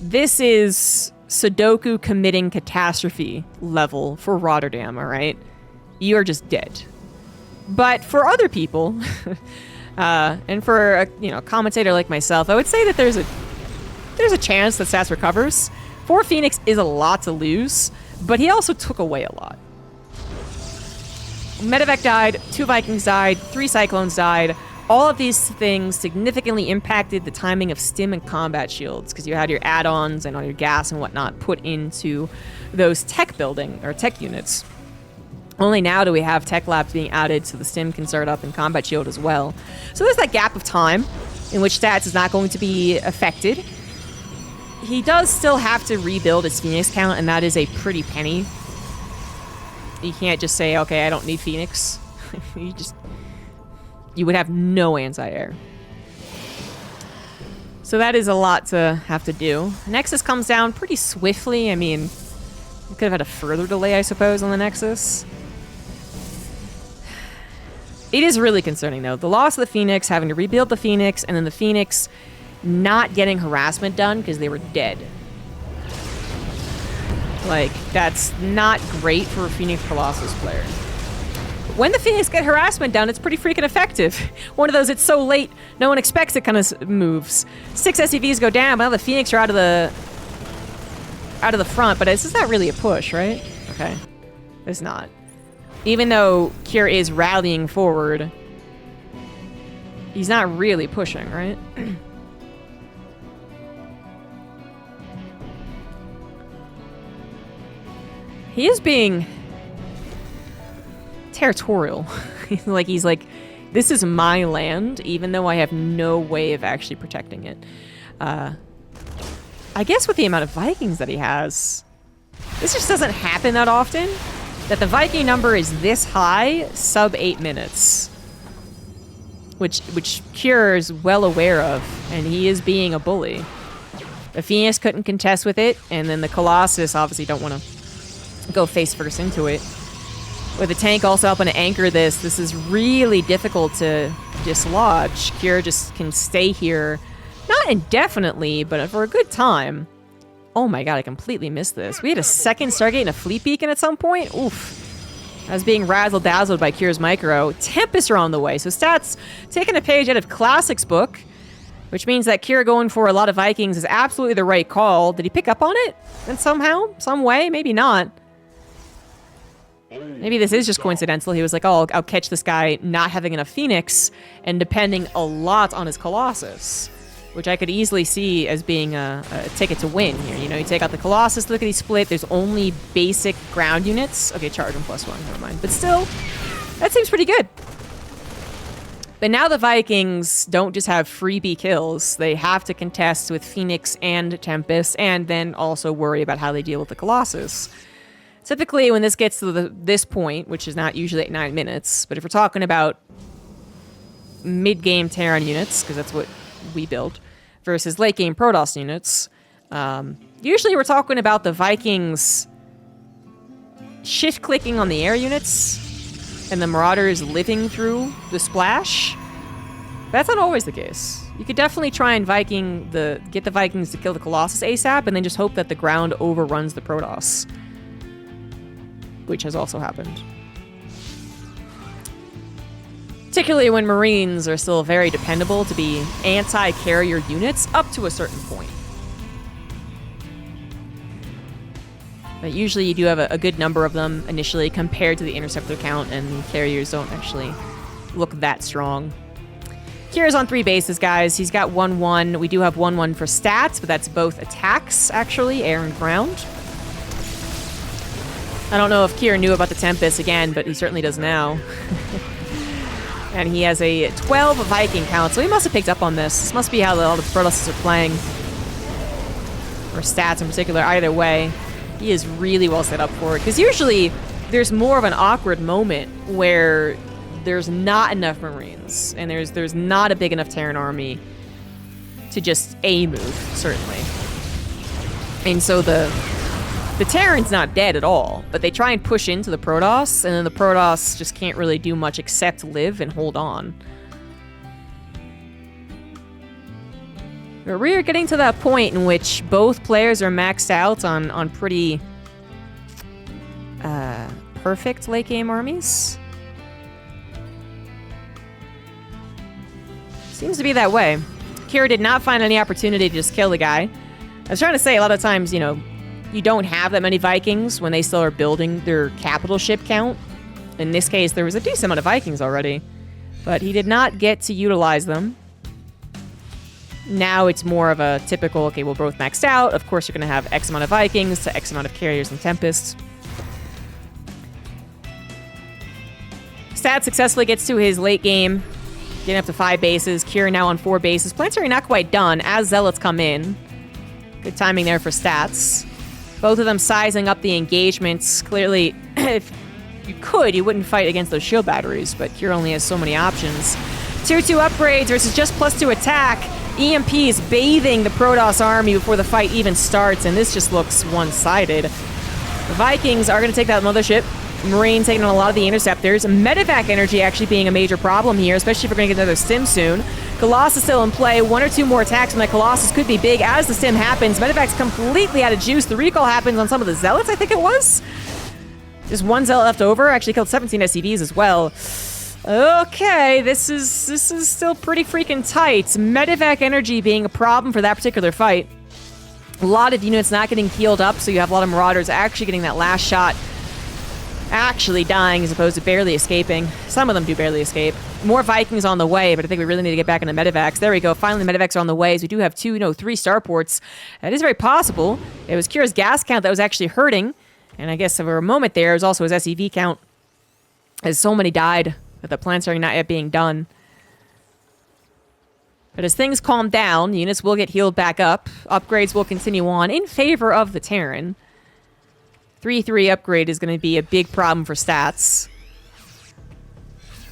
This is Sudoku committing catastrophe level for Rotterdam, alright? You are just dead. But for other people... and for a commentator like myself, I would say that there's a chance that Stats recovers. 4 Phoenix is a lot to lose, but he also took away a lot. Medevac died, 2 Vikings died, 3 Cyclones died. All of these things significantly impacted the timing of stim and combat shields because you had your add-ons and all your gas and whatnot put into those tech building or tech units. Only now do we have tech labs being added so the stim can start up and combat shield as well. So there's that gap of time in which Stats is not going to be affected. he does still have to rebuild his Phoenix count, and that is a pretty penny. You can't just say, okay, I don't need Phoenix. You would have no anti-air. So that is a lot to have to do. Nexus comes down pretty swiftly. I mean, we could have had a further delay, I suppose, on the Nexus. It is really concerning, though. The loss of the Phoenix, having to rebuild the Phoenix, and then the Phoenix not getting harassment done because they were dead. Like, that's not great for a Phoenix Colossus player. When the Phoenix get harassment done, it's pretty freaking effective. One of those, it's so late, no one expects it kind of moves. 6 SCVs go down, but now the Phoenix are out of the front, but this is not really a push, right? Okay. It's not. Even though Cure is rallying forward, he's not really pushing, right? He is being territorial. He's like, this is my land, even though I have no way of actually protecting it. I guess with the amount of Vikings that he has, this just doesn't happen that often. That the Viking number is this high, sub 8 minutes. Which Cure is well aware of, and he is being a bully. The Phoenix couldn't contest with it, and then the Colossus obviously don't want to go face first into it. With the tank also helping to anchor this is really difficult to dislodge. Cure just can stay here, not indefinitely, but for a good time. Oh my god, I completely missed this. We had a second Stargate and a Fleet Beacon at some point? Oof. I was being razzle-dazzled by Cure's micro. Tempest are on the way, so Stats taking a page out of Classics book, which means that Cure going for a lot of Vikings is absolutely the right call. Did he pick up on it? And somehow? Some way? Maybe not. Maybe this is just coincidental. He was like, oh, I'll catch this guy not having enough Phoenix and depending a lot on his Colossus, which I could easily see as being a ticket to win here. You know, you take out the Colossus, look at these split. There's only basic ground units. Okay, charge him +1, never mind. But still, that seems pretty good. But now the Vikings don't just have freebie kills. They have to contest with Phoenix and Tempest and then also worry about how they deal with the Colossus. Typically, when this gets to this point, which is not usually at 9 minutes, but if we're talking about mid-game Terran units, because that's what we build, versus late-game Protoss units, usually we're talking about the Vikings shift-clicking on the air units and the Marauders living through the splash. That's not always the case. You could definitely try and get the Vikings to kill the Colossus ASAP and then just hope that the ground overruns the Protoss, which has also happened. Particularly when Marines are still very dependable to be anti-carrier units up to a certain point. But usually you do have a good number of them initially compared to the interceptor count, and carriers don't actually look that strong. Cure's on 3 bases, guys. He's got 1-1. We do have 1-1 for stats, but that's both attacks, actually, air and ground. I don't know if Cure knew about the Tempest again, but he certainly does now. And he has a 12 Viking count, so he must have picked up on this. This must be how all the Protosses are playing. Or stats in particular, either way. He is really well set up for it. Because usually, there's more of an awkward moment where there's not enough Marines. And there's not a big enough Terran army to just A-move, certainly. And so the Terran's not dead at all, but they try and push into the Protoss, and then the Protoss just can't really do much except live and hold on. But we're getting to that point in which both players are maxed out on pretty perfect late-game armies. Seems to be that way. Cure did not find any opportunity to just kill the guy. I was trying to say, a lot of times, you know, you don't have that many Vikings when they still are building their capital ship count. In this case, there was a decent amount of Vikings already, but he did not get to utilize them. Now it's more of a typical, okay, we're both maxed out. Of course, you're going to have X amount of Vikings to X amount of carriers and Tempests. Stat successfully gets to his late game, getting up to 5 bases. Cure now on 4 bases. Planetary not quite done as Zealots come in. Good timing there for stats. Both of them sizing up the engagements. Clearly, if you could, you wouldn't fight against those shield batteries, but Cure only has so many options. Tier 2 upgrades versus just +2 attack. EMP is bathing the Protoss army before the fight even starts, and this just looks one-sided. The Vikings are going to take that mothership. Marine taking on a lot of the interceptors. Medevac energy actually being a major problem here, especially if we're going to get another stim soon. Colossus still in play. 1 or 2 more attacks from that Colossus could be big as the stim happens. Medevac's completely out of juice. The recall happens on some of the Zealots, I think it was. Just 1 Zealot left over. Actually killed 17 SCVs as well. Okay, this is still pretty freaking tight. Medevac energy being a problem for that particular fight. A lot of units not getting healed up, so you have a lot of Marauders actually getting that last shot. Actually dying as opposed to barely escaping. Some of them do barely escape. More Vikings on the way, but I think we really need to get back into medevacs. There we go. Finally, medevacs are on the way. So we do have 3 starports. It is very possible. It was Cure's gas count that was actually hurting. And I guess for a moment there, it was also his SEV count. As so many died with the planetary not yet being done. But as things calm down, units will get healed back up. Upgrades will continue on in favor of the Terran. 3-3 upgrade is going to be a big problem for stats.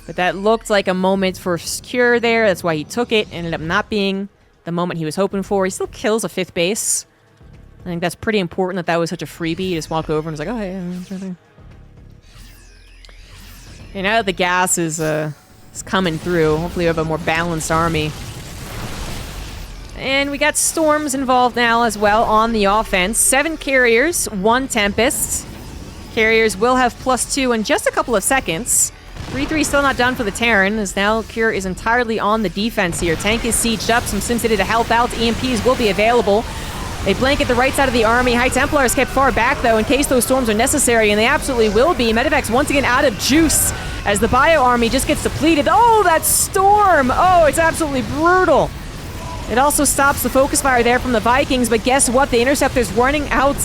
But that looked like a moment for Cure there. That's why he took it. Ended up not being the moment he was hoping for. He still kills a 5th base. I think that's pretty important that was such a freebie. He just walked over and was like, oh, hey. And now that the gas is coming through, hopefully we have a more balanced army. And we got Storms involved now as well on the offense. 7 carriers, 1 Tempest. Carriers will have +2 in just a couple of seconds. 3-3 still not done for the Terran, as now Cure is entirely on the defense here. Tank is sieged up, some Sim City to help out. EMPs will be available. They blanket the right side of the army. High Templars kept far back, though, in case those storms are necessary, and they absolutely will be. Medevac's once again out of juice as the Bio army just gets depleted. Oh, that storm! Oh, it's absolutely brutal. It also stops the focus fire there from the Vikings, but guess what? The Interceptor's running out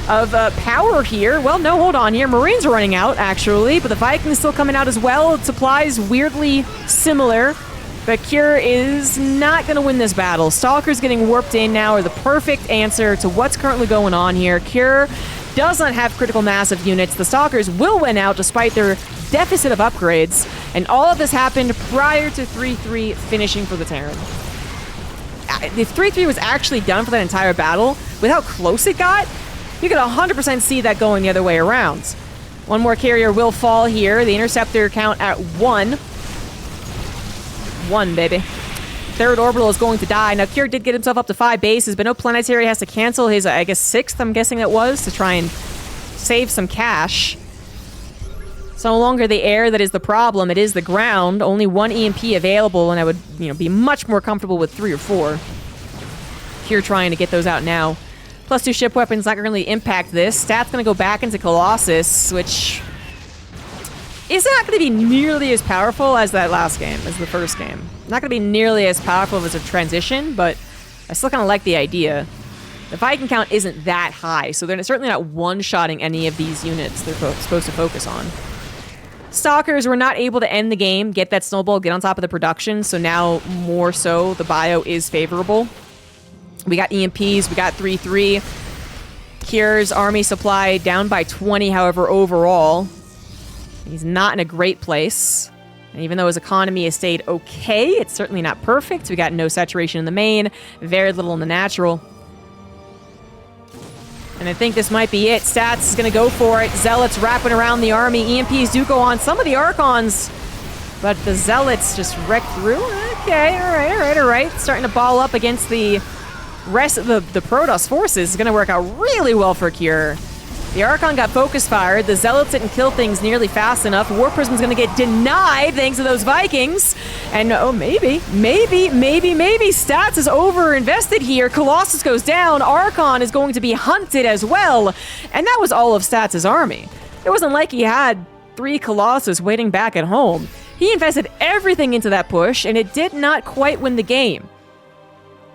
of power here. Well, no, hold on here. Marines are running out, actually, but the Vikings still coming out as well. Supplies weirdly similar, but Cure is not going to win this battle. Stalkers getting warped in now are the perfect answer to what's currently going on here. Cure does not have critical mass of units. The Stalkers will win out despite their deficit of upgrades, and all of this happened prior to 3-3 finishing for the Terran. If 3-3 was actually done for that entire battle, with how close it got, you could 100% see that going the other way around. 1 more carrier will fall here. The Interceptor count at 1. 1, baby. 3rd orbital is going to die. Now, Cure did get himself up to 5 bases, but no planetary has to cancel his, I guess, 6th, I'm guessing it was, to try and save some cash. It's no longer the air that is the problem, it is the ground. Only 1 EMP available, and I would, be much more comfortable with 3 or 4. Cure trying to get those out now. +2 ship weapons not going to really impact this. Stat's going to go back into Colossus, which is not going to be nearly as powerful as that last game, as the first game. Not going to be nearly as powerful as a transition, but I still kind of like the idea. The Viking count isn't that high, so they're certainly not one-shotting any of these units they're supposed to focus on. Stalkers were not able to end the game, get that snowball, get on top of the production, so now more so the bio is favorable. We got EMPs, we got 3-3. Cure's army supply down by 20, however, overall. He's not in a great place. And even though his economy has stayed okay, it's certainly not perfect. We got no saturation in the main, very little in the natural. And I think this might be it. Stats is going to go for it. Zealots wrapping around the army. EMPs do go on some of the Archons, but the Zealots just wreck through. Okay, all right. Starting to ball up against the rest of the Protoss forces. Is going to work out really well for Cure. The Archon got focus fired. The Zealots didn't kill things nearly fast enough. War Prism's going to get denied thanks to those Vikings. And oh, maybe. Stats is over-invested here. Colossus goes down. Archon is going to be hunted as well. And that was all of Stats' army. It wasn't like he had 3 Colossus waiting back at home. He invested everything into that push, and it did not quite win the game.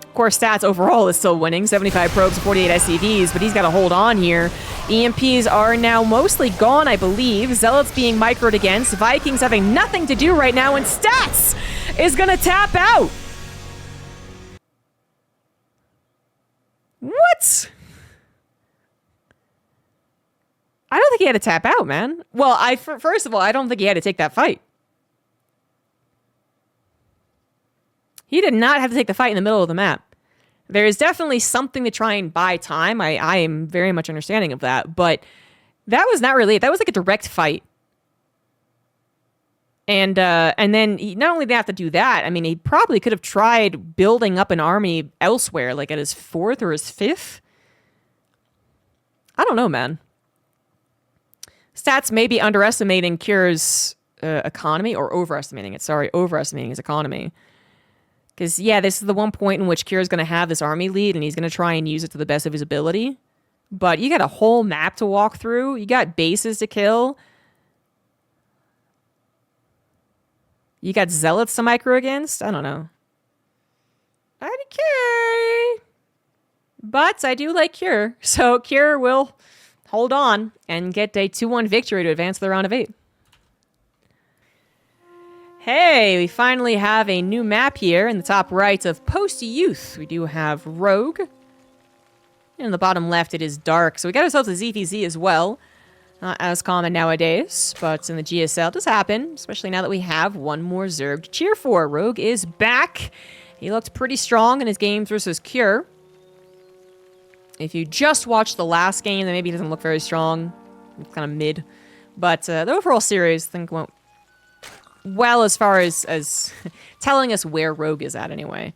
Of course, Stats overall is still winning. 75 probes, 48 SCVs, but he's got to hold on here. EMPs are now mostly gone, I believe. Zealots being microed against. Vikings having nothing to do right now, and Stats is going to tap out. What? think he had to tap out, man. Well, first of all, I don't think he had to take that fight. He did not have to take the fight in the middle of the map. There is definitely something to try and buy time. I am very much understanding of that. But that was not really it. That was like a direct fight. And then he not only did he have to do that, I mean, he probably could have tried building up an army elsewhere, like at his 4th or his 5th. I don't know, man. Stats may be underestimating Cure's economy, or overestimating it. Sorry, overestimating his economy. Because, yeah, this is the one point in which Cure's going to have this army lead, and he's going to try and use it to the best of his ability. But you got a whole map to walk through. You got bases to kill. You got zealots to micro against. I don't know. Okay. But I do like Cure. So Cure will hold on and get a 2-1 victory to advance to the round of 8. Hey, we finally have a new map here in the top right of Post-Youth. We do have Rogue. And in the bottom left, it is Dark. So we got ourselves a ZVZ as well. Not as common nowadays, but in the GSL it does happen, especially now that we have one more Zerg to cheer for. Rogue is back. He looked pretty strong in his game versus Cure. If you just watched the last game, then maybe he doesn't look very strong. It's kind of mid. But the overall series, I think, went well as far as telling us where Rogue is at anyway,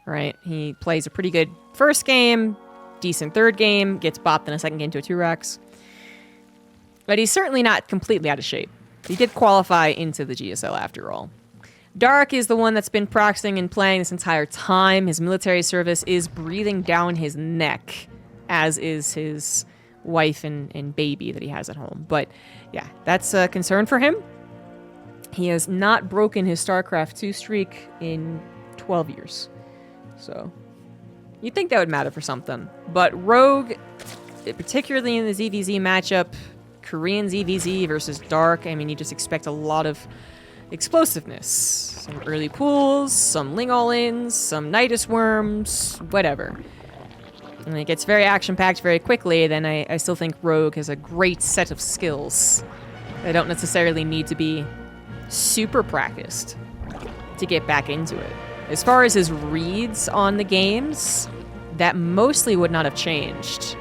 right? He plays a pretty good first game, decent third game, gets bopped in a second game to a 2-Rex. But he's certainly not completely out of shape. He did qualify into the GSL after all. Dark is the one that's been practicing and playing this entire time. His military service is breathing down his neck, as is his wife and baby that he has at home. But yeah, that's a concern for him. He has not broken his StarCraft 2 streak in 12 years. So you'd think that would matter for something. But Rogue, particularly in the ZVZ matchup, Korean ZVZ versus Dark, I mean, you just expect a lot of explosiveness. Some early pools, some Ling all-ins, some Nidus worms, whatever. And it gets very action-packed very quickly, then I still think Rogue has a great set of skills. They don't necessarily need to be super practiced to get back into it. As far as his reads on the games, that mostly would not have changed.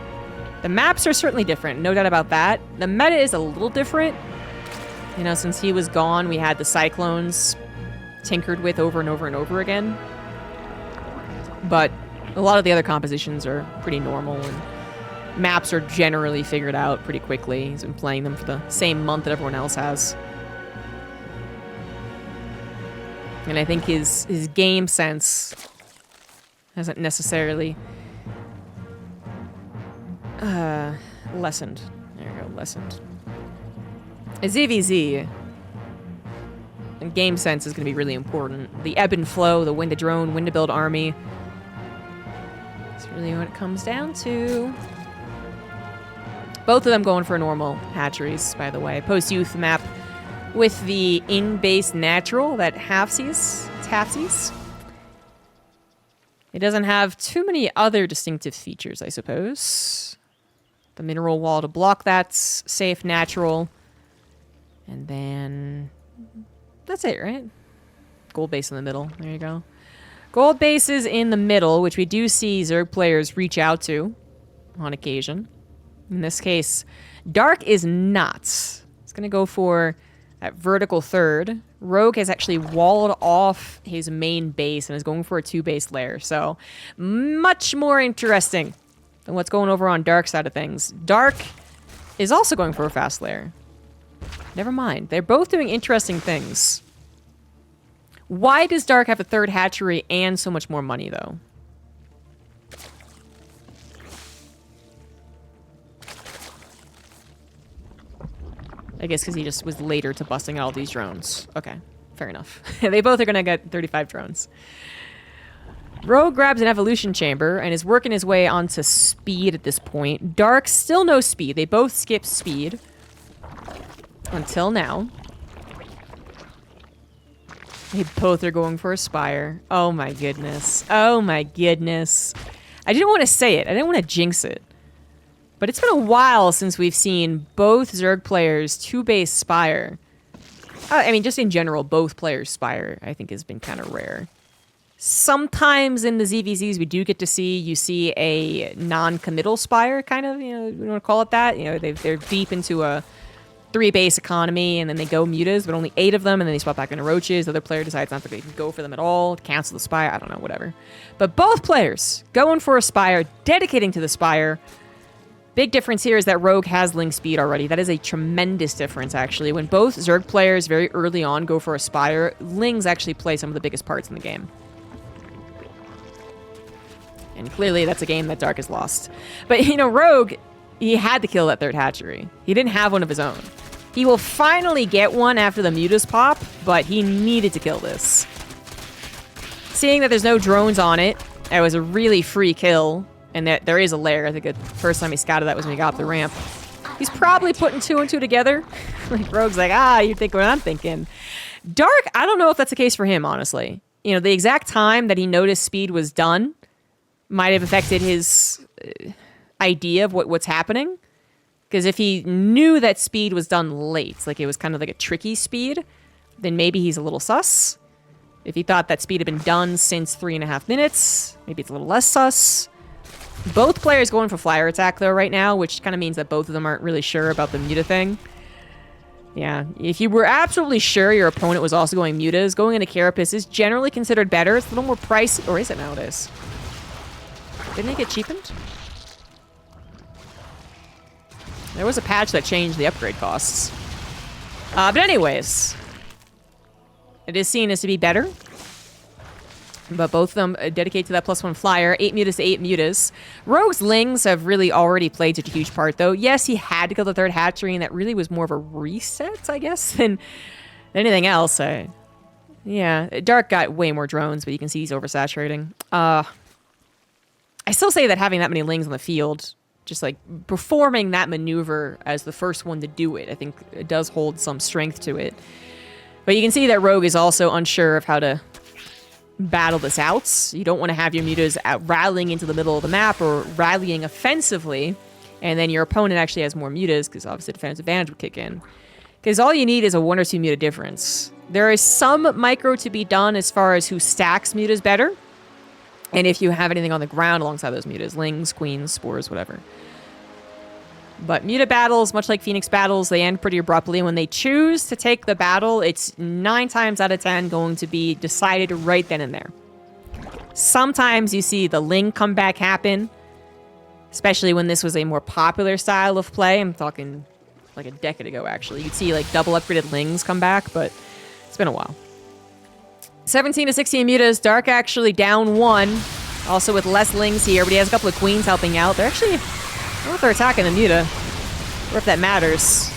The maps are certainly different, no doubt about that. The meta is a little different. You know, since he was gone, we had the Cyclones tinkered with over and over and over again. But a lot of the other compositions are pretty normal, and maps are generally figured out pretty quickly. He's been playing them for the same month that everyone else has. And I think his game sense hasn't necessarily lessened. There you go, lessened. A ZVZ, and game sense is going to be really important. The ebb and flow, the when to drone, when to build army. That's really what it comes down to. Both of them going for normal hatcheries, by the way. Post-Youth map with the in-base natural that halfsies. It's halfsies. It doesn't have too many other distinctive features, I suppose. The mineral wall to block that's safe, natural. And then that's it, right? Gold base in the middle. There you go. Gold bases in the middle, which we do see Zerg players reach out to on occasion. In this case, Dark is not. It's going to go for that vertical third. Rogue has actually walled off his main base and is going for a 2-base lair. So much more interesting than what's going over on Dark's side of things. Dark is also going for a fast lair. Never mind. They're both doing interesting things. Why does Dark have a third hatchery and so much more money, though? I guess because he just was later to busting out all these drones. Okay, fair enough. They both are going to get 35 drones. Rogue grabs an evolution chamber and is working his way onto speed at this point. Dark, still no speed. They both skip speed. Until now. They both are going for a spire. Oh my goodness. Oh my goodness. I didn't want to say it. I didn't want to jinx it. But it's been a while since we've seen both Zerg players 2-base Spire. I mean, just in general, both players Spire, I think, has been kind of rare. Sometimes in the ZVZs, we do get to see, you see a non-committal Spire, kind of, you know, we want to call it that. You know, they're deep into a 3-base economy, and then they go mutas, but only 8 of them, and then they swap back into roaches. The other player decides not to go for them at all, cancel the Spire, I don't know, whatever. But both players going for a Spire, dedicating to the Spire. Big difference here is that Rogue has Ling speed already. That is a tremendous difference, actually. When both Zerg players very early on go for a Spire, Lings actually play some of the biggest parts in the game. And clearly, that's a game that Dark has lost. But, you know, Rogue, he had to kill that 3rd hatchery. He didn't have one of his own. He will finally get one after the mutas pop, but he needed to kill this. Seeing that there's no drones on it, it was a really free kill. And that there is a lair. I think the first time he scouted that was when he got up the ramp. He's probably putting 2 and 2 together. Like, Rogue's like, you think what I'm thinking. Dark, I don't know if that's the case for him, honestly. You know, the exact time that he noticed speed was done might have affected his idea of what's happening. Because if he knew that speed was done late, like it was kind of like a tricky speed, then maybe he's a little sus. If he thought that speed had been done since 3.5 minutes, maybe it's a little less sus. Both players going for flyer attack, though, right now, which kind of means that both of them aren't really sure about the muta thing. Yeah, if you were absolutely sure your opponent was also going mutas, going into Carapace is generally considered better. It's a little more pricey. Or is it nowadays? Didn't it get cheapened? There was a patch that changed the upgrade costs. But anyways, it is seen as to be better. But both of them dedicate to that +1 flyer. 8 mutas to 8 mutas. Rogue's Lings have really already played such a huge part, though. Yes, he had to kill the 3rd hatchery, and that really was more of a reset, I guess, than anything else. Yeah, Dark got way more drones, but you can see he's oversaturating. I still say that having that many Lings on the field, just like performing that maneuver as the first one to do it, I think it does hold some strength to it. But you can see that Rogue is also unsure of how to battle this out. You don't want to have your mutas out rallying into the middle of the map or rallying offensively, and then your opponent actually has more mutas, because obviously defensive advantage would kick in. Because all you need is a 1 or 2 muta difference. There is some micro to be done as far as who stacks mutas better, and if you have anything on the ground alongside those mutas, Lings, Queens, Spores, whatever. But muta battles, much like Phoenix battles, they end pretty abruptly. When they choose to take the battle, it's 9 times out of 10 going to be decided right then and there. Sometimes you see the Ling comeback happen, especially when this was a more popular style of play. I'm talking like a decade ago, actually. You'd see like double upgraded Lings come back, but it's been a while. 17 to 16 mutas. Dark actually down 1. Also with less Lings here, but he has a couple of Queens helping out. They're actually... I don't know if they're attacking the muta, or if that matters.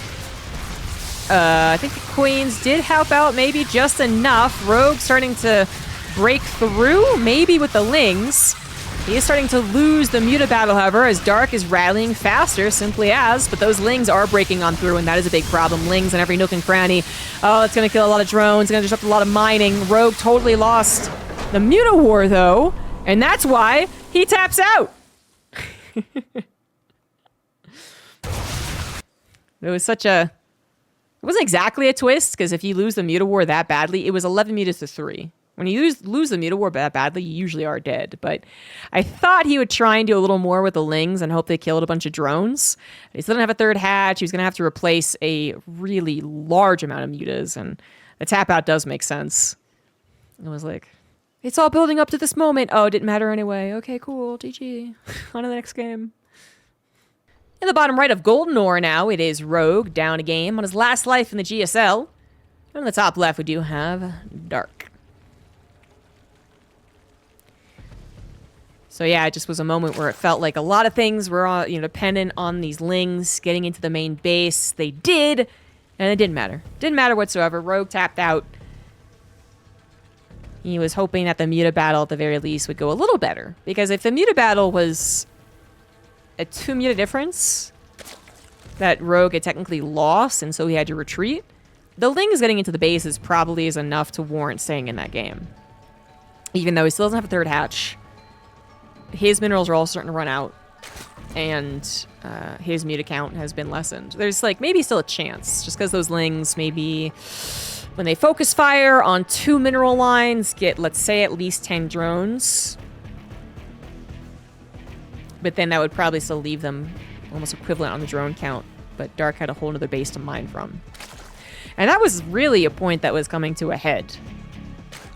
I think the Queens did help out maybe just enough. Rogue starting to break through, maybe with the Lings. He is starting to lose the muta battle, however, as Dark is rallying faster, simply as, but those Lings are breaking on through, and that is a big problem. Lings in every nook and cranny. Oh, it's going to kill a lot of drones, going to disrupt a lot of mining. Rogue totally lost the muta war, though, and that's why he taps out. It was such a... It wasn't exactly a twist, because if you lose the muta war that badly, it was 11 mutas to 3. When you lose the muta war that badly, you usually are dead. But I thought he would try and do a little more with the Lings and hope they killed a bunch of drones. He still didn't have a 3rd hatch. He was going to have to replace a really large amount of mutas, and the tap out does make sense. It was like, it's all building up to this moment. Oh, it didn't matter anyway. Okay, cool. GG. On to the next game. In the bottom right of Golden Ore now, it is Rogue, down a game on his last life in the GSL. And on the top left, we do have Dark. So yeah, it just was a moment where it felt like a lot of things were dependent on these Lings getting into the main base. They did, and it didn't matter. Didn't matter whatsoever. Rogue tapped out. He was hoping that the muta battle, at the very least, would go a little better. Because if the muta battle was a 2 muta difference that Rogue had technically lost, and so he had to retreat, the Lings getting into the bases probably is enough to warrant staying in that game. Even though he still doesn't have a 3rd hatch. His minerals are all starting to run out. and his mute count has been lessened. There's like maybe still a chance, just because those lings maybe when they focus fire on 2 mineral lines get, let's say, at least 10 drones. But then that would probably still leave them almost equivalent on the drone count. But Dark had a whole other base to mine from. And that was really a point that was coming to a head.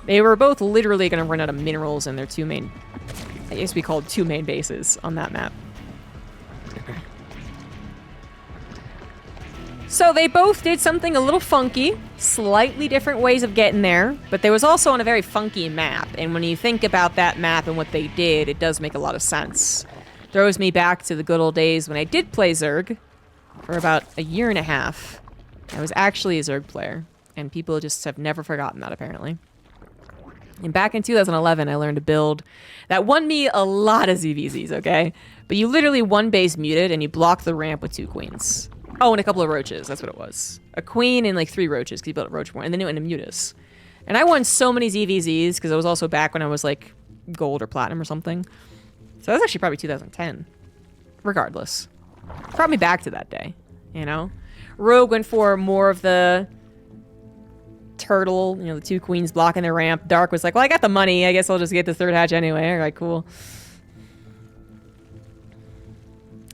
They were both literally going to run out of minerals in their 2 main, I guess we called 2 main bases on that map. So they both did something a little funky, slightly different ways of getting there, but they was also on a very funky map. And when you think about that map and what they did, it does make a lot of sense. Throws me back to the good old days when I did play Zerg for about a year and a half. I was actually a Zerg player, and people just have never forgotten that, apparently. And back in 2011, I learned to build that won me a lot of ZVZs, okay? But you literally one base muted, and you block the ramp with 2 queens. Oh, and a couple of roaches, that's what it was. A queen and like 3 roaches, because you built a roach more, and then it went to mutus. And I won so many ZVZs, because it was also back when I was like gold or platinum or something. So that was actually probably 2010. Regardless. Brought me back to that day, you know? Rogue went for more of the turtle, you know, the 2 queens blocking the ramp. Dark was like, well, I got the money. I guess I'll just get the 3rd hatch anyway. All right, cool.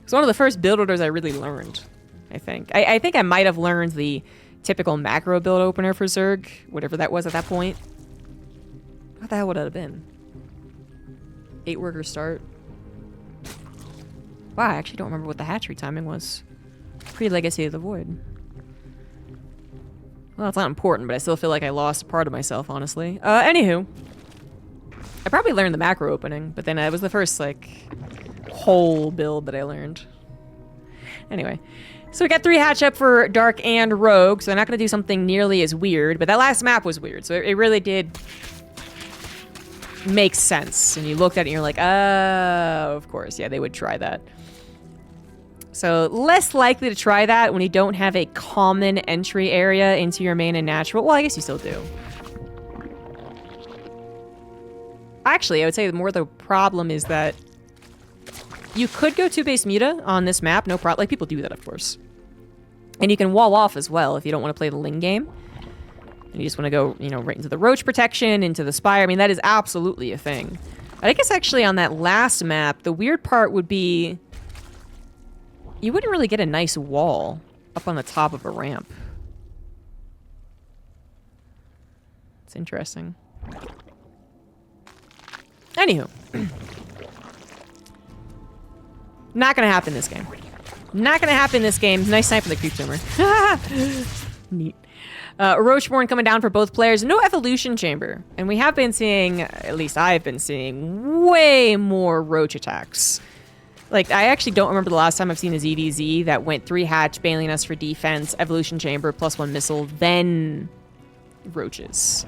It's one of the first build orders I really learned, I think. I think I might have learned the typical macro build opener for Zerg, whatever that was at that point. What the hell would that have been? 8 worker start. Wow, I actually don't remember what the hatchery timing was. Pre-Legacy of the Void. Well, it's not important, but I still feel like I lost a part of myself, honestly. Anywho. I probably learned the macro opening, but then it was the first, like, whole build that I learned. Anyway. So we got 3 hatch up for Dark and Rogue, so they're not going to do something nearly as weird, but that last map was weird, so it really did make sense. And you looked at it and you're like, oh, of course, yeah, they would try that. So less likely to try that when you don't have a common entry area into your main and natural. Well, I guess you still do. Actually, I would say more the problem is that you could go 2-base muta on this map, no problem. Like, people do that, of course. And you can wall off as well if you don't want to play the Ling game. And you just want to go, you know, right into the Roach protection, into the Spire. I mean, that is absolutely a thing. I guess actually on that last map, the weird part would be you wouldn't really get a nice wall up on the top of a ramp. It's interesting. Anywho. Not gonna happen this game. Not gonna happen this game. Nice time for the creep tumor. Neat. Roachborn coming down for both players. No evolution chamber. And we have been seeing, at least I've been seeing, way more roach attacks. Like, I actually don't remember the last time I've seen a ZVZ that went 3 hatch, bailing us for defense, evolution chamber, +1 missile, then roaches.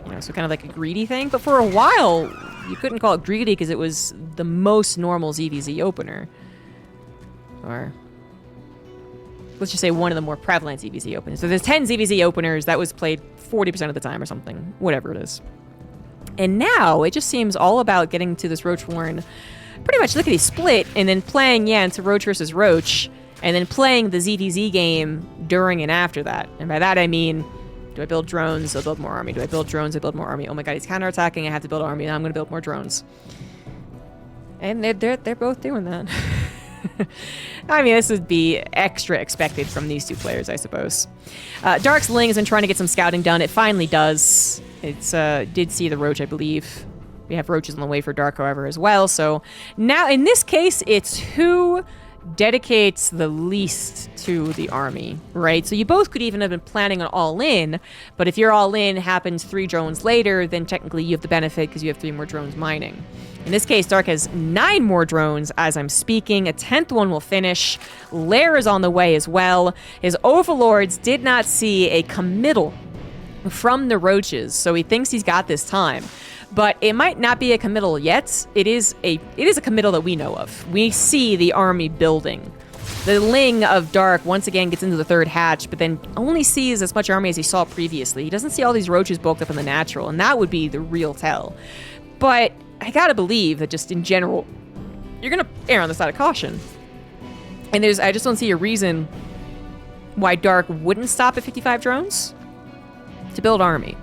You know, so kind of like a greedy thing. But for a while, you couldn't call it greedy because it was the most normal ZVZ opener. Or let's just say one of the more prevalent ZVZ openers. So there's 10 ZVZ openers that was played 40% of the time or something, whatever it is. And now it just seems all about getting to this Roach Warren pretty much lickety split and then playing, yeah, into Roach versus Roach and then playing the ZVZ game during and after that. And by that I mean, do I build drones? I'll build more army. Do I build drones? I build more army. Oh my god, he's counterattacking. I have to build army. Now I'm going to build more drones. And they're both doing that. I mean, this would be extra expected from these 2 players, I suppose. Dark's Ling has been trying to get some scouting done. It finally does. It's did see the Roach, I believe. We have roaches on the way for Dark, however, as well. So now, in this case, it's who dedicates the least to the army, right? So you both could even have been planning on all-in, but if your all-in happens 3 drones later, then technically you have the benefit because you have 3 more drones mining. In this case, Dark has 9 more drones as I'm speaking. A 10th one will finish. Lair is on the way as well. His overlords did not see a committal from the roaches, so he thinks he's got this time. But it might not be a committal yet. It is a committal that we know of. We see the army building. The Ling of Dark once again gets into the 3rd hatch, but then only sees as much army as he saw previously. He doesn't see all these roaches bulked up in the natural, and that would be the real tell. But I gotta believe that just in general, you're gonna err on the side of caution. And I just don't see a reason why Dark wouldn't stop at 55 drones to build army.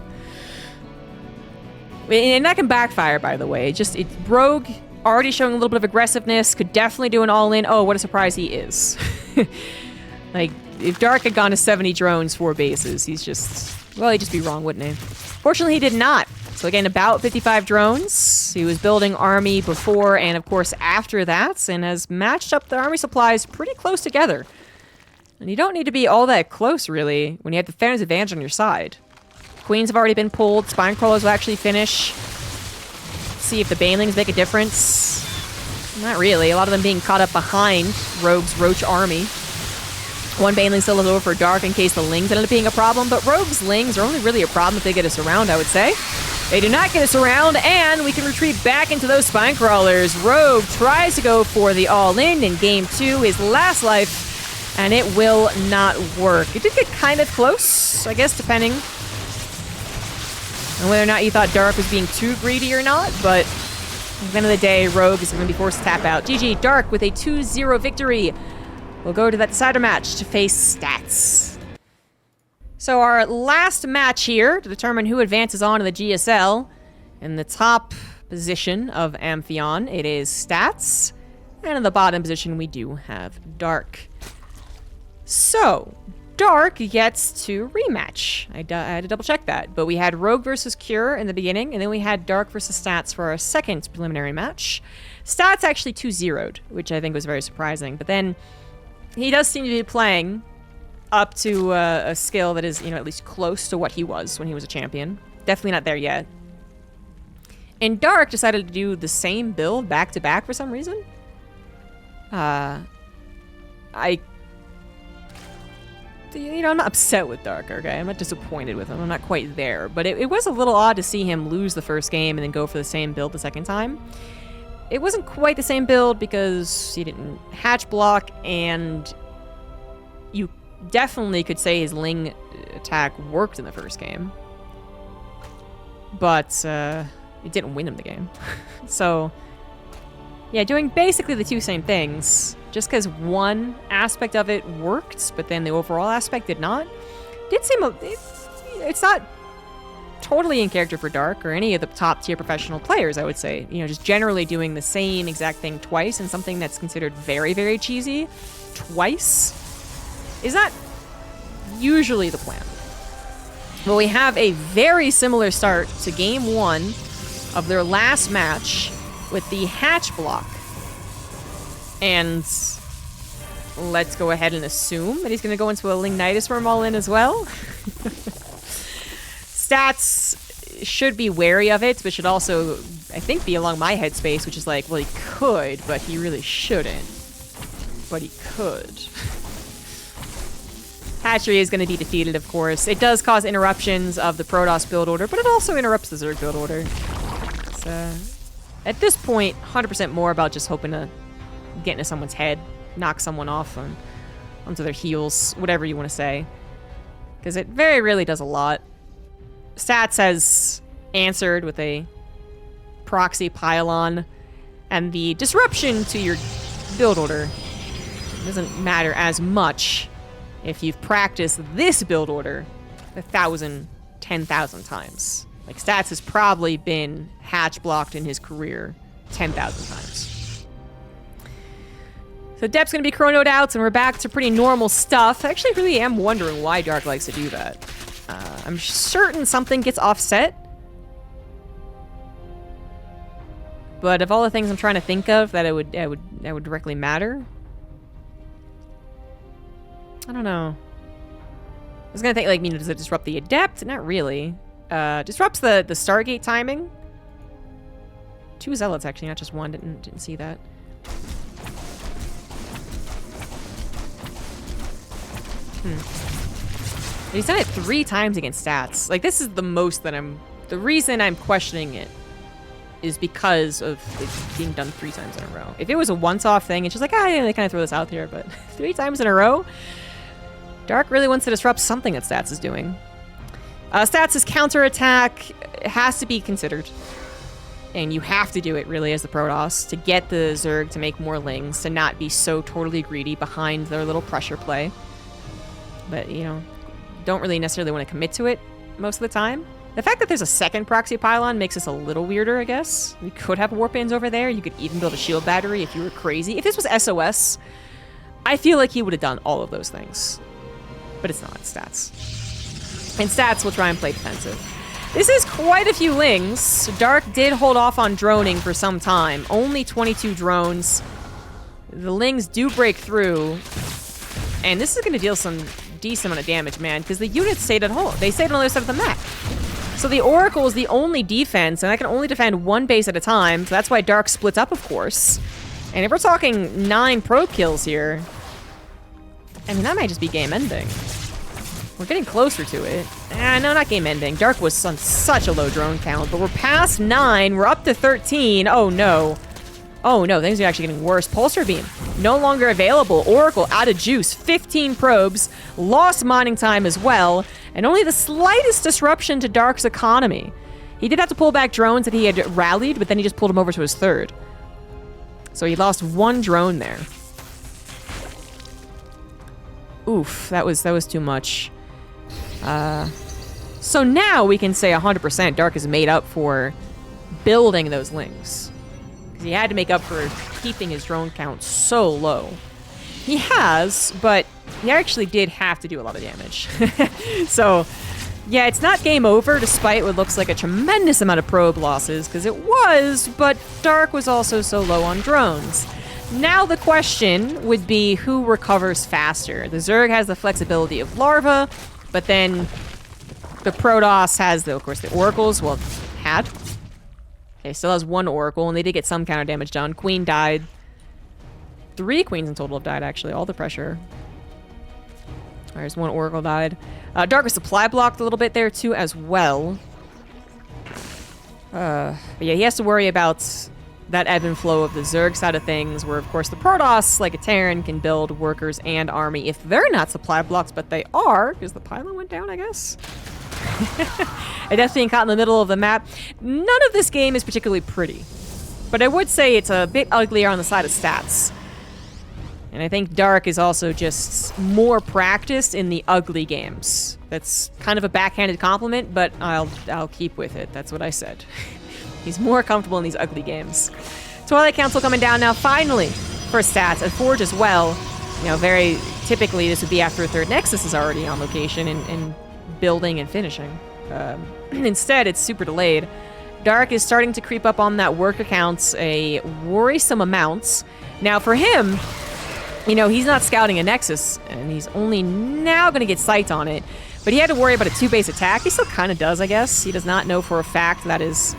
And that can backfire, by the way. Rogue, already showing a little bit of aggressiveness, could definitely do an all-in. Oh, what a surprise he is. Like, if Dark had gone to 70 drones, 4 bases, he'd just be wrong, wouldn't he? Fortunately, he did not. So again, about 55 drones. He was building army before and, of course, after that, and has matched up the army supplies pretty close together. And you don't need to be all that close, really, when you have the Theron's advantage on your side. Queens have already been pulled. Spine Crawlers will actually finish. See if the Banelings make a difference. Not really. A lot of them being caught up behind Rogue's Roach army. One Baneling still is over for Dark in case the Lings ended up being a problem, but Rogue's Lings are only really a problem if they get us around, I would say. They do not get us around, and we can retreat back into those Spine Crawlers. Rogue tries to go for the all-in in Game 2, his last life, and it will not work. It did get kind of close, I guess, depending and whether or not you thought Dark was being too greedy or not, but at the end of the day, Rogue is going to be forced to tap out. GG, Dark with a 2-0 victory. We'll go to that decider match to face Stats. So our last match here to determine who advances on to the GSL. In the top position of Amphion, it is Stats. And in the bottom position, we do have Dark. So, Dark gets to rematch. I had to double check that. But we had Rogue versus Cure in the beginning, and then we had Dark versus Stats for our second preliminary match. Stats actually 2-0'd, which I think was very surprising. But then he does seem to be playing up to a skill that is, at least close to what he was when he was a champion. Definitely not there yet. And Dark decided to do the same build back-to-back for some reason. I'm not upset with Dark, okay? I'm not disappointed with him. I'm not quite there. But it was a little odd to see him lose the first game and then go for the same build the second time. It wasn't quite the same build because he didn't hatch block, and you definitely could say his Ling attack worked in the first game. But it didn't win him the game. So, yeah, doing basically the two same things. Just because one aspect of it worked, but then the overall aspect did not. Did seem it's not totally in character for Dark or any of the top tier professional players, I would say. Just generally doing the same exact thing twice and something that's considered very, very cheesy twice is not usually the plan. But we have a very similar start to game 1 of their last match with the hatch block. And let's go ahead and assume that he's going to go into a Lignitis Worm all-in as well. Stats should be wary of it, but should also, I think, be along my headspace, which is like, well, he could, but he really shouldn't. But he could. Hatchery is going to be defeated, of course. It does cause interruptions of the Protoss build order, but it also interrupts the Zerg build order. So, at this point, 100% more about just hoping to get into someone's head, knock someone off onto their heels, whatever you want to say. Because it very rarely does a lot. Stats has answered with a proxy pylon, and the disruption to your build order doesn't matter as much if you've practiced this build order 1,000, 10,000 times. Like, Stats has probably been hatch blocked in his career 10,000 times. So Dep's going to be chronoed out, and we're back to pretty normal stuff. I actually really am wondering why Dark likes to do that. I'm certain something gets offset. But of all the things I'm trying to think of that would directly matter, I don't know. I was gonna think, like, does it disrupt the Adept? Not really. Disrupts the Stargate timing. 2 Zealots, actually, not just one. Didn't see that. He's done it 3 times against Stats. Like, this is the most that the reason I'm questioning it is because of it being done 3 times in a row. If it was a once-off thing, it's just like, they kind of throw this out here, but 3 times in a row? Dark really wants to disrupt something that Stats is doing. Stats' counterattack has to be considered. And you have to do it, really, as the Protoss to get the Zerg to make more Lings, to not be so totally greedy behind their little pressure play. But, you know, don't really necessarily want to commit to it most of the time. The fact that there's a second proxy pylon makes this a little weirder, I guess. You could have warp bands over there. You could even build a shield battery if you were crazy. If this was SOS, I feel like he would have done all of those things. But it's not. It's stats. And stats will try and play defensive. This is quite a few Lings. Dark did hold off on droning for some time. Only 22 drones. The Lings do break through. And this is going to deal some decent amount of damage, man, because the units stayed at home. They stayed on the other side of the map. So the Oracle is the only defense, and I can only defend one base at a time, so that's why Dark splits up, of course. And if we're talking 9 probe kills here, I mean, that might just be game ending. We're getting closer to it. No, not game ending. Dark was on such a low drone count, but we're past 9. We're up to 13. Oh, no. Oh, no. Things are actually getting worse. Pulsar Beam, no longer available. Oracle, out of juice. 15 probes. Lost mining time as well. And only the slightest disruption to Dark's economy. He did have to pull back drones that he had rallied, but then he just pulled them over to his third. So he lost 1 drone there. Oof, that was too much. So now we can say 100% Dark is made up for building those Lings. Because he had to make up for keeping his drone count so low. He has, but he actually did have to do a lot of damage. So, yeah, it's not game over, despite what looks like a tremendous amount of probe losses, because it was, but Dark was also so low on drones. Now the question would be who recovers faster. The Zerg has the flexibility of Larva, but then the Protoss has, of course, the Oracles. Well, had. Okay, still has 1 Oracle, and they did get some counter damage done. Queen died. 3 Queens in total have died, actually. All the pressure. There's 1 Oracle died. Dark was supply blocked a little bit there, too, as well. But yeah, he has to worry about that ebb and flow of the Zerg side of things, where, of course, the Protoss, like a Terran, can build workers and army if they're not supply blocked, but they are, because the pylon went down, I guess. I definitely being caught in the middle of the map. None of this game is particularly pretty, but I would say it's a bit uglier on the side of stats. And I think Dark is also just more practiced in the ugly games. That's kind of a backhanded compliment, but I'll keep with it. That's what I said. He's more comfortable in these ugly games. Twilight Council coming down now, finally, for stats. And Forge as well. You know, very typically this would be after a 3rd Nexus is already on location and building and finishing. Instead, it's super delayed. Dark is starting to creep up on that worker counts a worrisome amounts. Now, for him, you know, he's not scouting a Nexus, and he's only now going to get sight on it. But he had to worry about a 2-base attack. He still kind of does, I guess. He does not know for a fact that is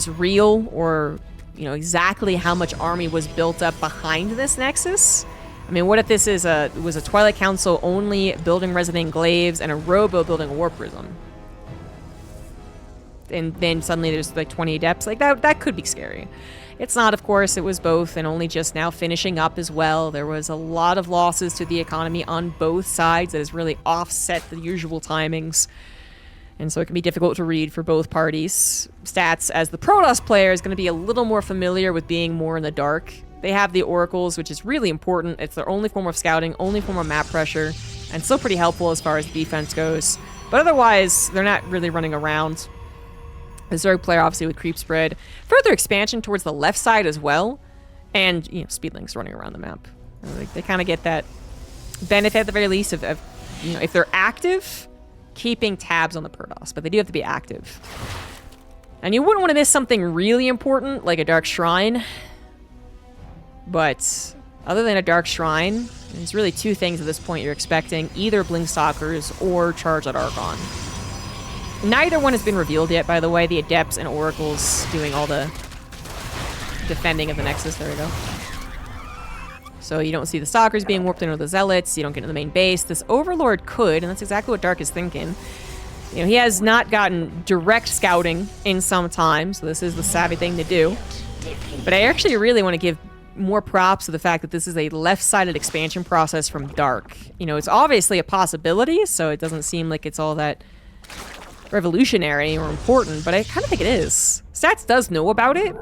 real, or, you know, exactly how much army was built up behind this Nexus. I mean, what if this was a Twilight Council only building Resident Glaives and a Robo building a War Prism? And then suddenly there's like 20 Adepts. Like, that could be scary. It's not, of course. It was both, and only just now finishing up as well. There was a lot of losses to the economy on both sides that has really offset the usual timings. And so it can be difficult to read for both parties. Stats, as the Protoss player, is going to be a little more familiar with being more in the dark. They have the Oracles, which is really important. It's their only form of scouting, only form of map pressure, and still pretty helpful as far as defense goes. But otherwise, they're not really running around. The Zerg player, obviously, with creep spread. Further expansion towards the left side as well. And, you know, Speedlings running around the map. They kind of get that benefit, at the very least, of, you know, if they're active, keeping tabs on the Protoss. But they do have to be active. And you wouldn't want to miss something really important, like a Dark Shrine. But other than a Dark Shrine, there's really 2 things at this point you're expecting. Either Blinkstalkers or Charge at Archon. Neither one has been revealed yet, by the way. The Adepts and Oracles doing all the defending of the Nexus. There we go. So you don't see the Stalkers being warped in or the Zealots. You don't get into the main base. This Overlord could, and that's exactly what Dark is thinking. You know, he has not gotten direct scouting in some time, so this is the savvy thing to do. But I actually really want to give more props to the fact that this is a left-sided expansion process from Dark. You know, it's obviously a possibility, so it doesn't seem like it's all that revolutionary or important, but I kind of think it is. Stats does know about it,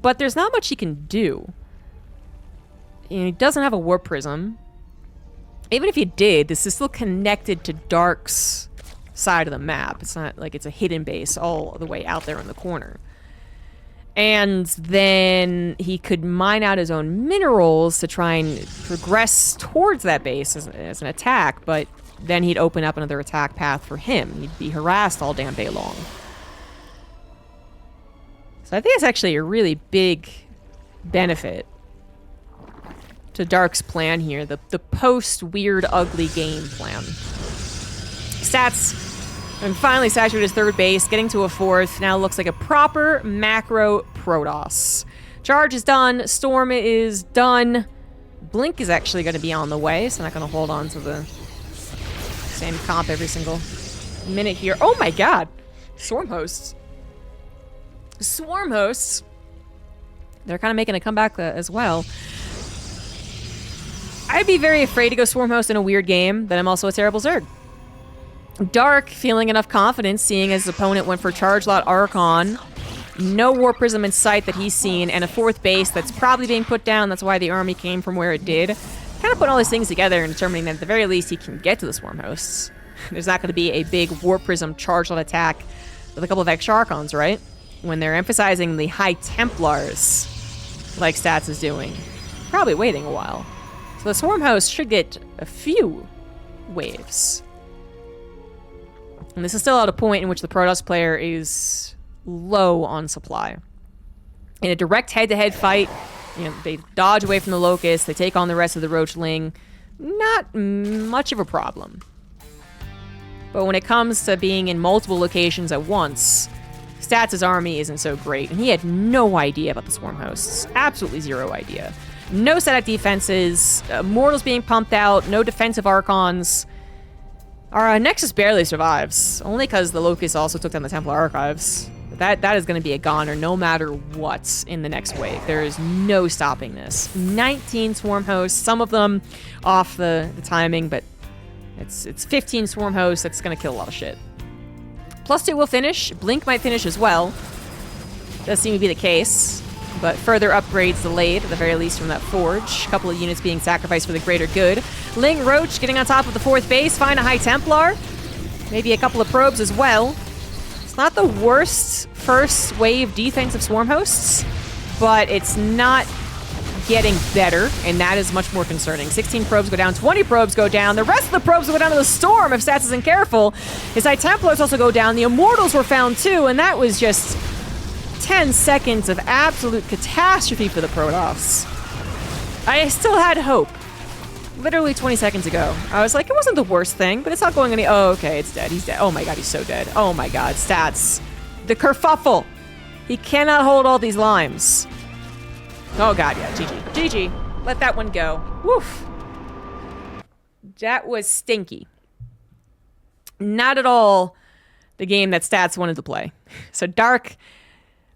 but there's not much he can do. He doesn't have a warp prism. Even if he did, this is still connected to Dark's side of the map. It's not like it's a hidden base all the way out there in the corner. And then he could mine out his own minerals to try and progress towards that base as an attack, but then he'd open up another attack path for him. He'd be harassed all damn day long. So I think it's actually a really big benefit to Dark's plan here, the post-weird ugly game plan. Stats, and finally saturated his third base, getting to a fourth. Now looks like a proper macro Protoss. Charge is done. Storm is done. Blink is actually going to be on the way, so I'm not going to hold on to the same comp every single minute here. Oh my god! Swarm hosts. Swarm hosts. They're kind of making a comeback as well. I'd be very afraid to go Swarm host in a weird game, but I'm also a terrible Zerg. Dark, feeling enough confidence, seeing his opponent went for Charge Lot Archon, no Warp Prism in sight that he's seen, and a fourth base that's probably being put down. That's why the army came from where it did. Kind of putting all these things together and determining that at the very least he can get to the Swarm hosts. There's not going to be a big Warp Prism Charge Lot attack with a couple of extra Archons, right? When they're emphasizing the High Templars, like Stats is doing. Probably waiting a while. So the Swarm host should get a few waves. And this is still at a point in which the Protoss player is low on supply. In a direct head-to-head fight, you know, they dodge away from the Locust, they take on the rest of the Roachling. Not much of a problem. But when it comes to being in multiple locations at once, Stats' army isn't so great, and he had no idea about the Swarm hosts. Absolutely zero idea. No setup defenses, mortals being pumped out, no defensive Archons. Our Nexus barely survives, only because the Locust also took down the Templar Archives. That is going to be a goner no matter what in the next wave. There is no stopping this. 19 Swarm hosts, some of them off the timing, but it's 15 Swarm hosts. That's going to kill a lot of shit. +2 will finish. Blink might finish as well. Does seem to be the case. But further upgrades delayed, at the very least, from that Forge. A couple of units being sacrificed for the greater good. Ling Roach getting on top of the fourth base. Find a High Templar. Maybe a couple of probes as well. It's not the worst first wave defensive Swarm hosts, but it's not getting better, and that is much more concerning. 16 probes go down, 20 probes go down. The rest of the probes will go down to the Storm if Stats isn't careful. His High Templars also go down. The Immortals were found too, and that was just 10 seconds of absolute catastrophe for the Protoss. I still had hope. Literally 20 seconds ago. I was like, it wasn't the worst thing, but it's not going any... Oh, okay, it's dead. He's dead. Oh my god, he's so dead. Oh my god, Stats. The kerfuffle. He cannot hold all these limes. Oh god, yeah, GG. GG. Let that one go. Woof. That was stinky. Not at all the game that Stats wanted to play. So Dark...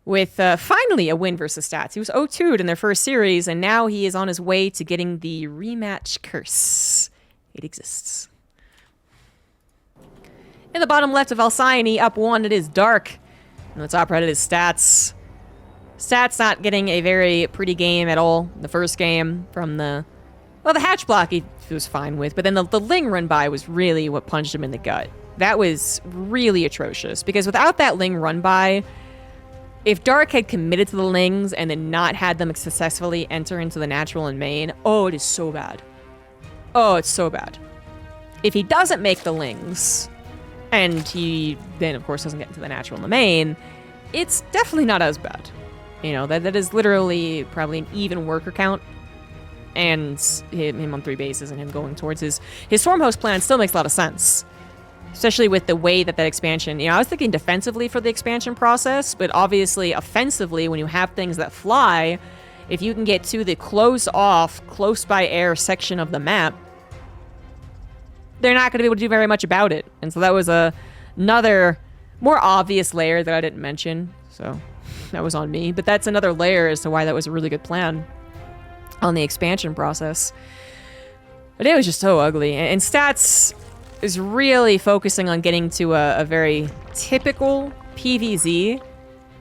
with finally a win versus Stats. He was 0-2'd in their first series, and now he is on his way to getting the rematch curse. It exists. In the bottom left of Alcyone, up 1, it is Dark. In the top right, it is Stats. Stats not getting a very pretty game at all. The first game from the... Well, the hatch block he was fine with, but then the Ling run by was really what punched him in the gut. That was really atrocious, because without that Ling run by... If Dark had committed to the Lings and then not had them successfully enter into the natural and main, oh, it is so bad. Oh, it's so bad. If he doesn't make the Lings, and he then, of course, doesn't get into the natural and the main, it's definitely not as bad. You know, that is literally probably an even worker count. And him on 3 bases and him going towards his Storm Host plan still makes a lot of sense. Especially with the way that expansion... You know, I was thinking defensively for the expansion process, but obviously offensively, when you have things that fly, if you can get to the close-off, close-by-air section of the map, they're not going to be able to do very much about it. And so that was another more obvious layer that I didn't mention. So that was on me. But that's another layer as to why that was a really good plan on the expansion process. But it was just so ugly. And Stats... is really focusing on getting to a very typical PvZ.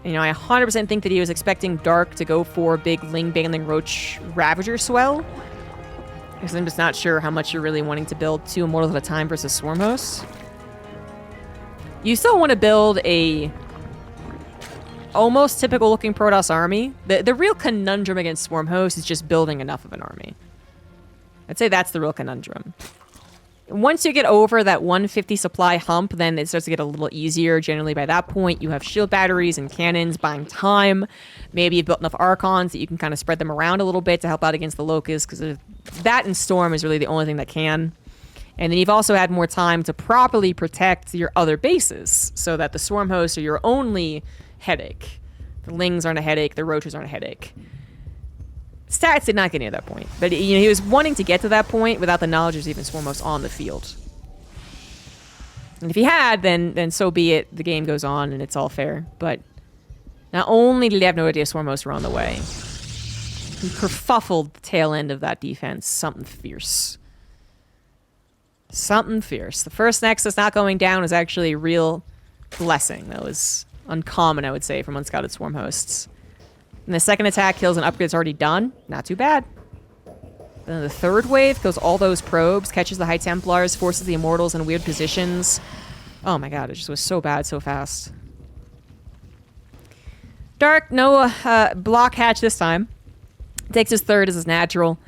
You know, I 100% think that he was expecting Dark to go for a big Ling Baneling Roach Ravager swell. Because I'm just not sure how much you're really wanting to build 2 Immortals at a time versus Swarm Hosts. You still want to build a almost typical looking Protoss army. The real conundrum against Swarm Hosts is just building enough of an army. I'd say that's the real conundrum. Once you get over that 150 supply hump, then it starts to get a little easier. Generally, by that point, you have shield batteries and cannons buying time. Maybe you've built enough Archons that you can kind of spread them around a little bit to help out against the Locusts, because that and Storm is really the only thing that can. And then you've also had more time to properly protect your other bases, so that the Swarm Hosts are your only headache. The Lings aren't a headache, the Roaches aren't a headache. Stats did not get near that point, but you know, he was wanting to get to that point without the knowledge there's even Swarm Hosts on the field. And if he had, then so be it. The game goes on and it's all fair. But not only did he have no idea Swarm Hosts were on the way, he kerfuffled the tail end of that defense. Something fierce. Something fierce. The first Nexus not going down was actually a real blessing. That was uncommon, I would say, from unscouted Swarm Hosts. And the second attack kills an upgrade that's already done. Not too bad. Then the third wave kills all those probes, catches the High Templars, forces the Immortals in weird positions. Oh my god, it just was so bad so fast. Dark, no block hatch this time. Takes his third as his natural.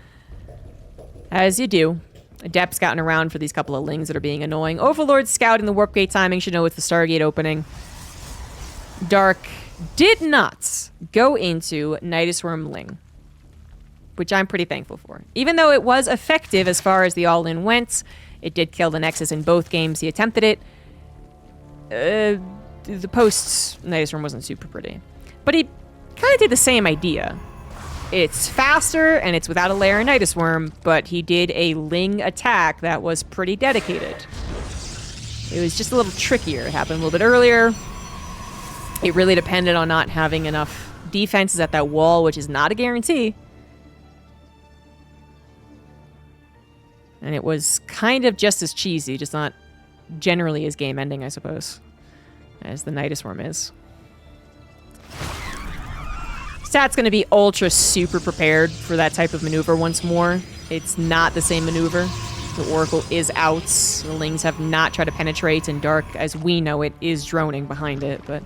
As you do. Adept scouting around for these couple of Lings that are being annoying. Overlord scouting the Warp Gate timing. Should know it's the Stargate opening. Dark did not go into Nidus Worm Ling, which I'm pretty thankful for. Even though it was effective as far as the all-in went, it did kill the Nexus in both games he attempted it. The post-Nidus Worm wasn't super pretty. But he kind of did the same idea. It's faster, and it's without a layer of Nidus Worm, but he did a Ling attack that was pretty dedicated. It was just a little trickier. It happened a little bit earlier. It really depended on not having enough defenses at that wall, which is not a guarantee. And it was kind of just as cheesy, just not generally as game-ending, I suppose, as the Nidus Worm is. Stat's going to be ultra super prepared for that type of maneuver once more. It's not the same maneuver. The Oracle is out. The Lings have not tried to penetrate, and Dark, as we know it, is droning behind it, but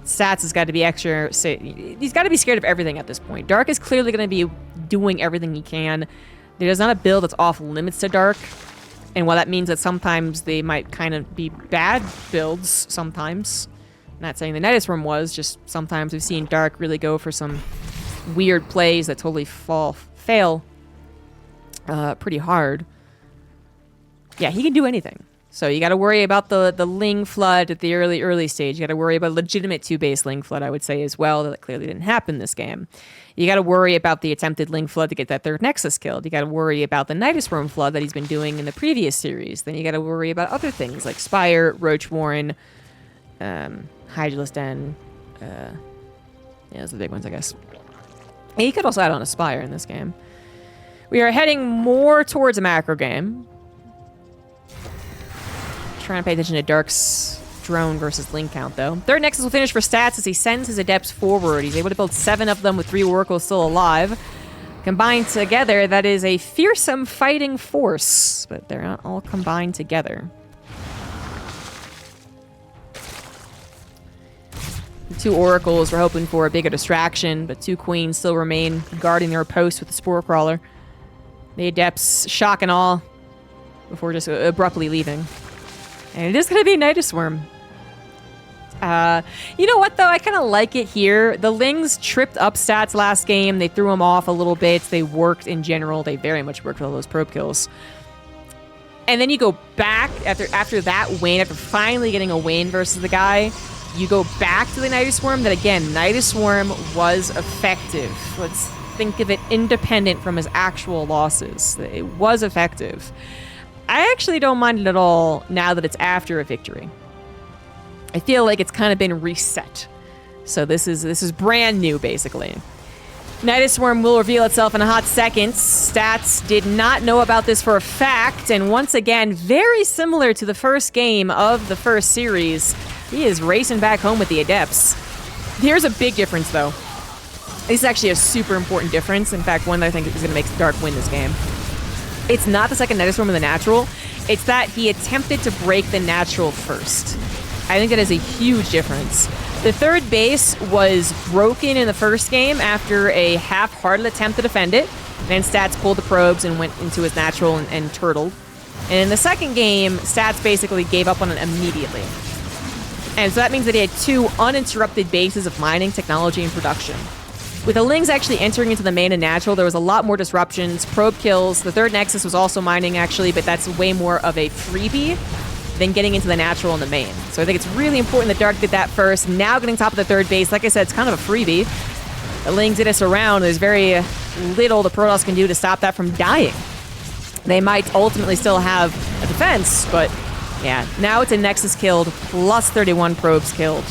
Stats has got to be extra. He's got to be scared of everything at this point. Dark is clearly going to be doing everything he can. There's not a build that's off limits to Dark. And while that means that sometimes they might kind of be bad builds, sometimes. I'm not saying the Nidus Worm was, just sometimes we've seen Dark really go for some weird plays that totally fail pretty hard. Yeah, he can do anything. So you got to worry about the Ling Flood at the early stage. You got to worry about legitimate 2-base Ling Flood, I would say, as well. That clearly didn't happen this game. You got to worry about the attempted Ling Flood to get that third Nexus killed. You got to worry about the Nidus Worm Flood that he's been doing in the previous series. Then you got to worry about other things like Spire, Roach Warren, Hydralisk Den. Yeah, those are the big ones, I guess. And you could also add on a Spire in this game. We are heading more towards a macro game. Trying to pay attention to Dark's drone versus Ling count, though. Third Nexus will finish for Stats as he sends his Adepts forward. He's able to build 7 of them with 3 Oracles still alive. Combined together, that is a fearsome fighting force, but they're not all combined together. The 2 Oracles were hoping for a bigger distraction, but 2 Queens still remain guarding their post with the Spore Crawler. The Adepts, shock and awe, before just abruptly leaving. And it is going to be Nidus Worm. You know what, though? I kind of like it here. The Lings tripped up Stats last game. They threw him off a little bit. They worked in general. They very much worked with all those probe kills. And then you go back after that win, after finally getting a win versus the guy, you go back to the Nidus Worm. That, again, Nidus Worm was effective. Let's think of it independent from his actual losses. It was effective. I actually don't mind it at all now that it's after a victory. I feel like it's kind of been reset. So this is brand new, basically. Nidus Swarm will reveal itself in a hot second. Stats did not know about this for a fact, and once again, very similar to the first game of the first series, he is racing back home with the Adepts. Here's a big difference, though. This is actually a super important difference. In fact, one that I think is going to make Dark win this game. It's not the second Nidus Swarm in the natural. It's that he attempted to break the natural first. I think that is a huge difference. The third base was broken in the first game after a half-hearted attempt to defend it. Then Stats pulled the probes and went into his natural and turtled. And in the second game, Stats basically gave up on it immediately. And so that means that he had 2 uninterrupted bases of mining, technology, and production. With the Lings actually entering into the main and natural, there was a lot more disruptions, probe kills. The third Nexus was also mining, actually, but that's way more of a freebie than getting into the natural and the main. So I think it's really important that Dark did that first. Now getting top of the third base, like I said, it's kind of a freebie. The Lings did us around. There's very little the Protoss can do to stop that from dying. They might ultimately still have a defense, but yeah, now it's a Nexus killed plus 31 probes killed.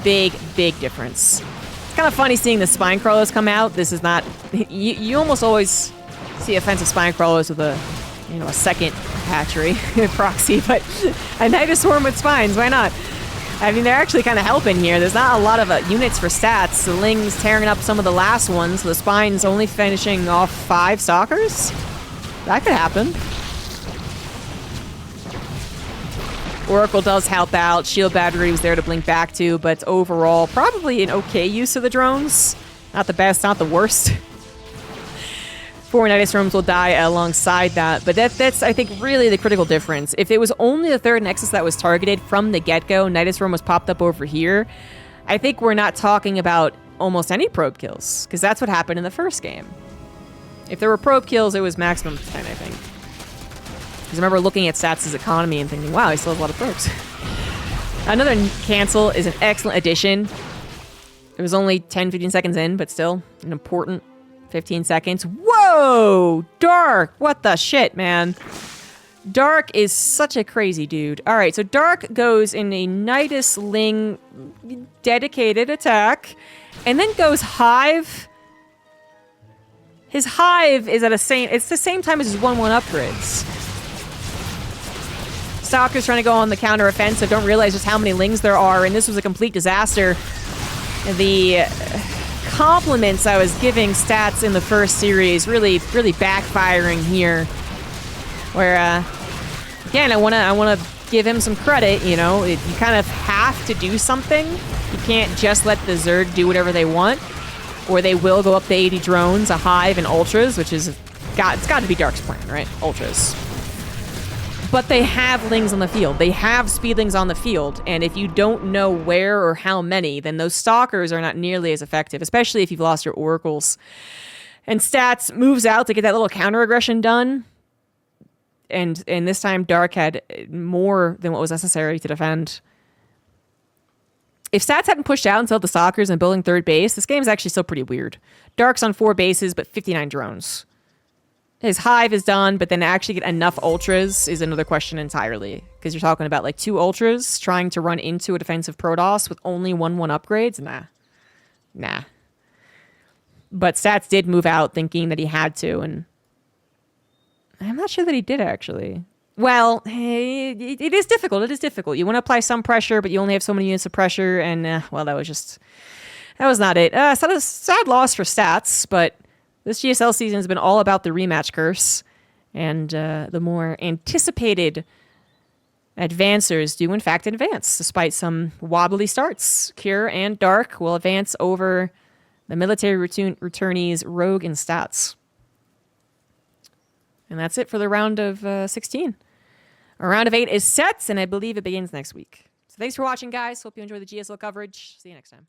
Big, big difference. It's kind of funny seeing the Spine Crawlers come out. This is not... You almost always see offensive Spine Crawlers with a second hatchery proxy, but a Nidus Swarm with spines, why not? I mean, they're actually kind of helping here. There's not a lot of units for stats. The Ling's tearing up some of the last ones, so the Spine's only finishing off 5 Stalkers? That could happen. Oracle does help out. Shield Battery was there to blink back to, but overall, probably an okay use of the drones. Not the best, not the worst. 4 Nidus Swarms will die alongside that, but that's, I think, really the critical difference. If it was only the third Nexus that was targeted from the get-go, Nidus Swarm was popped up over here, I think we're not talking about almost any probe kills, because that's what happened in the first game. If there were probe kills, it was maximum 10, I think. Because I remember looking at Stats' economy and thinking, wow, he still has a lot of probes. Another cancel is an excellent addition. It was only 10-15 seconds in, but still an important 15 seconds. Whoa! Dark! What the shit, man? Dark is such a crazy dude. Alright, so Dark goes in a Nidus Ling dedicated attack, and then goes Hive. His Hive is at it's the same time as his 1-1 upgrades. Stalker's trying to go on the counter offensive, don't realize just how many Lings there are, and this was a complete disaster. The compliments I was giving Stats in the first series really backfiring here. Where again, I wanna give him some credit, you know. You kind of have to do something. You can't just let the Zerg do whatever they want, or they will go up to 80 drones, a Hive, and Ultras, which is it's got to be Dark's plan, right? Ultras. But they have Lings on the field. They have Speedlings on the field. And if you don't know where or how many, then those Stalkers are not nearly as effective, especially if you've lost your Oracles. And Stats moves out to get that little counter aggression done. And this time, Dark had more than what was necessary to defend. If Stats hadn't pushed out until the Stalkers and building third base, this game is actually still pretty weird. Dark's on 4 bases, but 59 drones. His Hive is done, but then to actually get enough Ultras is another question entirely. Because you're talking about like 2 Ultras trying to run into a defensive Protoss with only 1-1 upgrades? Nah. But Stats did move out thinking that he had to, and I'm not sure that he did actually. Well, it is difficult. It is difficult. You want to apply some pressure, but you only have so many units of pressure, and well, that was not it. It's not a sad loss for Stats, but this GSL season has been all about the rematch curse, and the more anticipated advancers do in fact advance, despite some wobbly starts. Cure and Dark will advance over the military returnees Rogue and Stats. And that's it for the round of 16. A round of 8 is set, and I believe it begins next week. So thanks for watching, guys. Hope you enjoy the GSL coverage. See you next time.